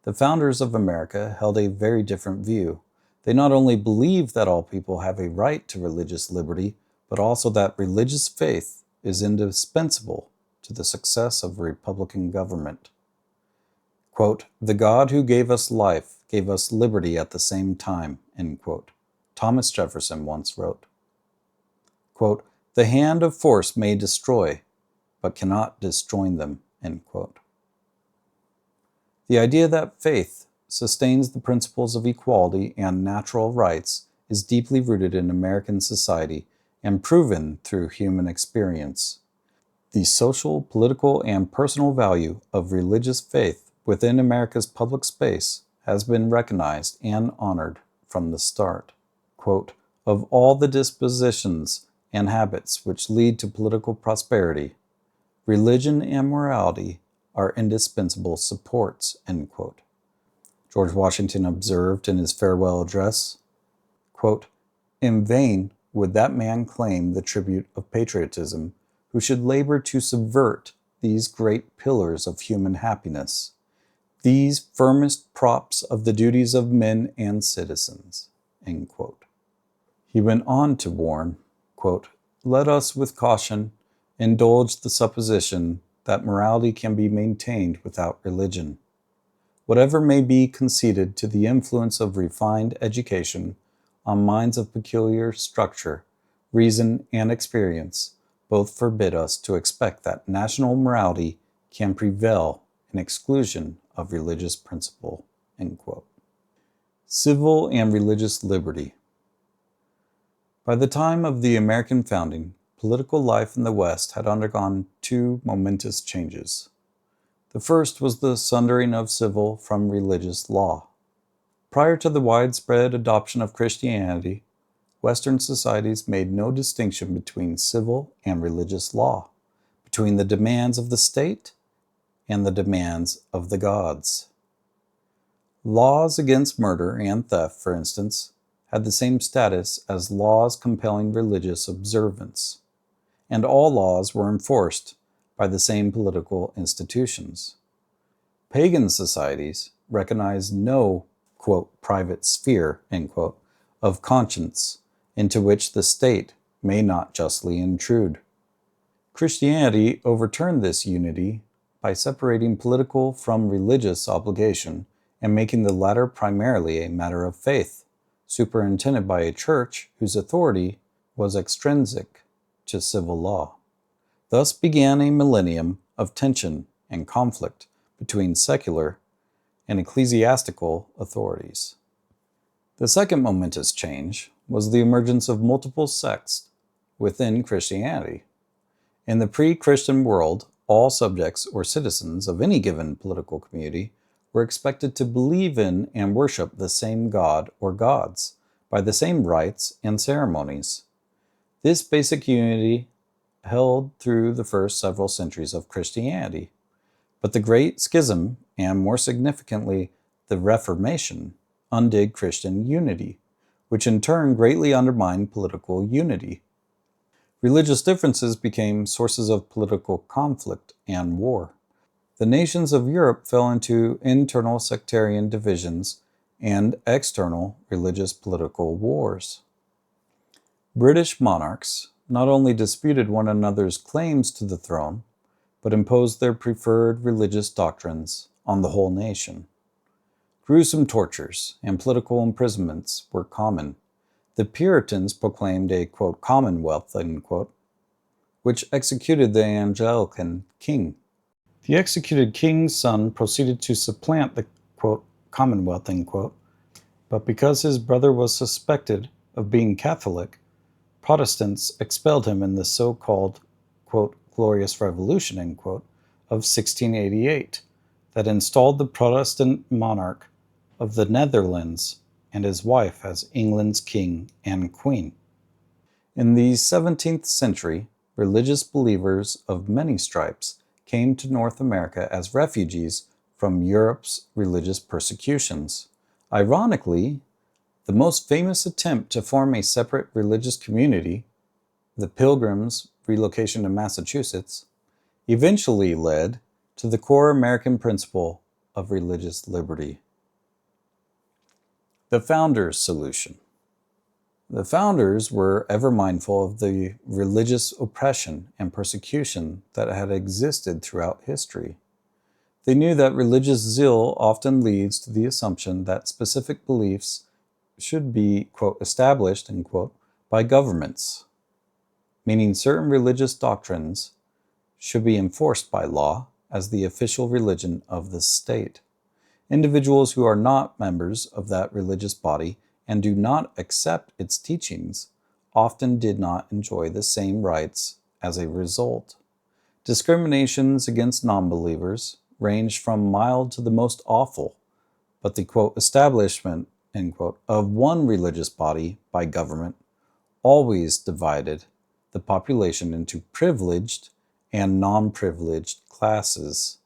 The founders of America held a very different view. They not only believed that all people have a right to religious liberty, but also that religious faith is indispensable to the success of a republican government. Quote, "The God who gave us life gave us liberty at the same time," end quote. Thomas Jefferson once wrote. Quote, "The hand of force may destroy, but cannot disjoin them," end quote. The idea that faith sustains the principles of equality and natural rights is deeply rooted in American society and proven through human experience. The social, political, and personal value of religious faith within America's public space has been recognized and honored from the start. Quote, "Of all the dispositions and habits which lead to political prosperity, religion and morality are indispensable supports," end quote. George Washington observed in his farewell address, quote, "In vain would that man claim the tribute of patriotism who should labor to subvert these great pillars of human happiness, these firmest props of the duties of men and citizens," end quote. He went on to warn, quote, "Let us with caution indulge the supposition that morality can be maintained without religion. Whatever may be conceded to the influence of refined education on minds of peculiar structure, reason, and experience, both forbid us to expect that national morality can prevail in exclusion of religious principle," end quote. Civil and religious liberty. By the time of the American founding, political life in the West had undergone two momentous changes. The first was the sundering of civil from religious law. Prior to the widespread adoption of Christianity, Western societies made no distinction between civil and religious law, between the demands of the state and the demands of the gods. Laws against murder and theft, for instance, had the same status as laws compelling religious observance, and all laws were enforced by the same political institutions. Pagan societies recognized no, quote, "private sphere," end quote, of conscience into which the state may not justly intrude. Christianity overturned this unity by separating political from religious obligation and making the latter primarily a matter of faith, superintended by a church whose authority was extrinsic to civil law. Thus began a millennium of tension and conflict between secular and ecclesiastical authorities. The second momentous change was the emergence of multiple sects within Christianity. In the pre-Christian world, all subjects or citizens of any given political community were expected to believe in and worship the same god or gods by the same rites and ceremonies. This basic unity held through the first several centuries of Christianity. But the Great Schism, and more significantly, the Reformation, undid Christian unity, which in turn greatly undermined political unity. Religious differences became sources of political conflict and war. The nations of Europe fell into internal sectarian divisions and external religious political wars. British monarchs not only disputed one another's claims to the throne, but imposed their preferred religious doctrines on the whole nation. Gruesome tortures and political imprisonments were common. The Puritans proclaimed a, quote, "commonwealth," end quote, which executed the Anglican king. The executed king's son proceeded to supplant the, quote, "commonwealth," end quote, but because his brother was suspected of being Catholic, Protestants expelled him in the so-called, quote, "Glorious Revolution," end quote, of 1688 that installed the Protestant monarch of the Netherlands and his wife as England's king and queen. In the 17th century, religious believers of many stripes came to North America as refugees from Europe's religious persecutions. Ironically, the most famous attempt to form a separate religious community, the Pilgrims relocation to Massachusetts, eventually led to the core American principle of religious liberty. The Founders' Solution. The Founders were ever mindful of the religious oppression and persecution that had existed throughout history. They knew that religious zeal often leads to the assumption that specific beliefs should be, quote, established, end quote, by governments, meaning certain religious doctrines should be enforced by law as the official religion of the state. Individuals who are not members of that religious body and do not accept its teachings often did not enjoy the same rights as a result. Discriminations against non-believers ranged from mild to the most awful, but the, quote, establishment, end quote, of one religious body by government always divided the population into privileged and non-privileged classes,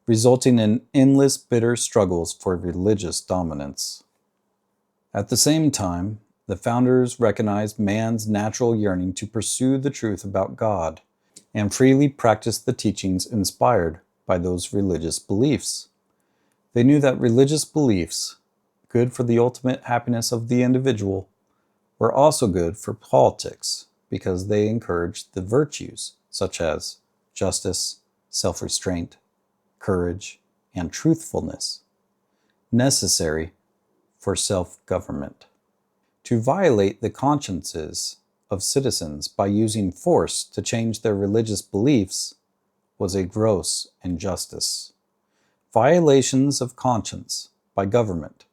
resulting in endless bitter struggles for religious dominance. At the same time, the Founders recognized man's natural yearning to pursue the truth about God and freely practice the teachings inspired by those religious beliefs. They knew that religious beliefs, good for the ultimate happiness of the individual, were also good for politics because they encouraged the virtues such as justice, self-restraint, courage, and truthfulness, necessary for self-government. To violate the consciences of citizens by using force to change their religious beliefs was a gross injustice. Violations of conscience by government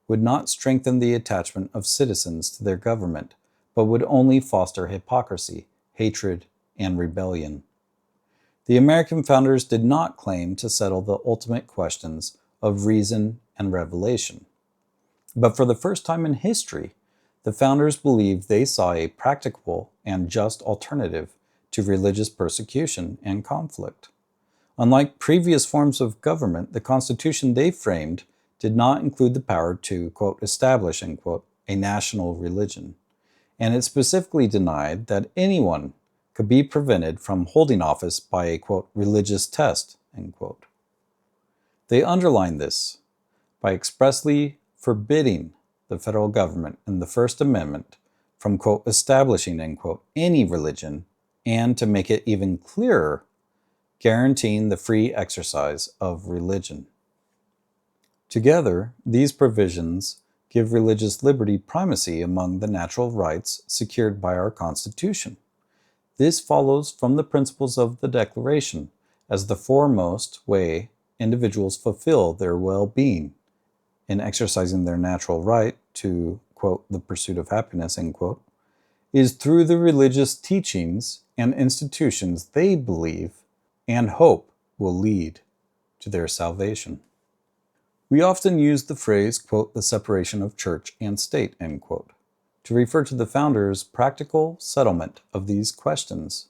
would not strengthen the attachment of citizens to their government, but would only foster hypocrisy, hatred, and rebellion. The American Founders did not claim to settle the ultimate questions of reason and revelation. But for the first time in history, the Founders believed they saw a practicable and just alternative to religious persecution and conflict. Unlike previous forms of government, the Constitution they framed did not include the power to, quote, establish, end quote, a national religion, and it specifically denied that anyone could be prevented from holding office by a, quote, religious test, end quote. They underlined this by expressly forbidding the federal government in the First Amendment from, quote, establishing, end quote, any religion, and to make it even clearer, guaranteeing the free exercise of religion. Together, these provisions give religious liberty primacy among the natural rights secured by our Constitution. This follows from the principles of the Declaration as the foremost way individuals fulfill their well-being in exercising their natural right to, quote, the pursuit of happiness, end quote, is through the religious teachings and institutions they believe and hope will lead to their salvation. We often use the phrase, quote, the separation of church and state, end quote, to refer to the Founders' practical settlement of these questions,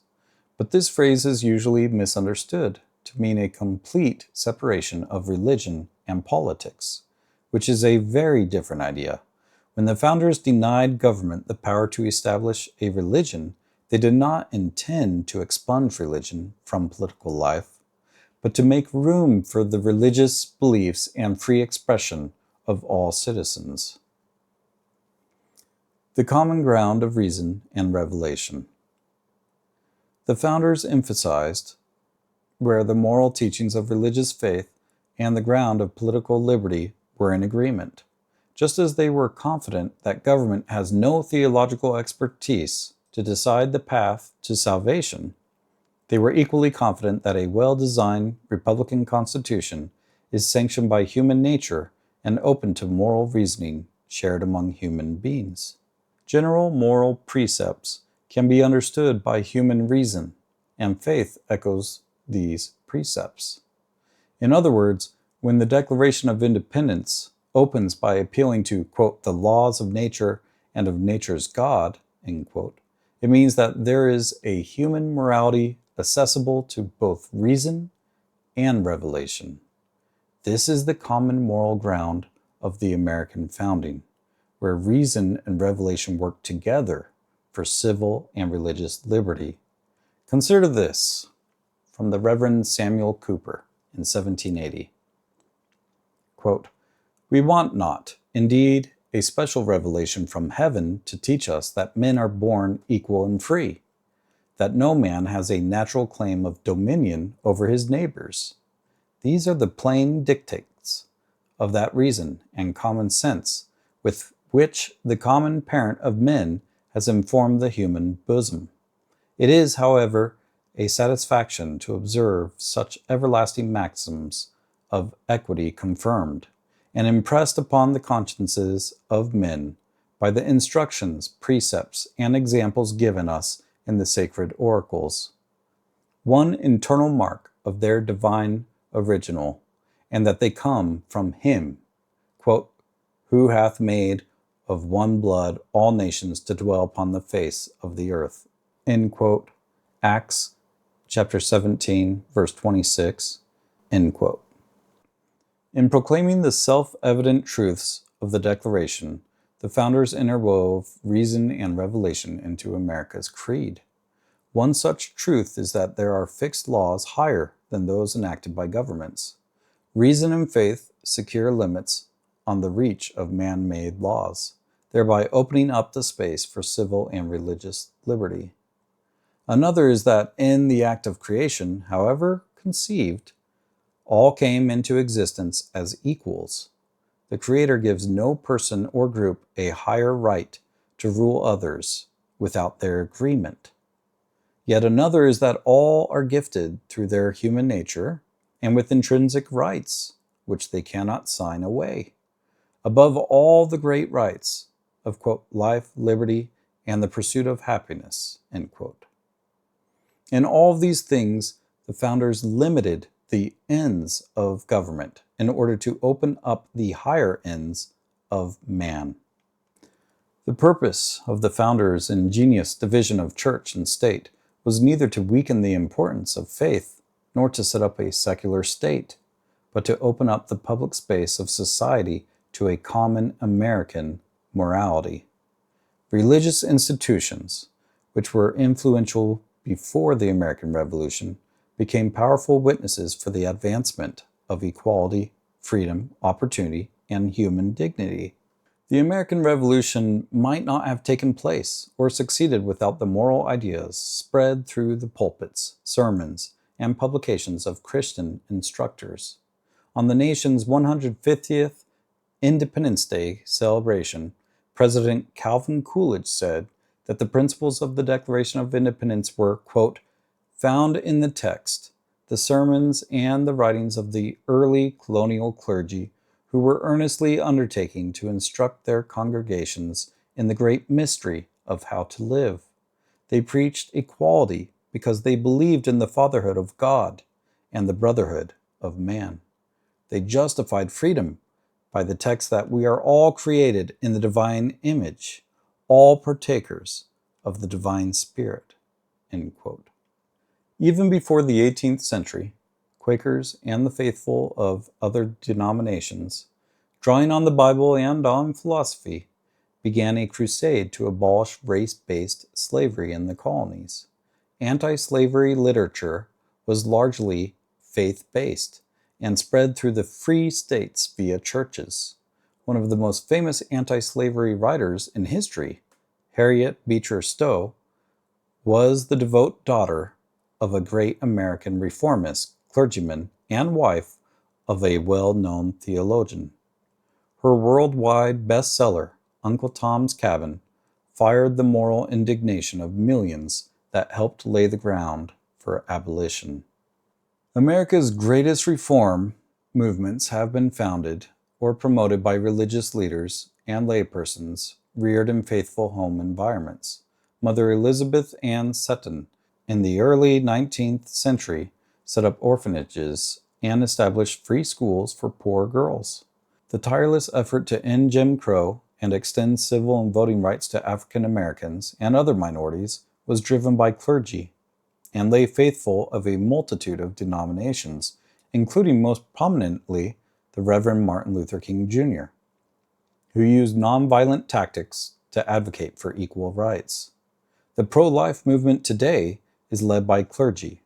but this phrase is usually misunderstood to mean a complete separation of religion and politics, which is a very different idea. When the Founders denied government the power to establish a religion, they did not intend to expunge religion from political life, but to make room for the religious beliefs and free expression of all citizens. The common ground of reason and revelation. The Founders emphasized where the moral teachings of religious faith and the ground of political liberty were in agreement. Just as they were confident that government has no theological expertise to decide the path to salvation, they were equally confident that a well-designed Republican Constitution is sanctioned by human nature and open to moral reasoning shared among human beings. General moral precepts can be understood by human reason, and faith echoes these precepts. In other words, when the Declaration of Independence opens by appealing to, quote, the laws of nature and of nature's God, end quote, it means that there is a human morality accessible to both reason and revelation. This is the common moral ground of the American founding, where reason and revelation work together for civil and religious liberty, Consider this from the Reverend Samuel Cooper in 1780. Quote, "We want not, indeed, a special revelation from heaven to teach us that men are born equal and free, that no man has a natural claim of dominion over his neighbors. These are the plain dictates of that reason and common sense with which the common parent of men has informed the human bosom. It is, however, a satisfaction to observe such everlasting maxims of equity confirmed and impressed upon the consciences of men by the instructions, precepts, and examples given us in the sacred oracles. One internal mark of their divine original, and that they come from Him, quote, who hath made of one blood all nations to dwell upon the face of the earth." End quote. Acts chapter 17, verse 26. End quote. In proclaiming the self-evident truths of the Declaration, the founders interwove reason and revelation into America's creed. One such truth is that there are fixed laws higher than those enacted by governments. Reason and faith secure limits on the reach of man-made laws, thereby opening up the space for civil and religious liberty. Another is that in the act of creation, however conceived, all came into existence as equals. The Creator gives no person or group a higher right to rule others without their agreement. Yet another is that all are gifted through their human nature and with intrinsic rights, which they cannot sign away. Above all the great rights of, quote, life, liberty, and the pursuit of happiness, end quote. In all of these things, the founders limited the ends of government in order to open up the higher ends of man. The purpose of the founders' ingenious division of church and state was neither to weaken the importance of faith nor to set up a secular state, but to open up the public space of society to a common American morality. Religious institutions, which were influential before the American Revolution, became powerful witnesses for the advancement of equality, freedom, opportunity, and human dignity. The American Revolution might not have taken place or succeeded without the moral ideas spread through the pulpits, sermons, and publications of Christian instructors. On the nation's 150th Independence Day celebration, President Calvin Coolidge said that the principles of the Declaration of Independence were, quote, found in the text, the sermons, and the writings of the early colonial clergy who were earnestly undertaking to instruct their congregations in the great mystery of how to live. They preached equality because they believed in the fatherhood of God and the brotherhood of man. They justified freedom by the text that we are all created in the divine image, all partakers of the divine spirit, end quote. Even before the 18th century, Quakers and the faithful of other denominations, drawing on the Bible and on philosophy, began a crusade to abolish race-based slavery in the colonies. Anti-slavery literature was largely faith-based and spread through the free states via churches. One of the most famous anti-slavery writers in history, Harriet Beecher Stowe, was the devout daughter of a great American reformist, clergyman, and wife of a well-known theologian. Her worldwide bestseller, Uncle Tom's Cabin, fired the moral indignation of millions that helped lay the ground for abolition. America's greatest reform movements have been founded or promoted by religious leaders and laypersons reared in faithful home environments. Mother Elizabeth Ann Seton, in the early 19th century, set up orphanages and established free schools for poor girls. The tireless effort to end Jim Crow and extend civil and voting rights to African Americans and other minorities was driven by clergy and lay faithful of a multitude of denominations, including most prominently the Reverend Martin Luther King Jr., who used nonviolent tactics to advocate for equal rights. The pro-life movement today is led by clergy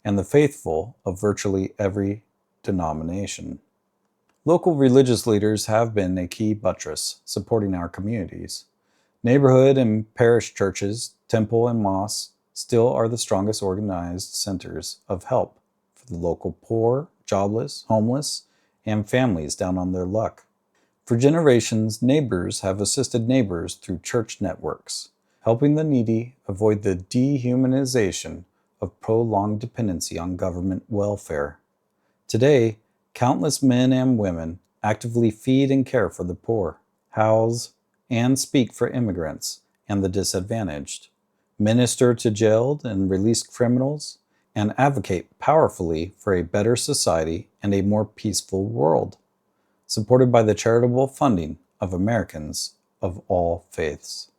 and the faithful of virtually every denomination. Local religious leaders have been a key buttress supporting our communities. Neighborhood and parish churches, temple and mosque still are the strongest organized centers of help for the local poor, jobless, homeless, and families down on their luck. For generations, neighbors have assisted neighbors through church networks, helping the needy avoid the dehumanization of prolonged dependency on government welfare. Today, countless men and women actively feed and care for the poor, house and speak for immigrants and the disadvantaged, minister to jailed and released criminals, and advocate powerfully for a better society and a more peaceful world, supported by the charitable funding of Americans of all faiths.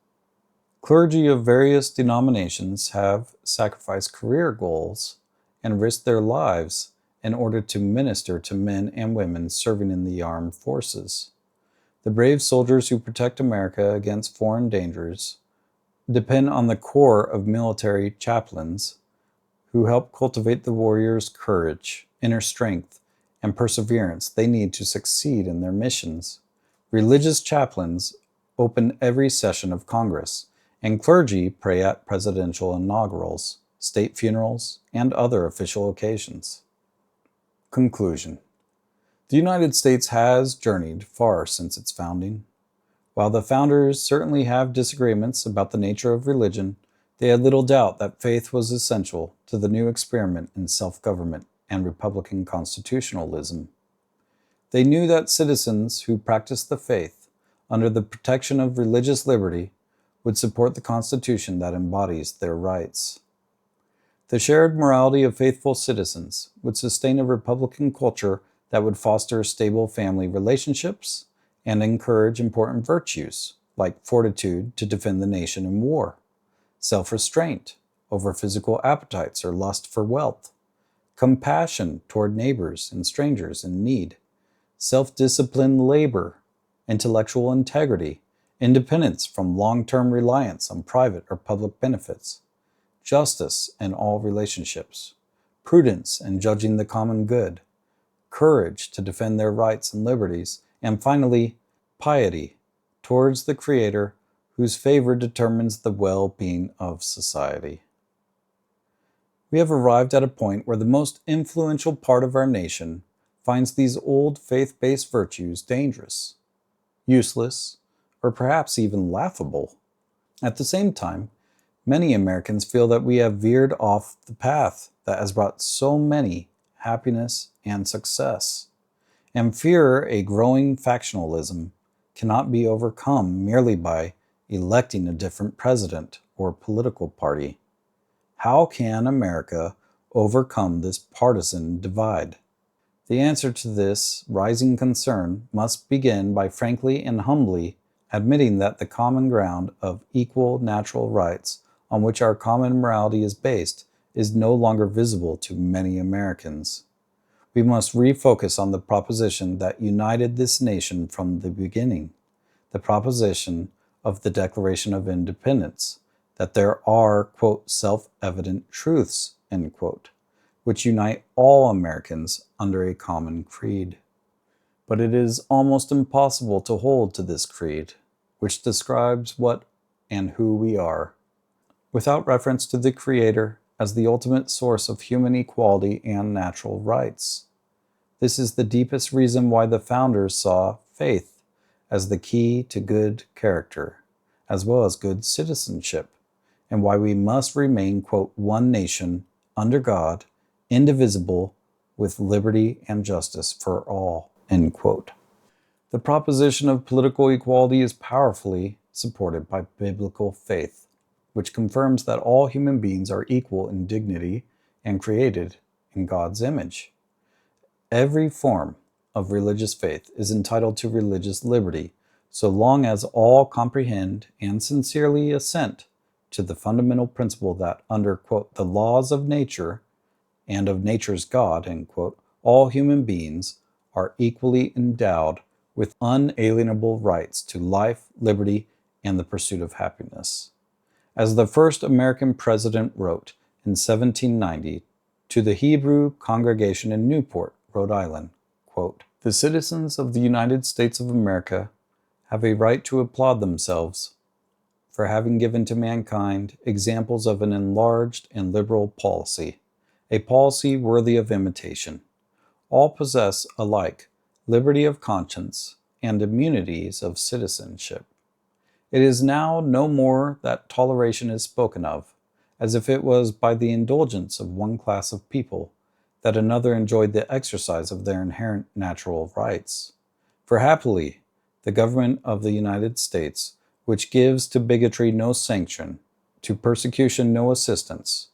Clergy of various denominations have sacrificed career goals and risked their lives in order to minister to men and women serving in the armed forces. The brave soldiers who protect America against foreign dangers depend on the corps of military chaplains who help cultivate the warriors' courage, inner strength, and perseverance they need to succeed in their missions. Religious chaplains open every session of Congress, and clergy pray at presidential inaugurals, state funerals, and other official occasions. Conclusion. The United States has journeyed far since its founding. While the founders certainly have disagreements about the nature of religion, they had little doubt that faith was essential to the new experiment in self-government and Republican constitutionalism. They knew that citizens who practiced the faith under the protection of religious liberty would support the Constitution that embodies their rights. The shared morality of faithful citizens would sustain a Republican culture that would foster stable family relationships and encourage important virtues like fortitude to defend the nation in war, self-restraint over physical appetites or lust for wealth, compassion toward neighbors and strangers in need, self-disciplined labor, intellectual integrity, independence from long-term reliance on private or public benefits, justice in all relationships, prudence in judging the common good, courage to defend their rights and liberties, and finally, piety towards the Creator whose favor determines the well-being of society. We have arrived at a point where the most influential part of our nation finds these old faith-based virtues dangerous, useless, or perhaps even laughable. At the same time, many Americans feel that we have veered off the path that has brought so many happiness and success, and fear a growing factionalism cannot be overcome merely by electing a different president or political party. How can America overcome this partisan divide? The answer to this rising concern must begin by frankly and humbly admitting that the common ground of equal natural rights on which our common morality is based is no longer visible to many Americans. We must refocus on the proposition that united this nation from the beginning, the proposition of the Declaration of Independence, that there are, quote, self-evident truths, end quote, which unite all Americans under a common creed. But it is almost impossible to hold to this creed, which describes what and who we are, without reference to the Creator as the ultimate source of human equality and natural rights. This is the deepest reason why the founders saw faith as the key to good character, as well as good citizenship, and why we must remain, quote, one nation, under God, indivisible, with liberty and justice for all, end quote. The proposition of political equality is powerfully supported by biblical faith, which confirms that all human beings are equal in dignity and created in God's image. Every form of religious faith is entitled to religious liberty, so long as all comprehend and sincerely assent to the fundamental principle that under, quote, the laws of nature and of nature's God, end quote, all human beings are equally endowed with unalienable rights to life, liberty, and the pursuit of happiness. As the first American president wrote in 1790 to the Hebrew congregation in Newport, Rhode Island, quote, "The citizens of the United States of America have a right to applaud themselves for having given to mankind examples of an enlarged and liberal policy, a policy worthy of imitation. All possess alike liberty of conscience and immunities of citizenship. It is now no more that toleration is spoken of, as if it was by the indulgence of one class of people that another enjoyed the exercise of their inherent natural rights. For happily, the government of the United States, which gives to bigotry no sanction, to persecution no assistance,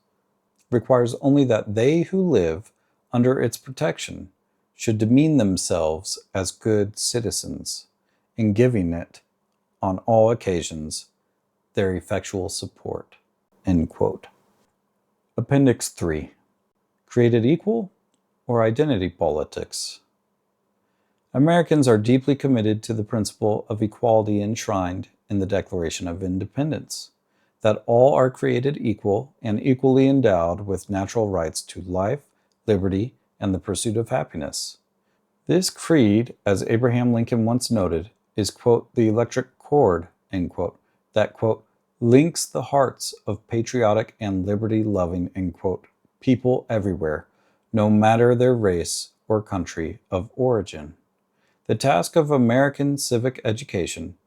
requires only that they who live under its protection should demean themselves as good citizens, in giving it, on all occasions, their effectual support." End quote. Appendix 3. Created equal or identity politics? Americans are deeply committed to the principle of equality enshrined in the Declaration of Independence, that all are created equal and equally endowed with natural rights to life, liberty, and the pursuit of happiness. This creed, as Abraham Lincoln once noted, is, quote, "the electric cord," end quote, that, quote, "links the hearts of patriotic and liberty-loving," end quote, people everywhere, no matter their race or country of origin. The task of American civic education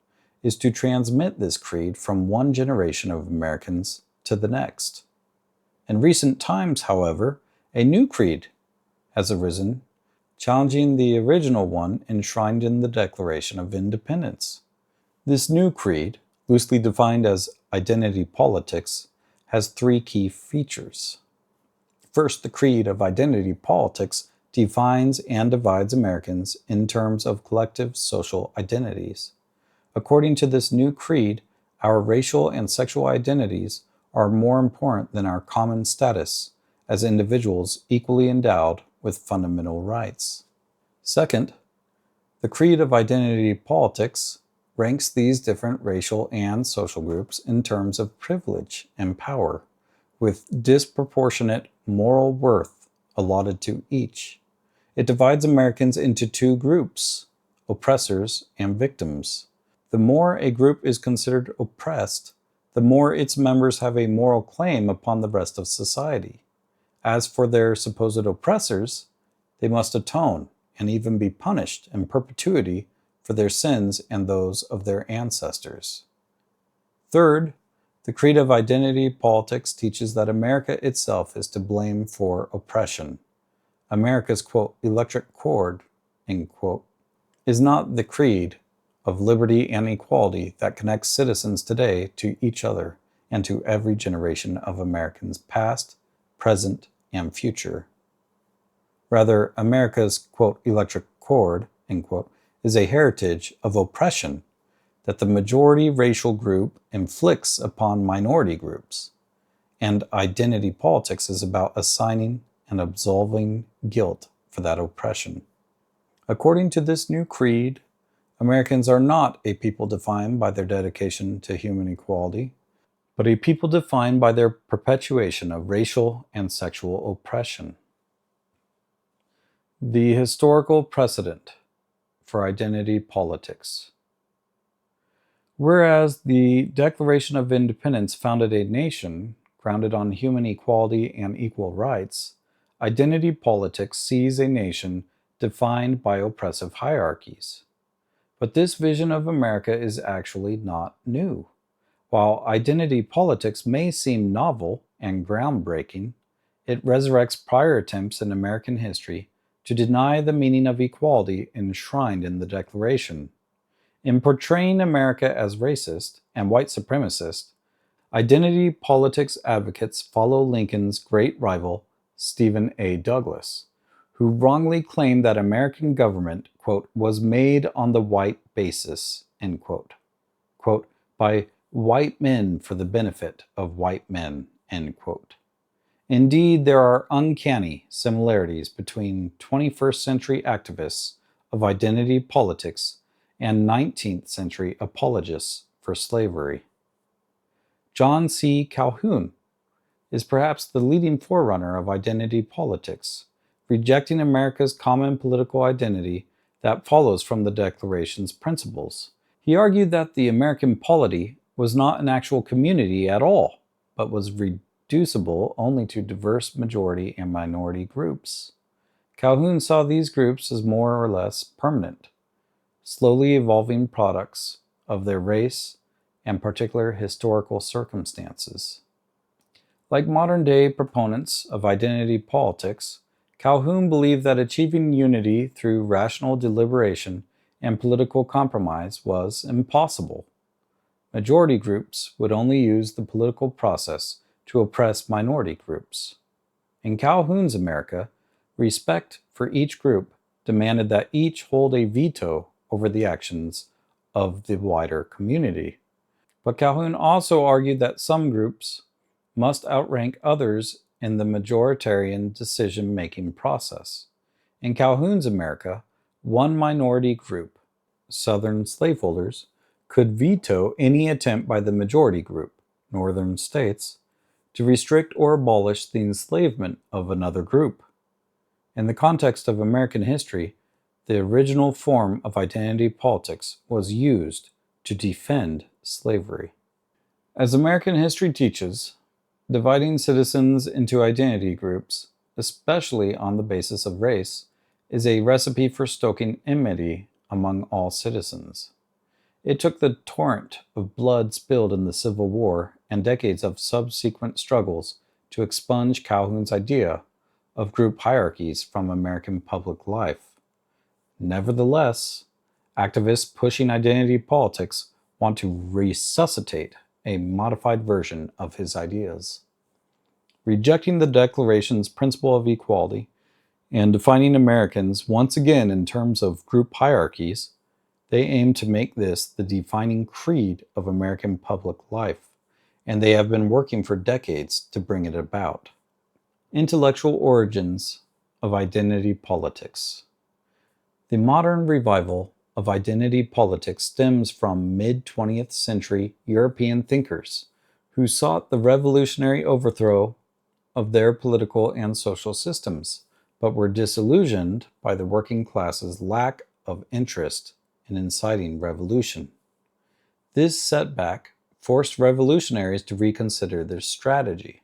is to transmit this creed from one generation of Americans to the next. In recent times, however, a new creed has arisen, challenging the original one enshrined in the Declaration of Independence. This new creed, loosely defined as identity politics, has three key features. First, the creed of identity politics defines and divides Americans in terms of collective social identities. According to this new creed, our racial and sexual identities are more important than our common status as individuals equally endowed with fundamental rights. Second, the creed of identity politics ranks these different racial and social groups in terms of privilege and power, with disproportionate moral worth allotted to each. It divides Americans into two groups, oppressors and victims. The more a group is considered oppressed, the more its members have a moral claim upon the rest of society. As for their supposed oppressors, they must atone and even be punished in perpetuity for their sins and those of their ancestors. Third, the creed of identity politics teaches that America itself is to blame for oppression. America's, quote, "electric cord," end quote, is not the creed of liberty and equality that connects citizens today to each other and to every generation of Americans past, present, and future. Rather, America's, quote, "electric cord," end quote, is a heritage of oppression that the majority racial group inflicts upon minority groups. And identity politics is about assigning and absolving guilt for that oppression. According to this new creed, Americans are not a people defined by their dedication to human equality, but a people defined by their perpetuation of racial and sexual oppression. The historical precedent for identity politics. Whereas the Declaration of Independence founded a nation grounded on human equality and equal rights, identity politics sees a nation defined by oppressive hierarchies. But this vision of America is actually not new. While identity politics may seem novel and groundbreaking, it resurrects prior attempts in American history to deny the meaning of equality enshrined in the Declaration. In portraying America as racist and white supremacist, identity politics advocates follow Lincoln's great rival, Stephen A. Douglas, who wrongly claimed that American government, quote, "was made on the white basis," end quote, quote, "by white men for the benefit of white men," end quote. Indeed, there are uncanny similarities between 21st century activists of identity politics and 19th century apologists for slavery. John C. Calhoun is perhaps the leading forerunner of identity politics, rejecting America's common political identity that follows from the Declaration's principles. He argued that the American polity was not an actual community at all, but was reducible only to diverse majority and minority groups. Calhoun saw these groups as more or less permanent, slowly evolving products of their race and particular historical circumstances. Like modern-day proponents of identity politics, Calhoun believed that achieving unity through rational deliberation and political compromise was impossible. Majority groups would only use the political process to oppress minority groups. In Calhoun's America, respect for each group demanded that each hold a veto over the actions of the wider community. But Calhoun also argued that some groups must outrank others in the majoritarian decision-making process. In Calhoun's America, one minority group, Southern slaveholders, could veto any attempt by the majority group, Northern states, to restrict or abolish the enslavement of another group. In the context of American history, the original form of identity politics was used to defend slavery. As American history teaches, dividing citizens into identity groups, especially on the basis of race, is a recipe for stoking enmity among all citizens. It took the torrent of blood spilled in the Civil War and decades of subsequent struggles to expunge Calhoun's idea of group hierarchies from American public life. Nevertheless, activists pushing identity politics want to resuscitate a modified version of his ideas. Rejecting the Declaration's principle of equality and defining Americans once again in terms of group hierarchies, they aim to make this the defining creed of American public life, and they have been working for decades to bring it about. Intellectual origins of identity politics. The modern revival of identity politics stems from mid-20th century European thinkers who sought the revolutionary overthrow of their political and social systems, but were disillusioned by the working class's lack of interest in inciting revolution. This setback forced revolutionaries to reconsider their strategy.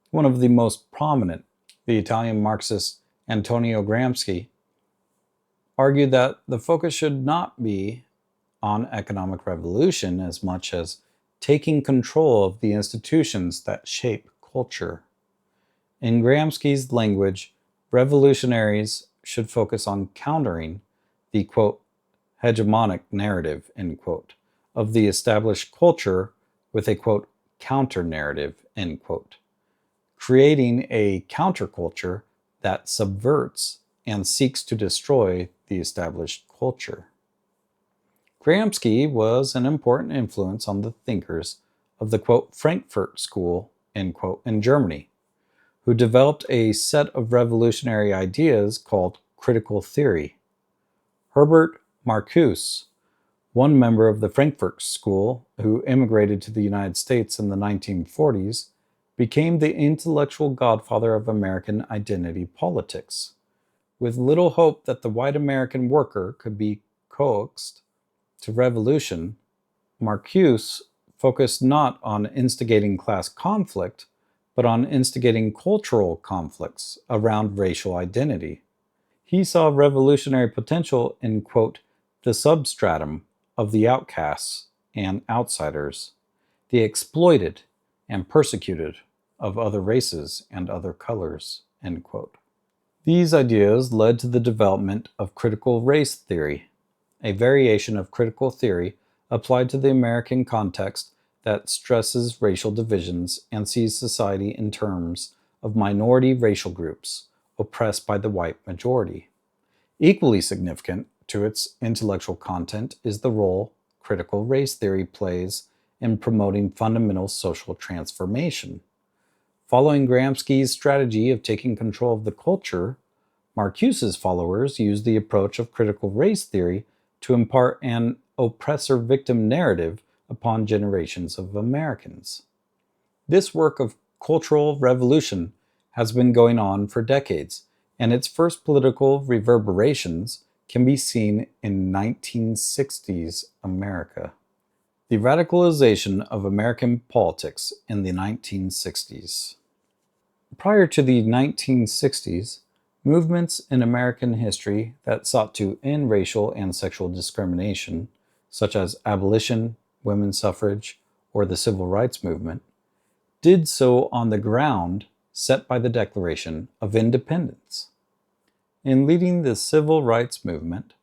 One of the most prominent, the Italian Marxist Antonio Gramsci, argued that the focus should not be on economic revolution as much as taking control of the institutions that shape culture. In Gramsci's language, revolutionaries should focus on countering the, quote, hegemonic narrative, end quote, of the established culture with a, quote, counter-narrative, end quote, creating a counterculture that subverts and seeks to destroy the established culture. Gramsci was an important influence on the thinkers of the, quote, Frankfurt School, end quote, in Germany, who developed a set of revolutionary ideas called critical theory. Herbert Marcuse, one member of the Frankfurt School who immigrated to the United States in the 1940s, became the intellectual godfather of American identity politics. With little hope that the white American worker could be coaxed to revolution, Marcuse focused not on instigating class conflict, but on instigating cultural conflicts around racial identity. He saw revolutionary potential in, quote, the substratum of the outcasts and outsiders, the exploited and persecuted of other races and other colors, end quote. These ideas led to the development of critical race theory, a variation of critical theory applied to the American context that stresses racial divisions and sees society in terms of minority racial groups oppressed by the white majority. Equally significant to its intellectual content is the role critical race theory plays in promoting fundamental social transformation. Following Gramsci's strategy of taking control of the culture, Marcuse's followers used the approach of critical race theory to impart an oppressor-victim narrative upon generations of Americans. This work of cultural revolution has been going on for decades, and its first political reverberations can be seen in 1960s America. The radicalization of American politics in the 1960s. Prior to the 1960s, movements in American history that sought to end racial and sexual discrimination, such as abolition, women's suffrage, or the civil rights movement, did so on the ground set by the Declaration of Independence. In leading the civil rights movement,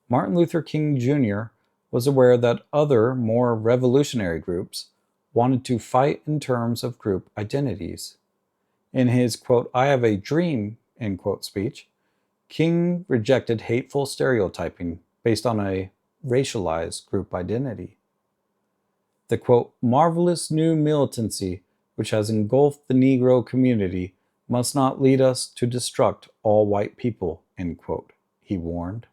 Martin Luther King Jr. was aware that other, more revolutionary groups wanted to fight in terms of group identities. In his, quote, "I have a dream," end quote, speech, King rejected hateful stereotyping based on a racialized group identity. The, quote, "marvelous new militancy which has engulfed the Negro community must not lead us to destruct all white people," end quote, he warned.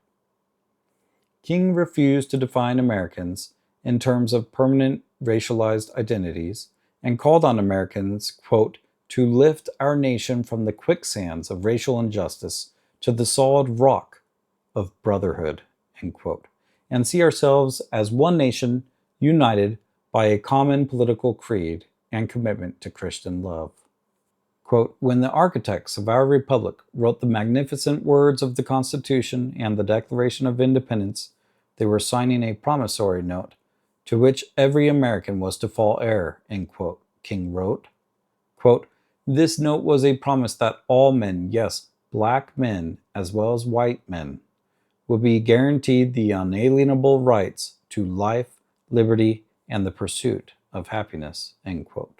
King refused to define Americans in terms of permanent racialized identities and called on Americans, quote, "to lift our nation from the quicksands of racial injustice to the solid rock of brotherhood," end quote, and see ourselves as one nation united by a common political creed and commitment to Christian love. Quote, "When the architects of our republic wrote the magnificent words of the Constitution and the Declaration of Independence, they were signing a promissory note to which every American was to fall heir," end quote, King wrote. Quote, "This note was a promise that all men, yes, black men as well as white men, would be guaranteed the unalienable rights to life, liberty, and the pursuit of happiness," end quote.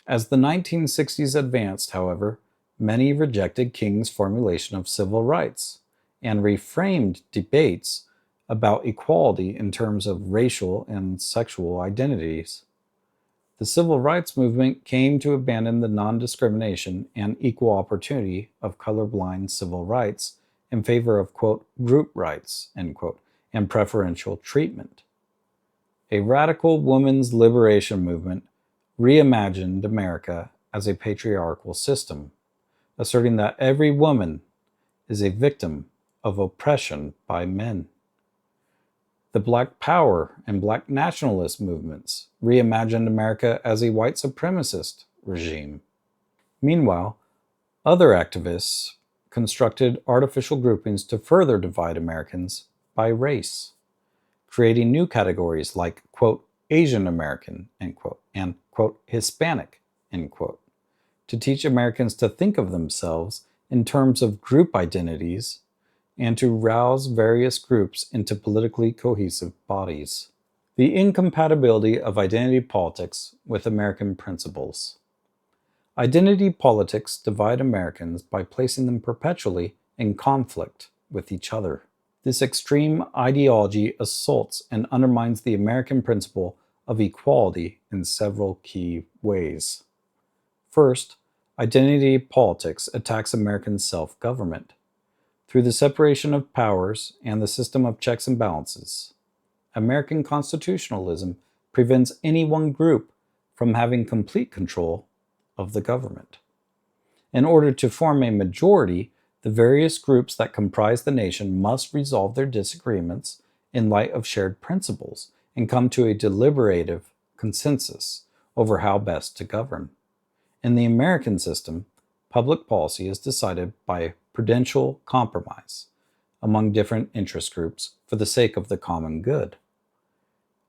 As the 1960s advanced, however, many rejected King's formulation of civil rights and reframed debates about equality in terms of racial and sexual identities. The civil rights movement came to abandon the non-discrimination and equal opportunity of colorblind civil rights in favor of, quote, "group rights," end quote, and preferential treatment. A radical women's liberation movement reimagined America as a patriarchal system, asserting that every woman is a victim of oppression by men. The Black Power and Black nationalist movements reimagined America as a white supremacist regime. Meanwhile, other activists constructed artificial groupings to further divide Americans by race, creating new categories like, quote, "Asian American," end quote, and, quote, "Hispanic," end quote, to teach Americans to think of themselves in terms of group identities and to rouse various groups into politically cohesive bodies. The incompatibility of identity politics with American principles. Identity politics divide Americans by placing them perpetually in conflict with each other. This extreme ideology assaults and undermines the American principle of equality in several key ways. First, identity politics attacks American self-government through the separation of powers and the system of checks and balances. American constitutionalism prevents any one group from having complete control of the government. In order to form a majority, the various groups that comprise the nation must resolve their disagreements in light of shared principles and come to a deliberative consensus over how best to govern. In the American system, public policy is decided by prudential compromise among different interest groups for the sake of the common good.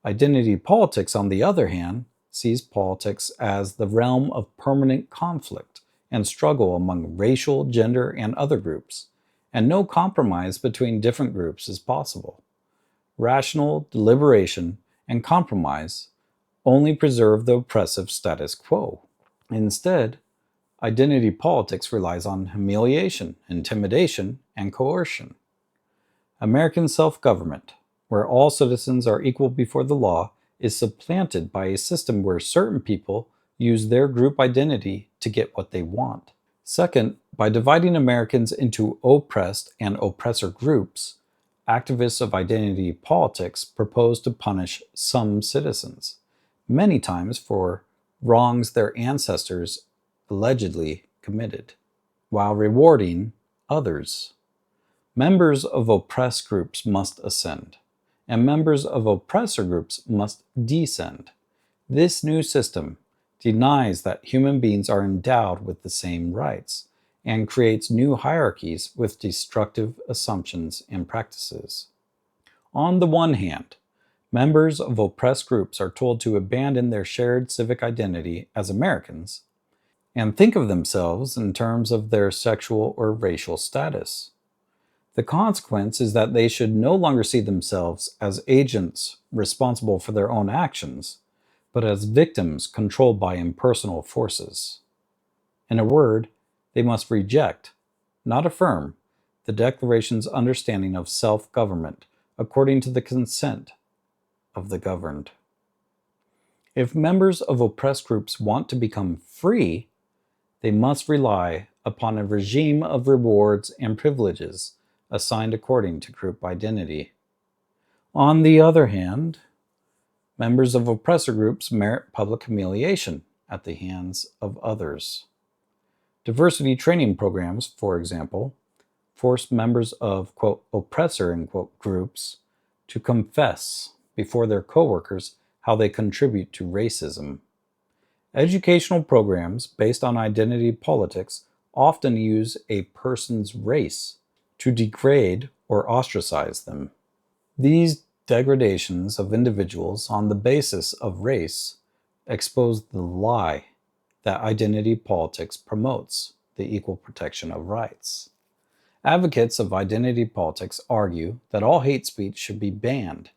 Identity politics, on the other hand, sees politics as the realm of permanent conflict and struggle among racial, gender, and other groups, and no compromise between different groups is possible. Rational deliberation and compromise only preserve the oppressive status quo. Instead, identity politics relies on humiliation, intimidation, and coercion. American self-government, where all citizens are equal before the law, is supplanted by a system where certain people use their group identity to get what they want. Second, by dividing Americans into oppressed and oppressor groups, activists of identity politics propose to punish some citizens, many times for wrongs their ancestors allegedly committed, while rewarding others. Members of oppressed groups must ascend, and members of oppressor groups must descend. This new system denies that human beings are endowed with the same rights and creates new hierarchies with destructive assumptions and practices. On the one hand, members of oppressed groups are told to abandon their shared civic identity as Americans and think of themselves in terms of their sexual or racial status. The consequence is that they should no longer see themselves as agents responsible for their own actions, but as victims controlled by impersonal forces. In a word, they must reject, not affirm, the Declaration's understanding of self-government according to the consent of the governed. If members of oppressed groups want to become free, they must rely upon a regime of rewards and privileges assigned according to group identity. On the other hand, members of oppressor groups merit public humiliation at the hands of others. Diversity training programs, for example, force members of, quote, oppressor, end quote, groups to confess before their coworkers how they contribute to racism. Educational programs based on identity politics often use a person's race to degrade or ostracize them. These degradations of individuals on the basis of race expose the lie that identity politics promotes the equal protection of rights. Advocates of identity politics argue that all hate speech should be banned,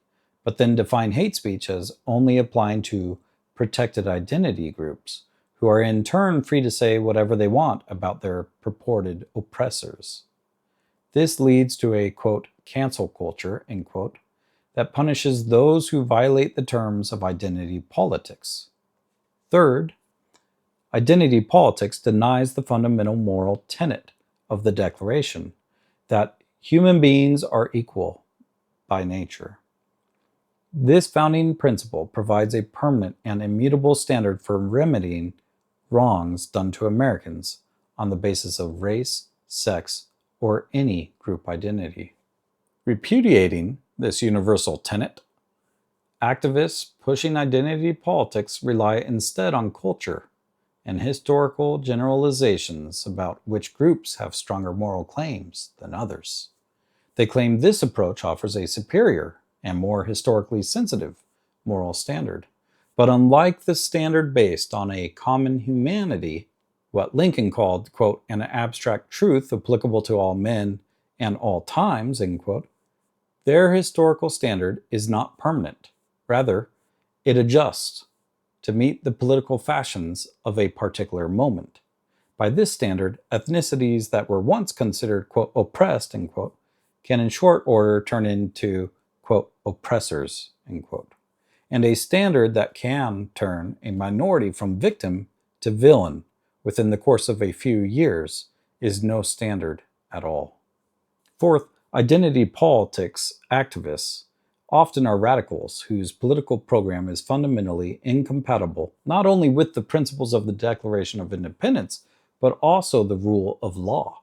but then define hate speech as only applying to protected identity groups, who are in turn free to say whatever they want about their purported oppressors. This leads to a, quote, cancel culture, end quote, that punishes those who violate the terms of identity politics. Third, identity politics denies the fundamental moral tenet of the Declaration, that human beings are equal by nature. This founding principle provides a permanent and immutable standard for remedying wrongs done to Americans on the basis of race, sex, or any group identity. Repudiating this universal tenet, activists pushing identity politics rely instead on culture and historical generalizations about which groups have stronger moral claims than others. They claim this approach offers a superior and more historically sensitive moral standard. But unlike the standard based on a common humanity, what Lincoln called, quote, an abstract truth applicable to all men and all times, end quote, their historical standard is not permanent. Rather, it adjusts to meet the political fashions of a particular moment. By this standard, ethnicities that were once considered, quote, oppressed, end quote, can in short order turn into, quote, oppressors, end quote. And a standard that can turn a minority from victim to villain within the course of a few years is no standard at all. Fourth, identity politics activists often are radicals whose political program is fundamentally incompatible not only with the principles of the Declaration of Independence, but also the rule of law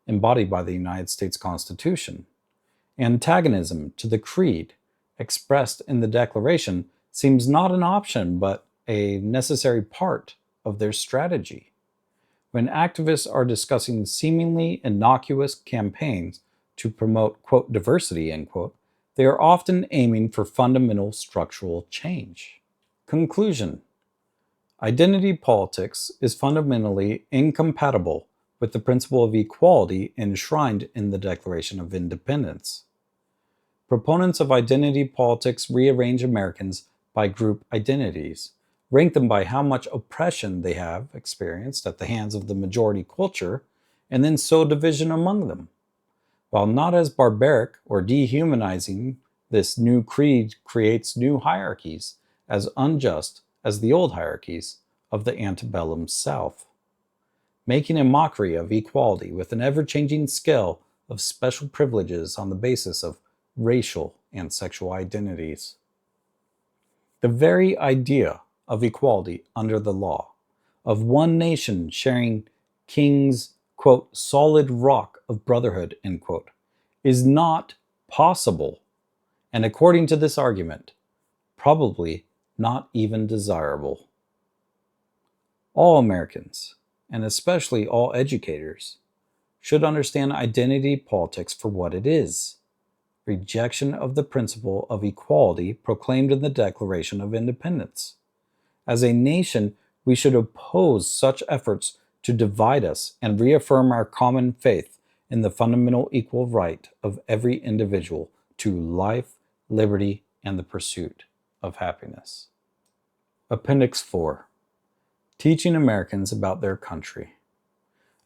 embodied by the United States Constitution. Antagonism to the creed expressed in the Declaration seems not an option but a necessary part of their strategy. When activists are discussing seemingly innocuous campaigns to promote, quote, diversity, end quote, they are often aiming for fundamental structural change. Conclusion: identity politics is fundamentally incompatible with the principle of equality enshrined in the Declaration of Independence. Proponents of identity politics rearrange Americans by group identities, rank them by how much oppression they have experienced at the hands of the majority culture, and then sow division among them. While not as barbaric or dehumanizing, this new creed creates new hierarchies as unjust as the old hierarchies of the antebellum South, making a mockery of equality with an ever-changing scale of special privileges on the basis of racial and sexual identities. The very idea of equality under the law, of one nation sharing King's, quote, solid rock of brotherhood, end quote, is not possible, and according to this argument, probably not even desirable. All Americans, and especially all educators, should understand identity politics for what it is: rejection of the principle of equality proclaimed in the Declaration of Independence. As a nation, we should oppose such efforts to divide us and reaffirm our common faith in the fundamental equal right of every individual to life, liberty, and the pursuit of happiness. Appendix 4. Teaching Americans about their country.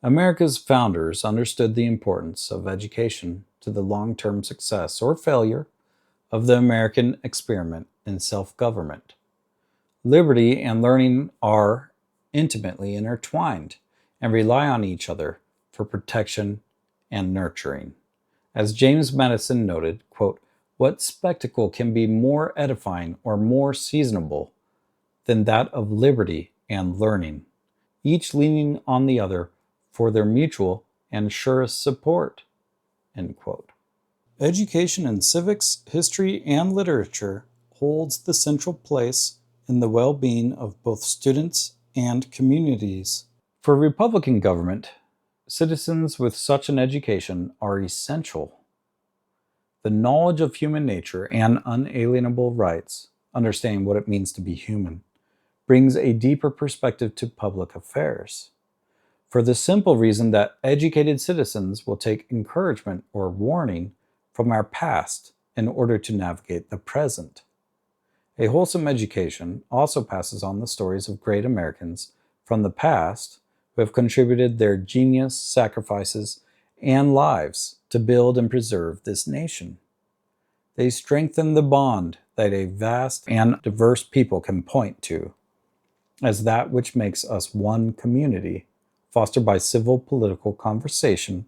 America's founders understood the importance of education to the long-term success or failure of the American experiment in self-government. Liberty and learning are intimately intertwined and rely on each other for protection and nurturing. As James Madison noted, quote, "What spectacle can be more edifying or more seasonable than that of liberty and learning, each leaning on the other for their mutual and surest support," end quote. Education in civics, history, and literature holds the central place in the well-being of both students and communities. For Republican government, citizens with such an education are essential. The knowledge of human nature and unalienable rights, understanding what it means to be human, brings a deeper perspective to public affairs, for the simple reason that educated citizens will take encouragement or warning from our past in order to navigate the present. A wholesome education also passes on the stories of great Americans from the past who have contributed their genius, sacrifices, and lives to build and preserve this nation. They strengthen the bond that a vast and diverse people can point to as that which makes us one community, fostered by civil political conversation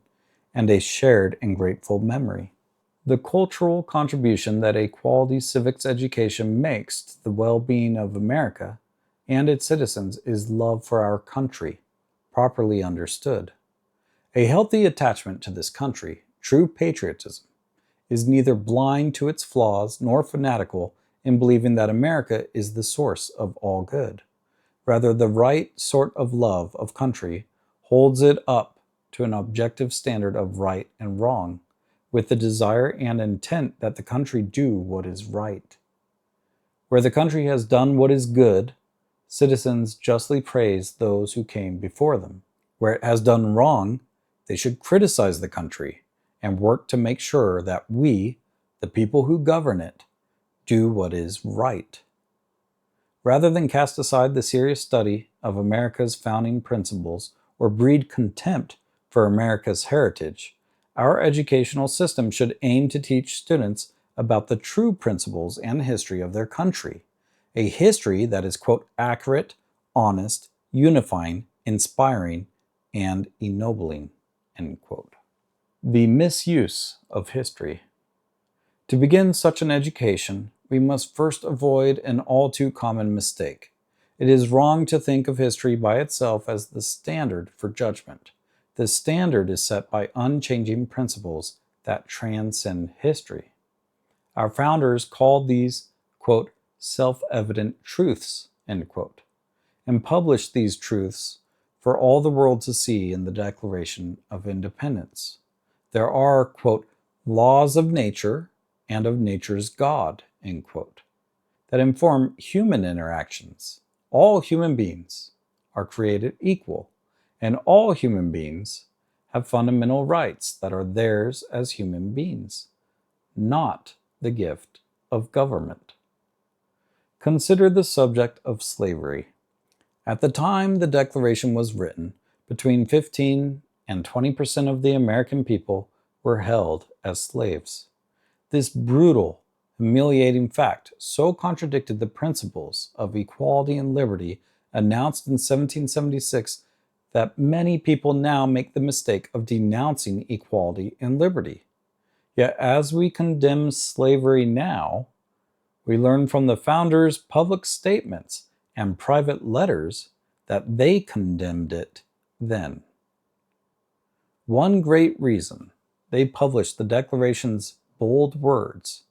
and a shared and grateful memory. The cultural contribution that a quality civics education makes to the well-being of America and its citizens is love for our country, properly understood. A healthy attachment to this country, true patriotism, is neither blind to its flaws nor fanatical in believing that America is the source of all good. Rather, the right sort of love of country holds it up to an objective standard of right and wrong, with the desire and intent that the country do what is right. Where the country has done what is good, citizens justly praise those who came before them. Where it has done wrong, they should criticize the country and work to make sure that we, the people who govern it, do what is right. Rather than cast aside the serious study of America's founding principles or breed contempt for America's heritage, our educational system should aim to teach students about the true principles and history of their country, a history that is, quote, accurate, honest, unifying, inspiring, and ennobling, end quote. The misuse of history. To begin such an education, we must first avoid an all too common mistake. It is wrong to think of history by itself as the standard for judgment. The standard is set by unchanging principles that transcend history. Our founders called these, quote, self-evident truths, end quote, and published these truths for all the world to see in the Declaration of Independence. There are, quote, laws of nature and of nature's God, end quote, that inform human interactions. All human beings are created equal, and all human beings have fundamental rights that are theirs as human beings, not the gift of government. Consider the subject of slavery. At the time the Declaration was written, between 15 and 20% of the American people were held as slaves. This brutal, humiliating fact so contradicted the principles of equality and liberty announced in 1776 that many people now make the mistake of denouncing equality and liberty. Yet as we condemn slavery now, we learn from the founders' public statements and private letters that they condemned it then. One great reason they published the Declaration's bold words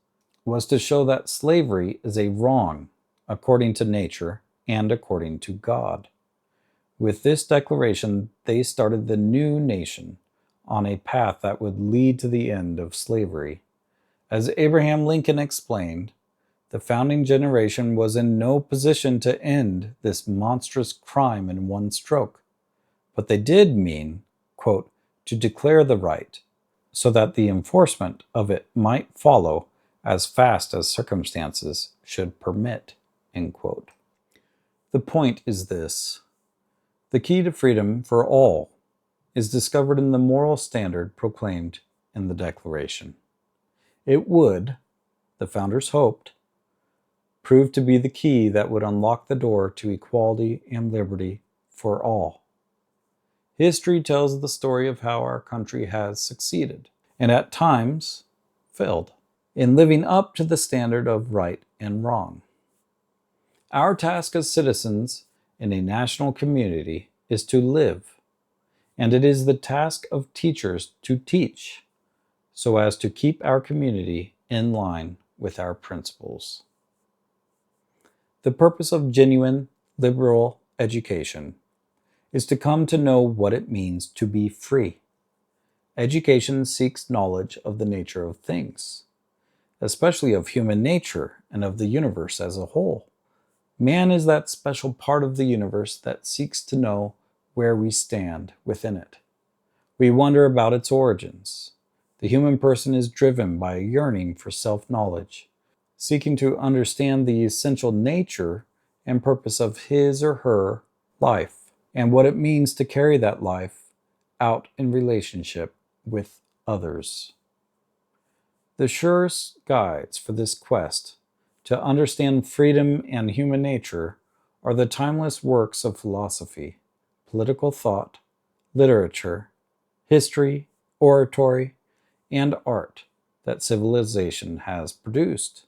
was to show that slavery is a wrong according to nature and according to God. With this declaration, they started the new nation on a path that would lead to the end of slavery. As Abraham Lincoln explained, the founding generation was in no position to end this monstrous crime in one stroke, but they did mean, quote, to declare the right, so that the enforcement of it might follow as fast as circumstances should permit, end quote. The point is this: the key to freedom for all is discovered in the moral standard proclaimed in the Declaration. It would, the founders hoped, prove to be the key that would unlock the door to equality and liberty for all. History tells the story of how our country has succeeded, and at times failed, in living up to the standard of right and wrong. Our task as citizens in a national community is to live, and it is the task of teachers to teach, so as to keep our community in line with our principles. The purpose of genuine liberal education is to come to know what it means to be free. Education seeks knowledge of the nature of things, especially of human nature and of the universe as a whole. Man is that special part of the universe that seeks to know where we stand within it. We wonder about its origins. The human person is driven by a yearning for self-knowledge, seeking to understand the essential nature and purpose of his or her life, and what it means to carry that life out in relationship with others. The surest guides for this quest to understand freedom and human nature are the timeless works of philosophy, political thought, literature, history, oratory, and art that civilization has produced.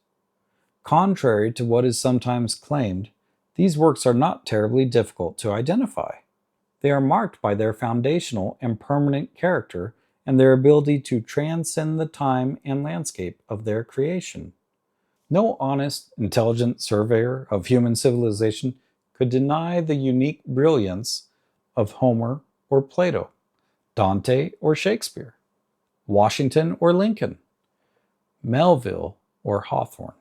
Contrary to what is sometimes claimed, these works are not terribly difficult to identify. They are marked by their foundational and permanent character and their ability to transcend the time and landscape of their creation. No honest, intelligent surveyor of human civilization could deny the unique brilliance of Homer or Plato, Dante or Shakespeare, Washington or Lincoln, Melville or Hawthorne.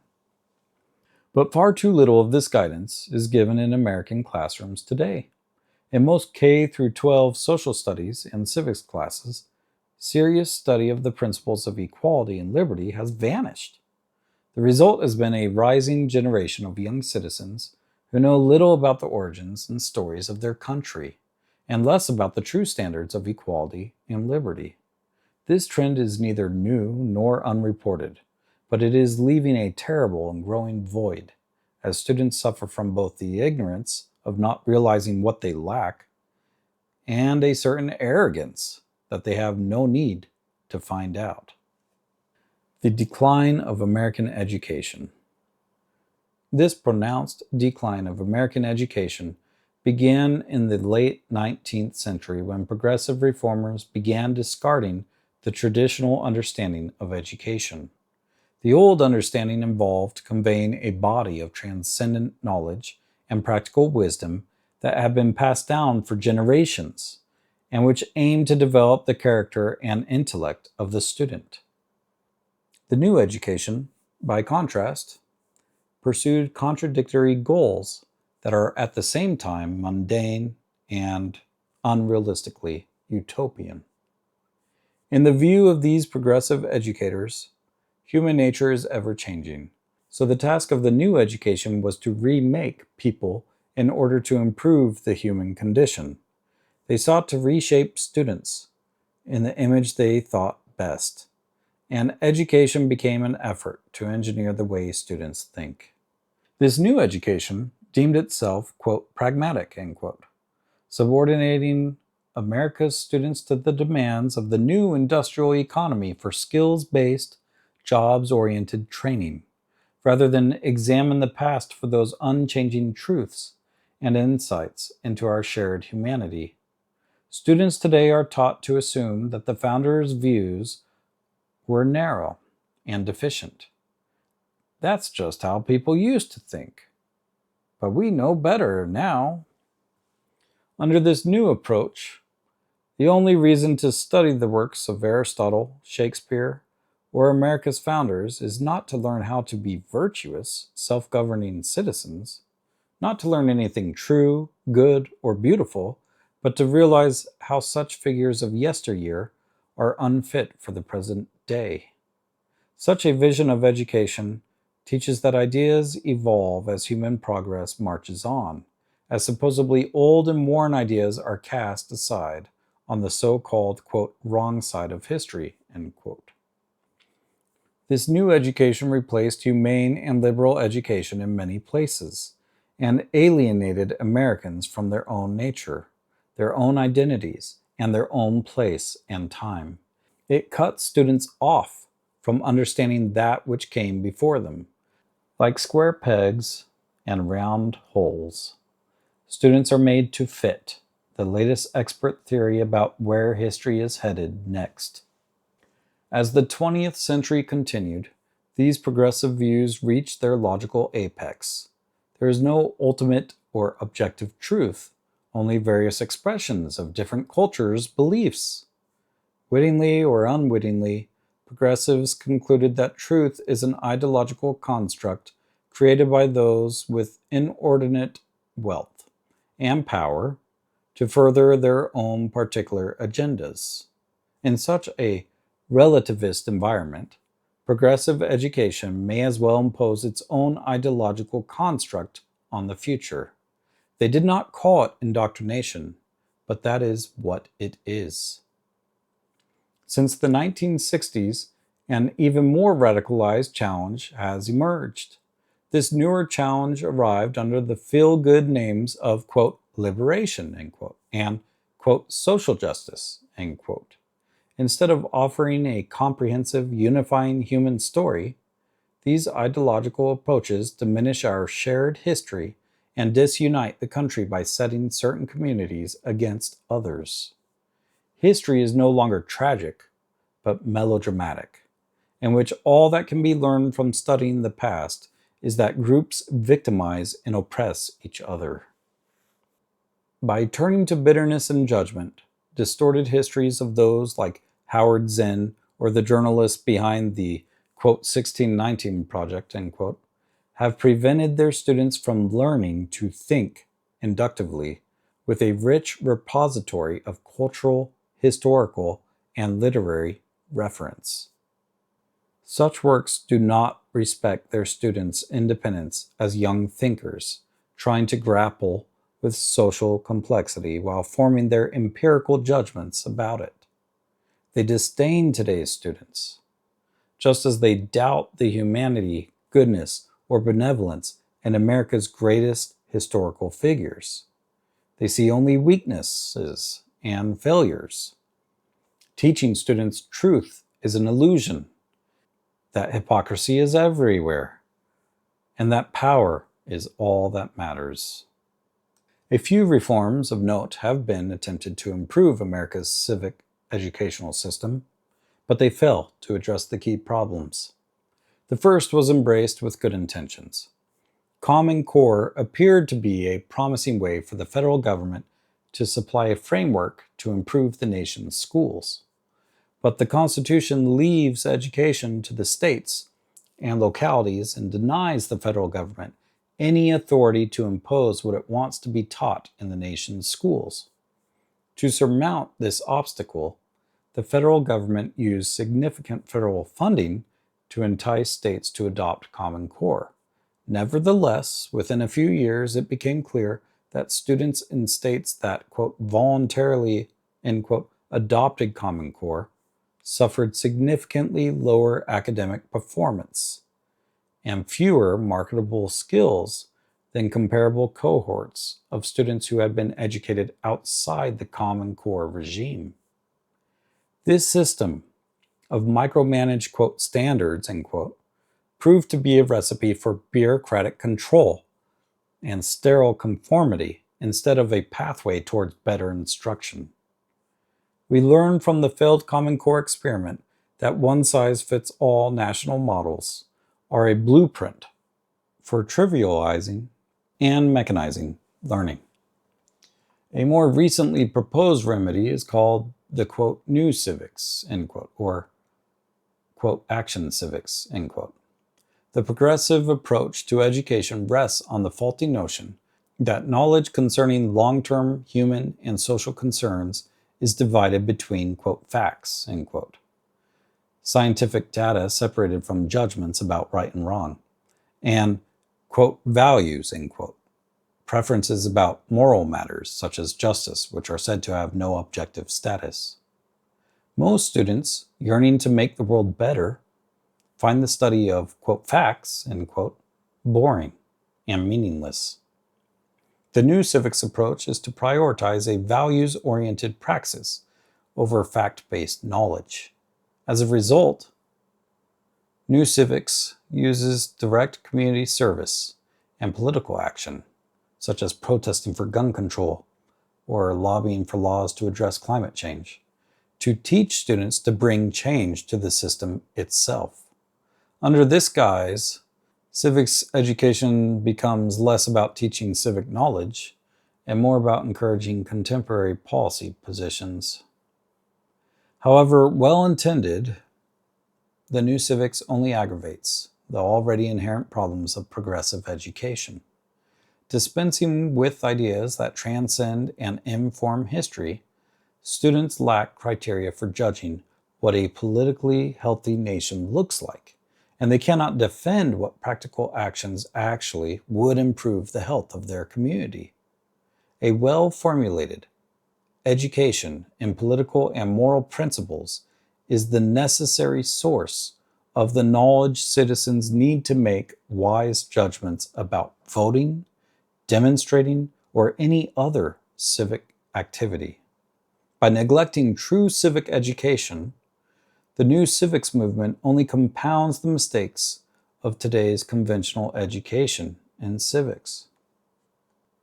But far too little of this guidance is given in American classrooms today. In most K through 12 social studies and civics classes, serious study of the principles of equality and liberty has vanished. The result has been a rising generation of young citizens who know little about the origins and stories of their country, and less about the true standards of equality and liberty. This trend is neither new nor unreported, but it is leaving a terrible and growing void, as students suffer from both the ignorance of not realizing what they lack and a certain arrogance that they have no need to find out. The decline of American education. This pronounced decline of American education began in the late 19th century when progressive reformers began discarding the traditional understanding of education. The old understanding involved conveying a body of transcendent knowledge and practical wisdom that had been passed down for generations, and which aimed to develop the character and intellect of the student. The new education, by contrast, pursued contradictory goals that are at the same time mundane and unrealistically utopian. In the view of these progressive educators, human nature is ever-changing, so the task of the new education was to remake people in order to improve the human condition. They sought to reshape students in the image they thought best, and education became an effort to engineer the way students think. This new education deemed itself, quote, pragmatic, end quote, subordinating America's students to the demands of the new industrial economy for skills-based, jobs-oriented training, rather than examine the past for those unchanging truths and insights into our shared humanity. Students today are taught to assume that the founders' views were narrow and deficient. That's just how people used to think. But we know better now. Under this new approach, the only reason to study the works of Aristotle, Shakespeare, or America's founders is not to learn how to be virtuous, self-governing citizens, not to learn anything true, good, or beautiful, but to realize how such figures of yesteryear are unfit for the present day. Such a vision of education teaches that ideas evolve as human progress marches on, as supposedly old and worn ideas are cast aside on the so-called, quote, wrong side of history, end quote. This new education replaced humane and liberal education in many places, and alienated Americans from their own nature, their own identities, and their own place and time. It cut students off from understanding that which came before them. Like square pegs and round holes, students are made to fit the latest expert theory about where history is headed next. As the 20th century continued, these progressive views reached their logical apex. There is no ultimate or objective truth, only various expressions of different cultures' beliefs. Wittingly or unwittingly, progressives concluded that truth is an ideological construct created by those with inordinate wealth and power to further their own particular agendas. In such a relativist environment, progressive education may as well impose its own ideological construct on the future. They did not call it indoctrination, but that is what it is. Since the 1960s, an even more radicalized challenge has emerged. This newer challenge arrived under the feel-good names of, quote, liberation, end quote, and, quote, social justice, end quote. Instead of offering a comprehensive, unifying human story, these ideological approaches diminish our shared history and disunite the country by setting certain communities against others. History is no longer tragic, but melodramatic, in which all that can be learned from studying the past is that groups victimize and oppress each other. By turning to bitterness and judgment, distorted histories of those like Howard Zinn or the journalist behind the, quote, 1619 project, end quote, have prevented their students from learning to think inductively with a rich repository of cultural, historical, and literary reference. Such works do not respect their students' independence as young thinkers, trying to grapple with social complexity while forming their empirical judgments about it. They disdain today's students, just as they doubt the humanity, goodness, or benevolence in America's greatest historical figures. They see only weaknesses and failures. Teaching students truth is an illusion, that hypocrisy is everywhere, and that power is all that matters. A few reforms of note have been attempted to improve America's civic educational system, but they fail to address the key problems. The first was embraced with good intentions. Common Core appeared to be a promising way for the federal government to supply a framework to improve the nation's schools. But the Constitution leaves education to the states and localities and denies the federal government any authority to impose what it wants to be taught in the nation's schools. To surmount this obstacle, the federal government used significant federal funding to entice states to adopt Common Core. Nevertheless, within a few years, it became clear that students in states that, quote, voluntarily, end quote, adopted Common Core suffered significantly lower academic performance and fewer marketable skills than comparable cohorts of students who had been educated outside the Common Core regime. This system of micromanaged, quote, standards, end quote, proved to be a recipe for bureaucratic control and sterile conformity instead of a pathway towards better instruction. We learned from the failed Common Core experiment that one-size-fits-all national models are a blueprint for trivializing and mechanizing learning. A more recently proposed remedy is called the quote, new civics, end quote, or quote, action civics, end quote. The progressive approach to education rests on the faulty notion that knowledge concerning long-term human and social concerns is divided between, quote, facts, end quote, scientific data separated from judgments about right and wrong, and, quote, values, end quote, preferences about moral matters such as justice, which are said to have no objective status. Most students, yearning to make the world better, find the study of, quote, facts, end quote, boring and meaningless. The new civics approach is to prioritize a values-oriented praxis over fact-based knowledge. As a result, new civics uses direct community service and political action, such as protesting for gun control or lobbying for laws to address climate change, to teach students to bring change to the system itself. Under this guise, civics education becomes less about teaching civic knowledge and more about encouraging contemporary policy positions. However well-intended, the new civics only aggravates the already inherent problems of progressive education. Dispensing with ideas that transcend and inform history, students lack criteria for judging what a politically healthy nation looks like, and they cannot defend what practical actions actually would improve the health of their community. A well-formulated education in political and moral principles is the necessary source of the knowledge citizens need to make wise judgments about voting, demonstrating, or any other civic activity. By neglecting true civic education, the new civics movement only compounds the mistakes of today's conventional education in civics.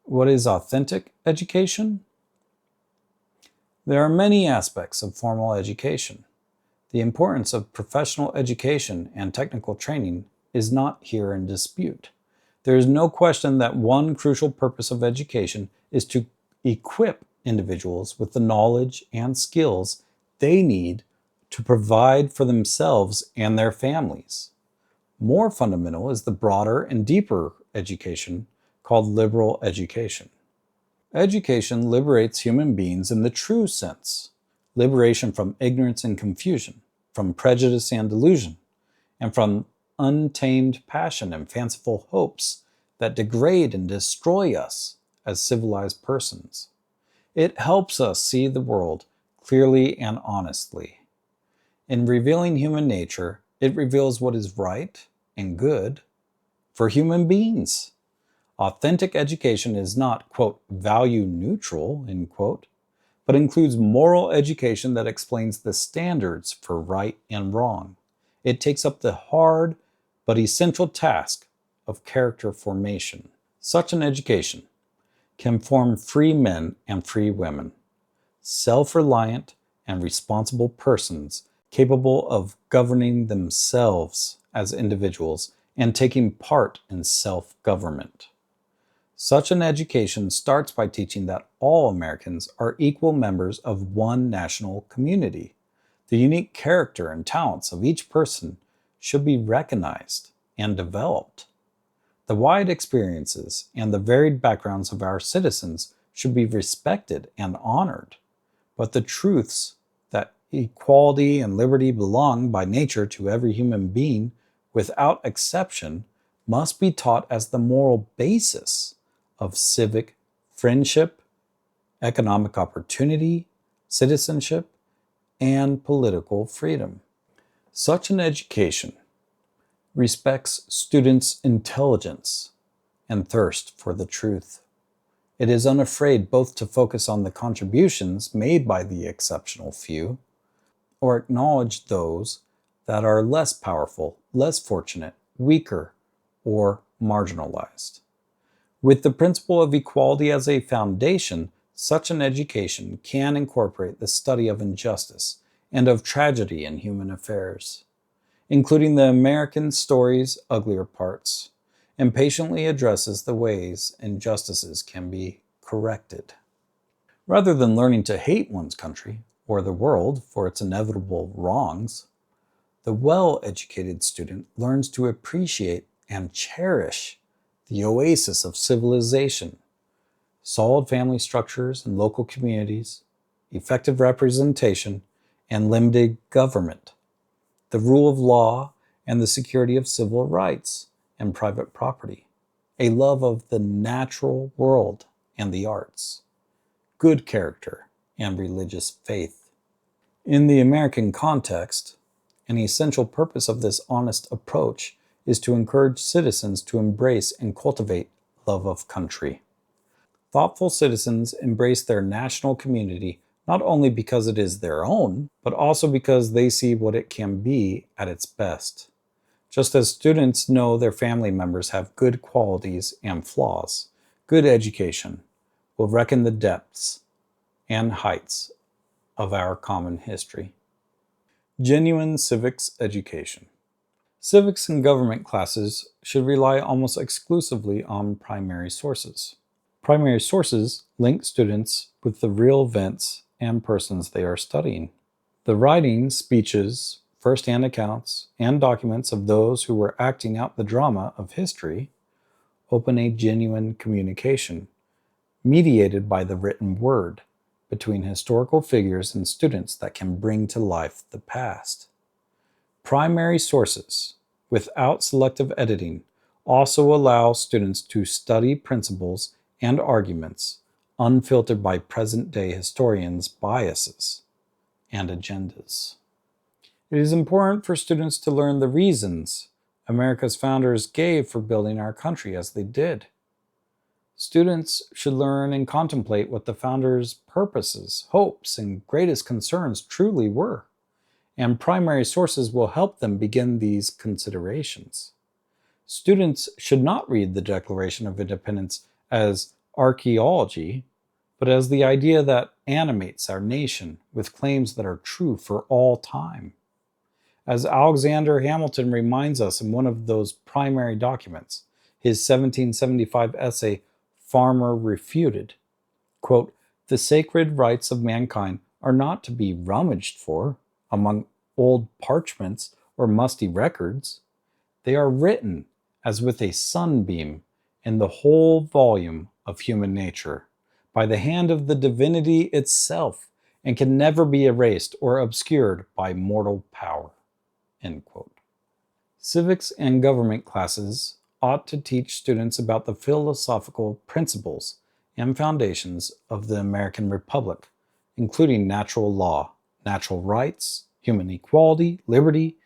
What is authentic education? There are many aspects of formal education. The importance of professional education and technical training is not here in dispute. There is no question that one crucial purpose of education is to equip individuals with the knowledge and skills they need to provide for themselves and their families. More fundamental is the broader and deeper education called liberal education. Education liberates human beings in the true sense, liberation from ignorance and confusion, from prejudice and delusion, and from untamed passion and fanciful hopes that degrade and destroy us as civilized persons. It helps us see the world clearly and honestly. In revealing human nature, it reveals what is right and good for human beings. Authentic education is not, quote, value neutral, end quote, but includes moral education that explains the standards for right and wrong. It takes up the hard but essential task of character formation. Such an education can form free men and free women, self-reliant and responsible persons capable of governing themselves as individuals and taking part in self-government. Such an education starts by teaching that all Americans are equal members of one national community. The unique character and talents of each person should be recognized and developed. The wide experiences and the varied backgrounds of our citizens should be respected and honored. But the truths that equality and liberty belong by nature to every human being without exception must be taught as the moral basis of civic friendship, economic opportunity, citizenship, and political freedom. Such an education respects students' intelligence and thirst for the truth. It is unafraid both to focus on the contributions made by the exceptional few, or acknowledge those that are less powerful, less fortunate, weaker, or marginalized. With the principle of equality as a foundation, such an education can incorporate the study of injustice and of tragedy in human affairs, including the American story's uglier parts, and patiently addresses the ways injustices can be corrected. Rather than learning to hate one's country or the world for its inevitable wrongs, the well-educated student learns to appreciate and cherish the oasis of civilization, solid family structures and local communities, effective representation, and limited government, the rule of law and the security of civil rights and private property, a love of the natural world and the arts, good character, and religious faith. In the American context, an essential purpose of this honest approach is to encourage citizens to embrace and cultivate love of country. Thoughtful citizens embrace their national community not only because it is their own, but also because they see what it can be at its best. Just as students know their family members have good qualities and flaws, good education will reckon the depths and heights of our common history. Genuine civics education. Civics and government classes should rely almost exclusively on primary sources. Primary sources link students with the real events and persons they are studying. The writings, speeches, first-hand accounts, and documents of those who were acting out the drama of history open a genuine communication, mediated by the written word, between historical figures and students that can bring to life the past. Primary sources, without selective editing, also allow students to study principles and arguments unfiltered by present-day historians' biases and agendas. It is important for students to learn the reasons America's founders gave for building our country as they did. Students should learn and contemplate what the founders' purposes, hopes, and greatest concerns truly were, and primary sources will help them begin these considerations. Students should not read the Declaration of Independence as archaeology, but as the idea that animates our nation with claims that are true for all time. As Alexander Hamilton reminds us in one of those primary documents, his 1775 essay, Farmer Refuted, quote, "The sacred rights of mankind are not to be rummaged for among old parchments or musty records. They are written as with a sunbeam in the whole volume of human nature, by the hand of the divinity itself, and can never be erased or obscured by mortal power." End quote. Civics and government classes ought to teach students about the philosophical principles and foundations of the American Republic, including natural law, natural rights, human equality, liberty,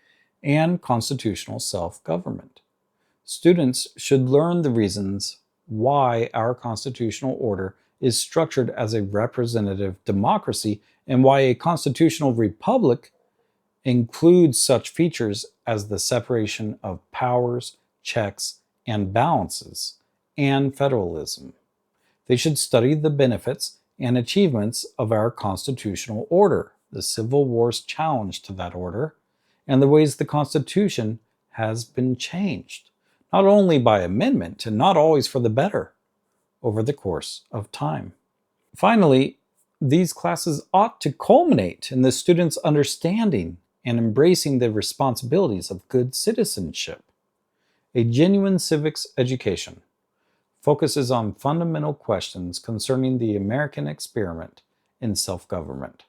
and constitutional self-government. Students should learn the reasons why our constitutional order is structured as a representative democracy and why a constitutional republic includes such features as the separation of powers, checks, and balances, and federalism. They should study the benefits and achievements of our constitutional order, the Civil War's challenge to that order, and the ways the Constitution has been changed, not only by amendment and not always for the better, over the course of time. Finally, these classes ought to culminate in the students' understanding and embracing the responsibilities of good citizenship. A genuine civics education focuses on fundamental questions concerning the American experiment in self-government.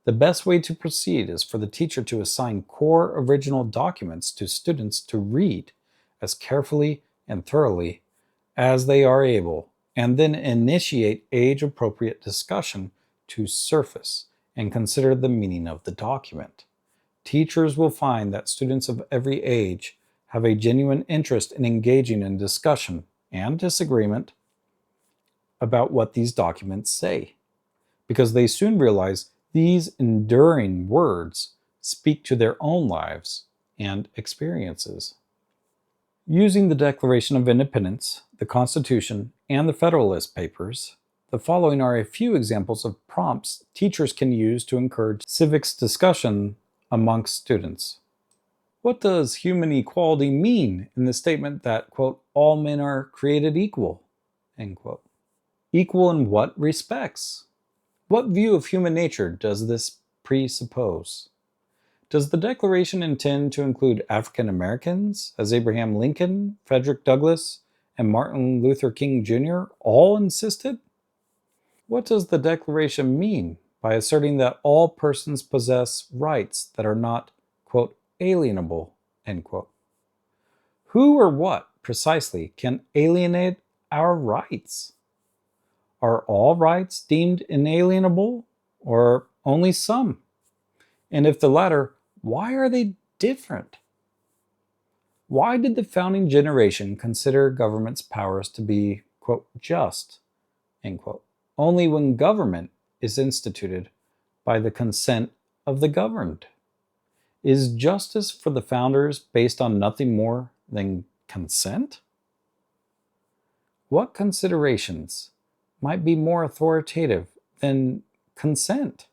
The best way to proceed is for the teacher to assign core original documents to students to read as carefully and thoroughly as they are able, and then initiate age-appropriate discussion to surface and consider the meaning of the document. Teachers will find that students of every age have a genuine interest in engaging in discussion and disagreement about what these documents say, because they soon realize these enduring words speak to their own lives and experiences. Using the Declaration of Independence, the Constitution, and the Federalist Papers, the following are a few examples of prompts teachers can use to encourage civics discussion amongst students. What does human equality mean in the statement that, quote, all men are created equal, end quote? Equal in what respects? What view of human nature does this presuppose? Does the Declaration intend to include African Americans, as Abraham Lincoln, Frederick Douglass, and Martin Luther King Jr. all insisted? What does the Declaration mean by asserting that all persons possess rights that are not, quote, alienable, end quote? Who or what, precisely, can alienate our rights? Are all rights deemed inalienable, or only some? And if the latter, why are they different? Why did the founding generation consider government's powers to be, quote, just, end quote, only when government is instituted by the consent of the governed? Is justice for the founders based on nothing more than consent? What considerations might be more authoritative than consent?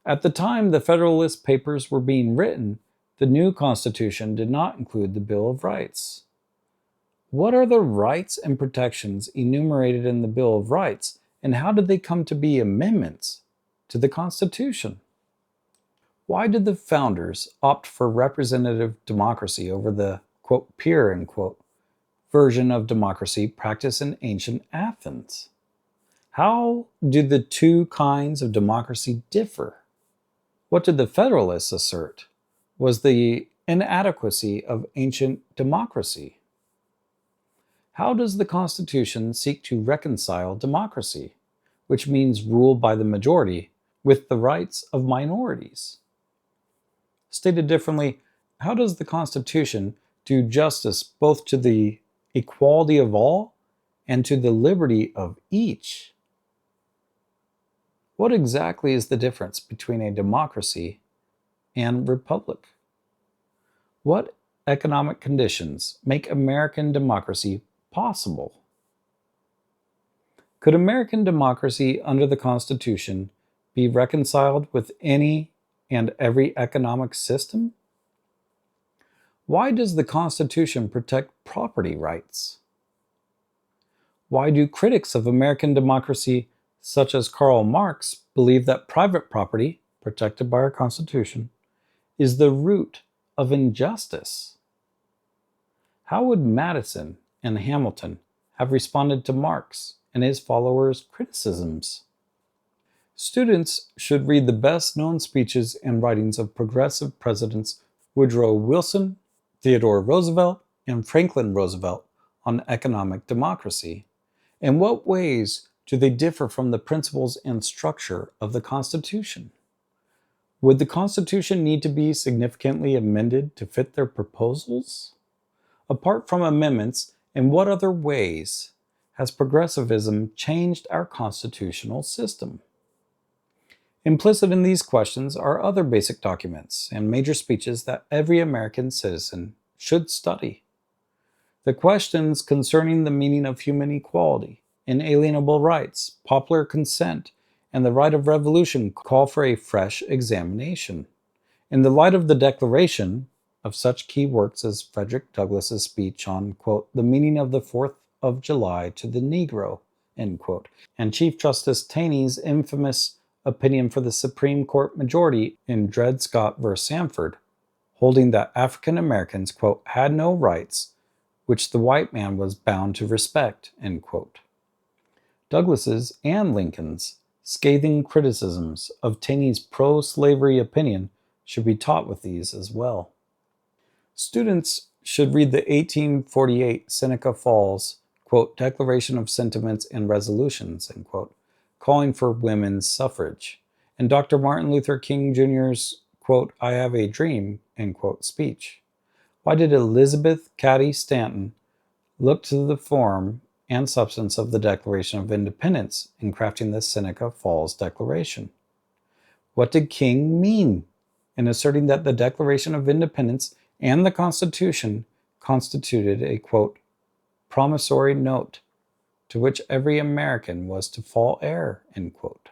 At the time the Federalist Papers were being written, the new Constitution did not include the Bill of Rights. What are the rights and protections enumerated in the Bill of Rights, and how did they come to be amendments to the Constitution? Why did the founders opt for representative democracy over the, quote, pure, end quote, version of democracy practiced in ancient Athens? How do the two kinds of democracy differ? What did the Federalists assert was the inadequacy of ancient democracy? How does the Constitution seek to reconcile democracy, which means rule by the majority, with the rights of minorities? Stated differently, how does the Constitution do justice both to the equality of all and to the liberty of each? What exactly is the difference between a democracy and republic? What economic conditions make American democracy possible? Could American democracy under the Constitution be reconciled with any and every economic system? Why does the Constitution protect property rights? Why do critics of American democracy, such as Karl Marx, believe that private property, protected by our Constitution, is the root of injustice? How would Madison and Hamilton have responded to Marx and his followers' criticisms? Students should read the best-known speeches and writings of progressive presidents Woodrow Wilson, Theodore Roosevelt, and Franklin Roosevelt on economic democracy. In what ways do they differ from the principles and structure of the Constitution? Would the Constitution need to be significantly amended to fit their proposals? Apart from amendments, in what other ways has progressivism changed our constitutional system? Implicit in these questions are other basic documents and major speeches that every American citizen should study. The questions concerning the meaning of human equality, inalienable rights, popular consent, and the right of revolution call for a fresh examination. In the light of the Declaration, of such key works as Frederick Douglass's speech on, quote, the meaning of the 4th of July to the Negro, end quote, and Chief Justice Taney's infamous opinion for the Supreme Court majority in Dred Scott v. Sanford, holding that African Americans, quote, had no rights which the white man was bound to respect, end quote. Douglass's and Lincoln's scathing criticisms of Taney's pro-slavery opinion should be taught with these as well. Students should read the 1848 Seneca Falls, quote, Declaration of Sentiments and Resolutions, end quote, calling for women's suffrage, and Dr. Martin Luther King Jr.'s, quote, I Have a Dream, end quote, speech. Why did Elizabeth Cady Stanton look to the form and substance of the Declaration of Independence in crafting the Seneca Falls Declaration? What did King mean in asserting that the Declaration of Independence and the Constitution constituted a, quote, promissory note to which every American was to fall heir, end quote.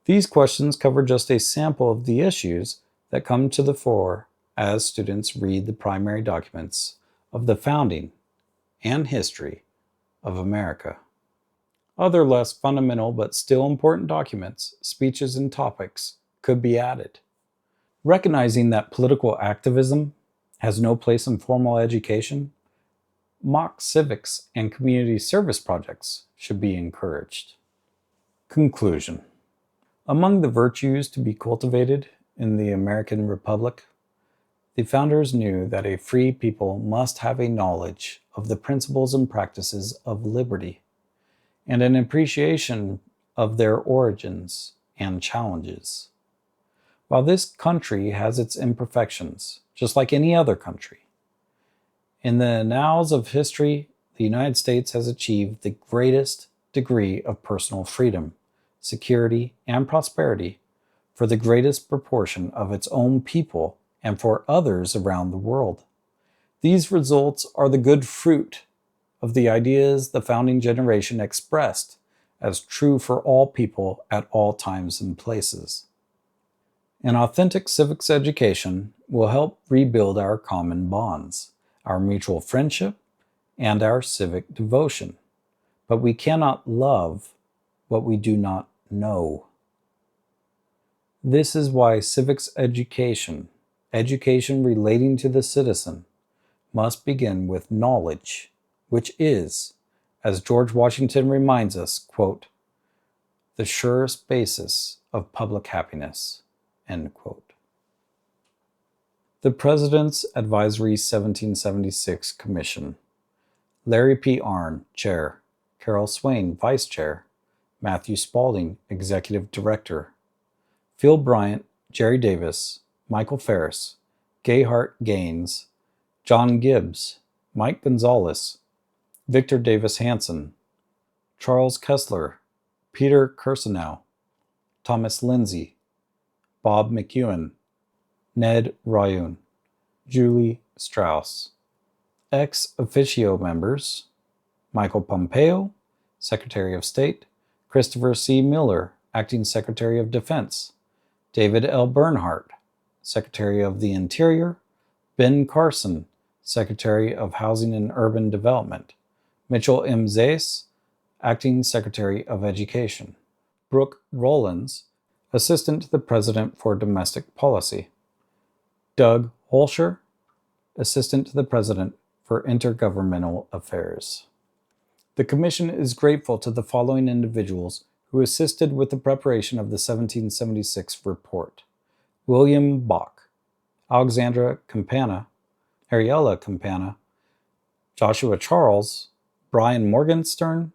These questions cover just a sample of the issues that come to the fore as students read the primary documents of the founding and history of America. Other less fundamental but still important documents, speeches, and topics could be added. Recognizing that political activism has no place in formal education, mock civics and community service projects should be encouraged. Conclusion. Among the virtues to be cultivated in the American Republic, the founders knew that a free people must have a knowledge of the principles and practices of liberty, and an appreciation of their origins and challenges. While this country has its imperfections, just like any other country, in the annals of history, the United States has achieved the greatest degree of personal freedom, security, and prosperity for the greatest proportion of its own people and for others around the world. These results are the good fruit of the ideas the founding generation expressed as true for all people at all times and places. An authentic civics education will help rebuild our common bonds, our mutual friendship, and our civic devotion. But we cannot love what we do not know. This is why civics education relating to the citizen, must begin with knowledge, which is, as George Washington reminds us, quote, the surest basis of public happiness, end quote. The President's Advisory 1776 Commission. Larry P. Arnn, Chair. Carol Swain, Vice Chair. Matthew Spaulding, Executive Director. Phil Bryant, Jerry Davis, Michael Ferris, Gayhart Gaines, John Gibbs, Mike Gonzalez, Victor Davis Hanson, Charles Kessler, Peter Kirsanow, Thomas Lindsay, Bob McEwen, Ned Ryun, Julie Strauss. Ex officio members: Michael Pompeo, Secretary of State; Christopher C. Miller, Acting Secretary of Defense; David L. Bernhardt, Secretary of the Interior; Ben Carson, Secretary of Housing and Urban Development; Mitchell M. Zais, Acting Secretary of Education; Brooke Rollins, Assistant to the President for Domestic Policy; Doug Holscher, Assistant to the President for Intergovernmental Affairs. The Commission is grateful to the following individuals who assisted with the preparation of the 1776 report: William Bach, Alexandra Campana, Ariella Campana, Joshua Charles, Brian Morgenstern,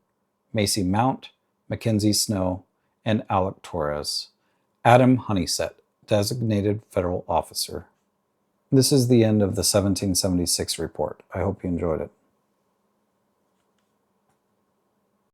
Macy Mount, Mackenzie Snow, and Alec Torres. Adam Honeysett, Designated Federal Officer. This is the end of the 1776 report. I hope you enjoyed it.